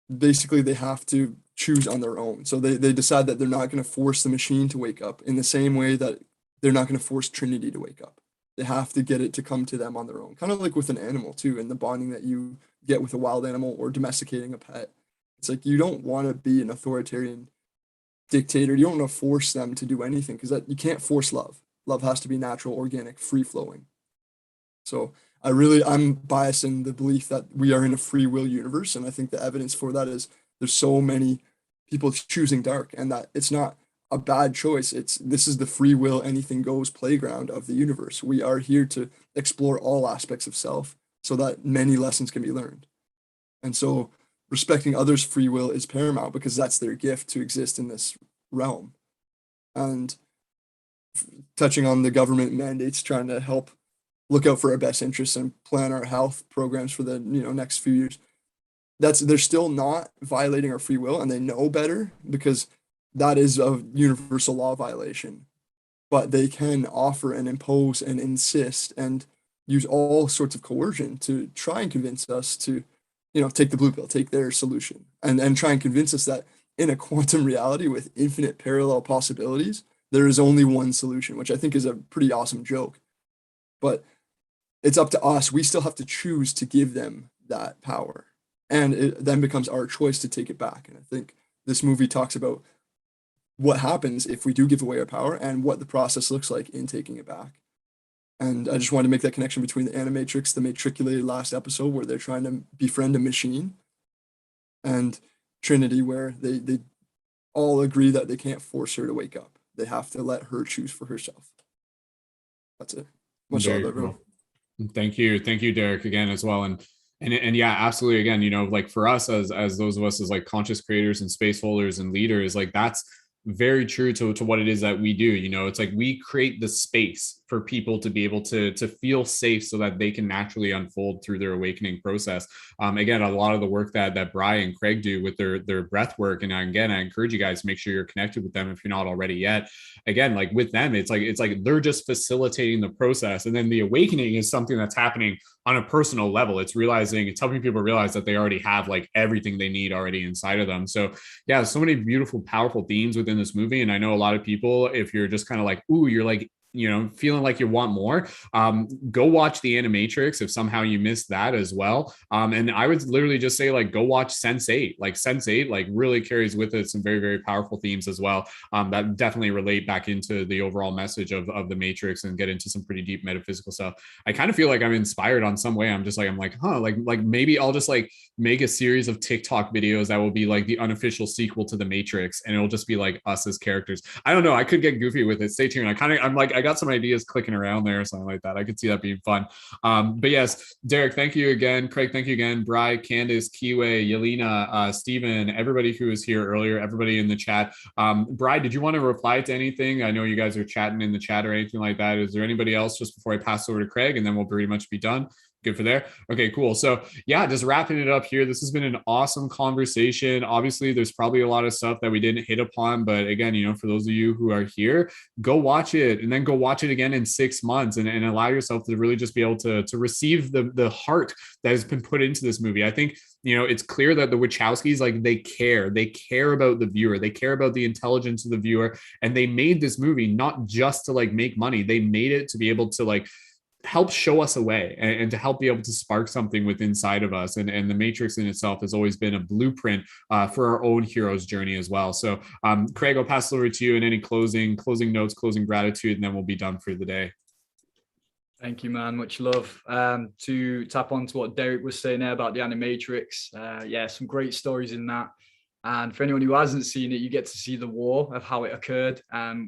Speaker 4: they have to choose on their own. So they decide that they're not going to force the machine to wake up in the same way that they're not going to force Trinity to wake up. They have to get it to come to them on their own. Kind of like with an animal too, and the bonding that you get with a wild animal or domesticating a pet. It's like, you don't want to be an authoritarian dictator. You don't want to force them to do anything, because you can't force love. Love has to be natural, organic, free flowing. So I'm biased in the belief that we are in a free will universe. And I think the evidence for that is there's so many people choosing dark, and that it's not a bad choice. This is the free will, anything goes playground of the universe. We are here to explore all aspects of self so that many lessons can be learned. And so respecting others' free will is paramount, because that's their gift to exist in this realm. And touching on the government mandates, trying to help look out for our best interests and plan our health programs for the next few years. They're still not violating our free will, and they know better, because that is a universal law violation. But they can offer and impose and insist and use all sorts of coercion to try and convince us to take the blue pill, take their solution, and try and convince us that in a quantum reality with infinite parallel possibilities, there is only one solution, which I think is a pretty awesome joke. But it's up to us. We still have to choose to give them that power. And it then becomes our choice to take it back. And I think this movie talks about what happens if we do give away our power and what the process looks like in taking it back. And I just wanted to make that connection between the Animatrix, the Matriculated last episode, where they're trying to befriend a machine, and Trinity, where they all agree that they can't force her to wake up. They have to let her choose for herself. That's it. Much love, everyone.
Speaker 1: Thank you, Derek, again as well. And yeah, absolutely. Again, like for us as those of us as like conscious creators and space holders and leaders, like that's very true to what it is that we do. It's like we create the space for people to be able to feel safe so that they can naturally unfold through their awakening process. Again, a lot of the work that Brian and Craig do with their breath work, and again, I encourage you guys to make sure you're connected with them if you're not already yet. Again, like with them, it's like they're just facilitating the process, and then the awakening is something that's happening on a personal level. It's helping people realize that they already have like everything they need already inside of them. So yeah, so many beautiful, powerful themes within this movie. And I know a lot of people, if you're just kind of like, ooh, you're like, feeling like you want more, go watch the Animatrix if somehow you missed that as well. And I would literally just say, like, go watch Sense8. Like Sense8 like really carries with it some very, very powerful themes as well, that definitely relate back into the overall message of the Matrix and get into some pretty deep metaphysical stuff. I kind of feel like I'm inspired on some way. I'm like, like maybe I'll just like make a series of TikTok videos that will be like the unofficial sequel to the Matrix, and it'll just be like us as characters. I don't know. I could get goofy with it. Stay tuned. I got some ideas clicking around there or something like that. I could see that being fun. But yes, Derek, thank you again. Craig, thank you again. Bri, Candice, Kiwe, Yelena, Stephen, everybody who was here earlier, everybody in the chat. Bri, did you want to reply to anything? I know you guys are chatting in the chat or anything like that. Is there anybody else just before I pass over to Craig, and then we'll pretty much be done? Good for there. Okay, cool. So yeah, just wrapping it up here. This has been an awesome conversation. Obviously, there's probably a lot of stuff that we didn't hit upon, but again, for those of you who are here, go watch it and then go watch it again in 6 months and allow yourself to really just be able to receive the heart that has been put into this movie. I think it's clear that the Wachowskis, like, they care about the viewer, they care about the intelligence of the viewer, and they made this movie not just to like make money. They made it to be able to like help show us a way and to help be able to spark something within inside of us. And the Matrix in itself has always been a blueprint for our own hero's journey as well. So Craig, I'll pass it over to you and any closing notes, closing gratitude, and then we'll be done for the day.
Speaker 2: Thank you, man. Much love. To tap on to what Derek was saying there about the Animatrix. Yeah, some great stories in that. And for anyone who hasn't seen it, you get to see the war of how it occurred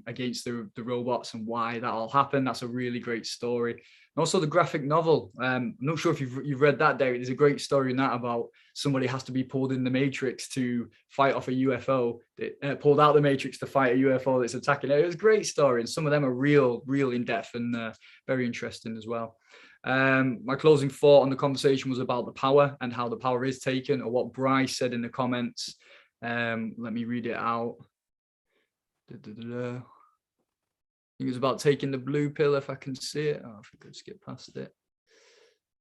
Speaker 2: against the robots and why that all happened. That's a really great story. And also the graphic novel. I'm not sure if you've read that, Derek. There's a great story in that about somebody has to be pulled in the Matrix to fight off a UFO. Pulled out the Matrix to fight a UFO that's attacking it. It was a great story. And some of them are real in-depth and very interesting as well. My closing thought on the conversation was about the power and how the power is taken, or what Bryce said in the comments. Let me read it out. I think it was about taking the blue pill, if I can see it. Oh, if we could skip past it.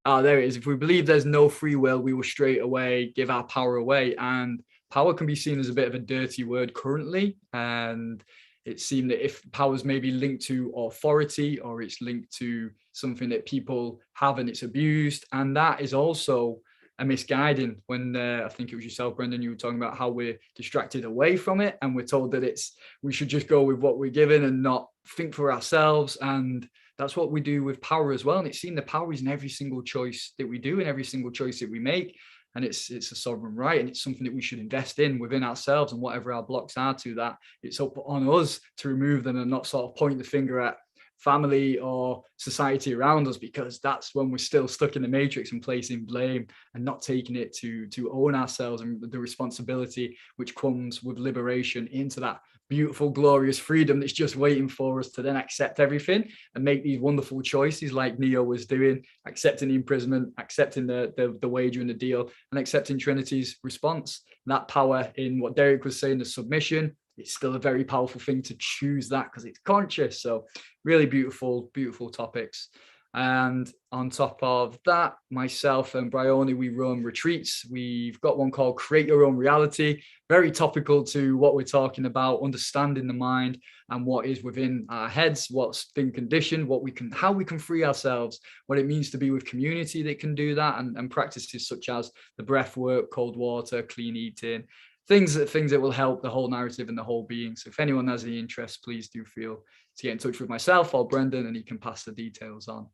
Speaker 2: Ah, there it is. If we believe there's no free will, we will straight away give our power away. And power can be seen as a bit of a dirty word currently. And it seemed that if power is maybe linked to authority, or it's linked to something that people have and it's abused. And that is also a misguiding. When I think it was yourself, Brendon, you were talking about how we're distracted away from it, and we're told that we should just go with what we're given and not think for ourselves. And that's what we do with power as well. And it's seen the power is in every single choice that we do, in every single choice that we make. And it's a sovereign right, and it's something that we should invest in within ourselves. And whatever our blocks are to that, it's up on us to remove them and not sort of point the finger at family or society around us, because that's when we're still stuck in the Matrix and placing blame and not taking it to own ourselves and the responsibility which comes with liberation into that beautiful, glorious freedom that's just waiting for us to then accept everything and make these wonderful choices like Neo was doing, accepting the imprisonment, accepting the wager and the deal, and accepting Trinity's response. And that power in what Derek was saying, the submission, it's still a very powerful thing to choose that because it's conscious. So really beautiful topics. And on top of that, myself and Briony, we run retreats. We've got one called Create Your Own Reality, very topical to what we're talking about, understanding the mind and what is within our heads, what's been conditioned, how we can free ourselves, what it means to be with community that can do that, and practices such as the breath work, cold water, clean eating, things that will help the whole narrative and the whole being. So if anyone has any interest, please do feel to get in touch with myself or Brendon, and he can pass the details on.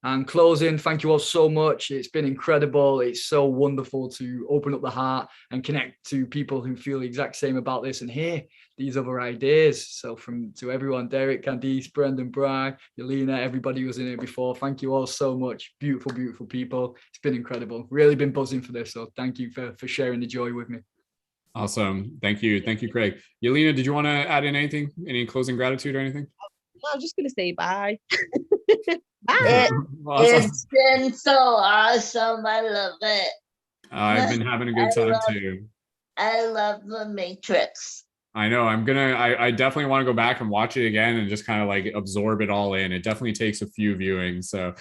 Speaker 2: And closing, thank you all so much. It's been incredible. It's so wonderful to open up the heart and connect to people who feel the exact same about this and hear these other ideas. So to everyone, Derek, Candice, Brendon, Bry, Yelena, everybody who was in here before, thank you all so much. Beautiful, beautiful people. It's been incredible. Really been buzzing for this. So thank you for sharing the joy with me.
Speaker 1: Awesome. Thank you, Craig. Yelena, did you want to add in anything? Any closing gratitude or anything?
Speaker 8: No, I'm just going to say bye.
Speaker 3: Bye.
Speaker 1: Awesome.
Speaker 3: It's been so awesome. I love it.
Speaker 1: I've been having a good time too.
Speaker 3: I love the Matrix.
Speaker 1: I know. I definitely want to go back and watch it again and just kind of like absorb it all in. It definitely takes a few viewings. So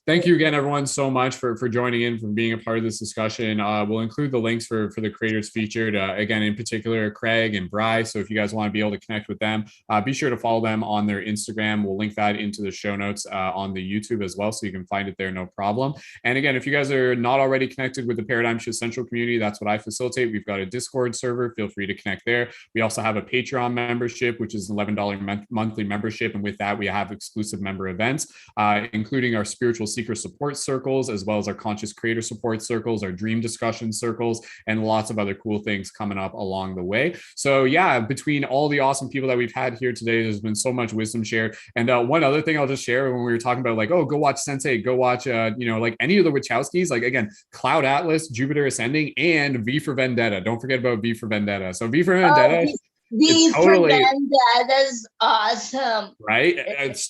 Speaker 1: thank you again, everyone, so much for joining in, for being a part of this discussion. We'll include the links for the creators featured, again, in particular, Craig and Bry. So if you guys want to be able to connect with them, be sure to follow them on their Instagram. We'll link that into the show notes on the YouTube as well, so you can find it there, no problem. And again, if you guys are not already connected with the Paradigm Shift Central community, that's what I facilitate. We've got a Discord server. Feel free to connect there. We also have a Patreon membership, which is an $11 monthly membership. And with that, we have exclusive member events, including our spiritual seeker support circles, as well as our conscious creator support circles, our dream discussion circles, and lots of other cool things coming up along the way. So yeah, between all the awesome people that we've had here today, there's been so much wisdom shared. And one other thing I'll just share, when we were talking about like, oh, go watch Sense8, go watch, like any of the Wachowskis, like again, Cloud Atlas, Jupiter Ascending, and V for Vendetta. Don't forget about V for Vendetta. So V for Vendetta.
Speaker 3: V for Vendetta's awesome.
Speaker 1: Right?
Speaker 3: It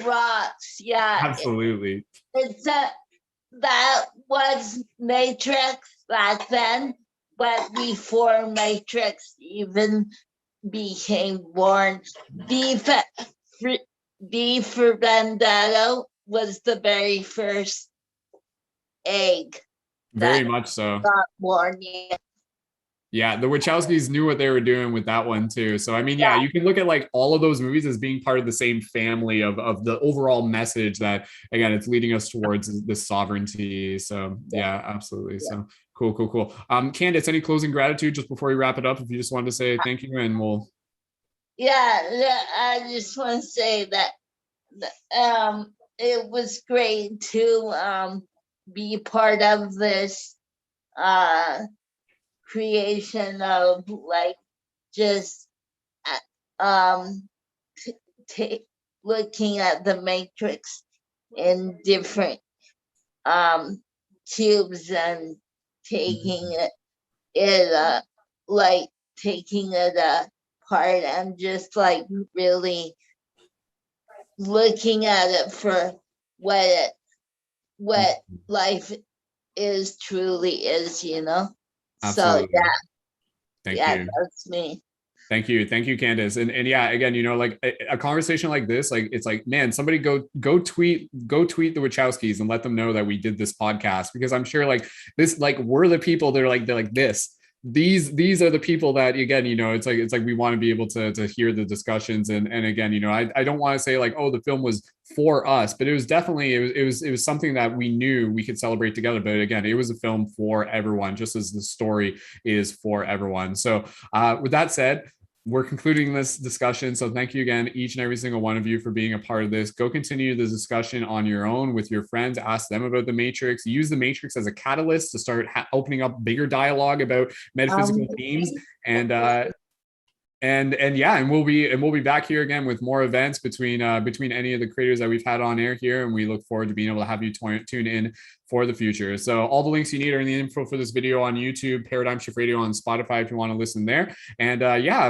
Speaker 3: rocks. Yeah.
Speaker 1: Absolutely.
Speaker 3: It's a that was Matrix back then, but before Matrix even became born. B for Vendetta was the very first egg
Speaker 1: Very
Speaker 3: that
Speaker 1: much so.
Speaker 3: got born. Yeah.
Speaker 1: Yeah, the Wachowskis knew what they were doing with that one too. So I mean, yeah, you can look at like all of those movies as being part of the same family of the overall message that, again, it's leading us towards this sovereignty. So yeah, absolutely. So cool. Candice, any closing gratitude just before we wrap it up? If you just wanted to say thank you, and we'll.
Speaker 3: Yeah, I just want to say that it was great to be part of this creation of like just looking at the matrix in different cubes and taking it like taking it apart and just like really looking at it for what life is truly is, you know.
Speaker 1: Absolutely.
Speaker 3: So
Speaker 1: Thank you.
Speaker 3: that's me.
Speaker 1: Thank you, Candice. And yeah, again, you know, like a conversation like this, like it's like, man, somebody go tweet the Wachowskis and let them know that we did this podcast, because I'm sure like this, like we're the people that are like, they're like this. These are the people that, again, you know, it's like we want to be able to hear the discussions, and again, you know, I don't want to say like, oh, the film was for us, but it was definitely it was something that we knew we could celebrate together. But again, it was a film for everyone, just as the story is for everyone. So with that said, we're concluding this discussion. So thank you again, each and every single one of you, for being a part of this. Go continue the discussion on your own with your friends. Ask them about the Matrix. Use the Matrix as a catalyst to start opening up bigger dialogue about metaphysical themes. And we'll be back here again with more events between any of the creators that we've had on air here, and we look forward to being able to have you tune in for the future. So all the links you need are in the info for this video on YouTube, Paradigm Shift Radio on Spotify if you want to listen there. And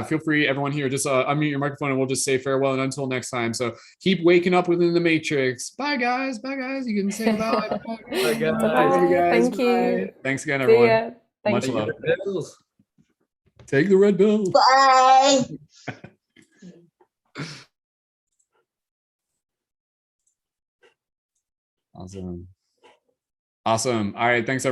Speaker 1: feel free, everyone here, just unmute your microphone and we'll just say farewell and until next time. So keep waking up within the Matrix. Bye guys. You can say bye.
Speaker 2: Bye, guys.
Speaker 7: Thank you.
Speaker 1: Thanks again, everyone. Much love. Take the red pill.
Speaker 3: Bye.
Speaker 1: Awesome. All right. Thanks, everyone.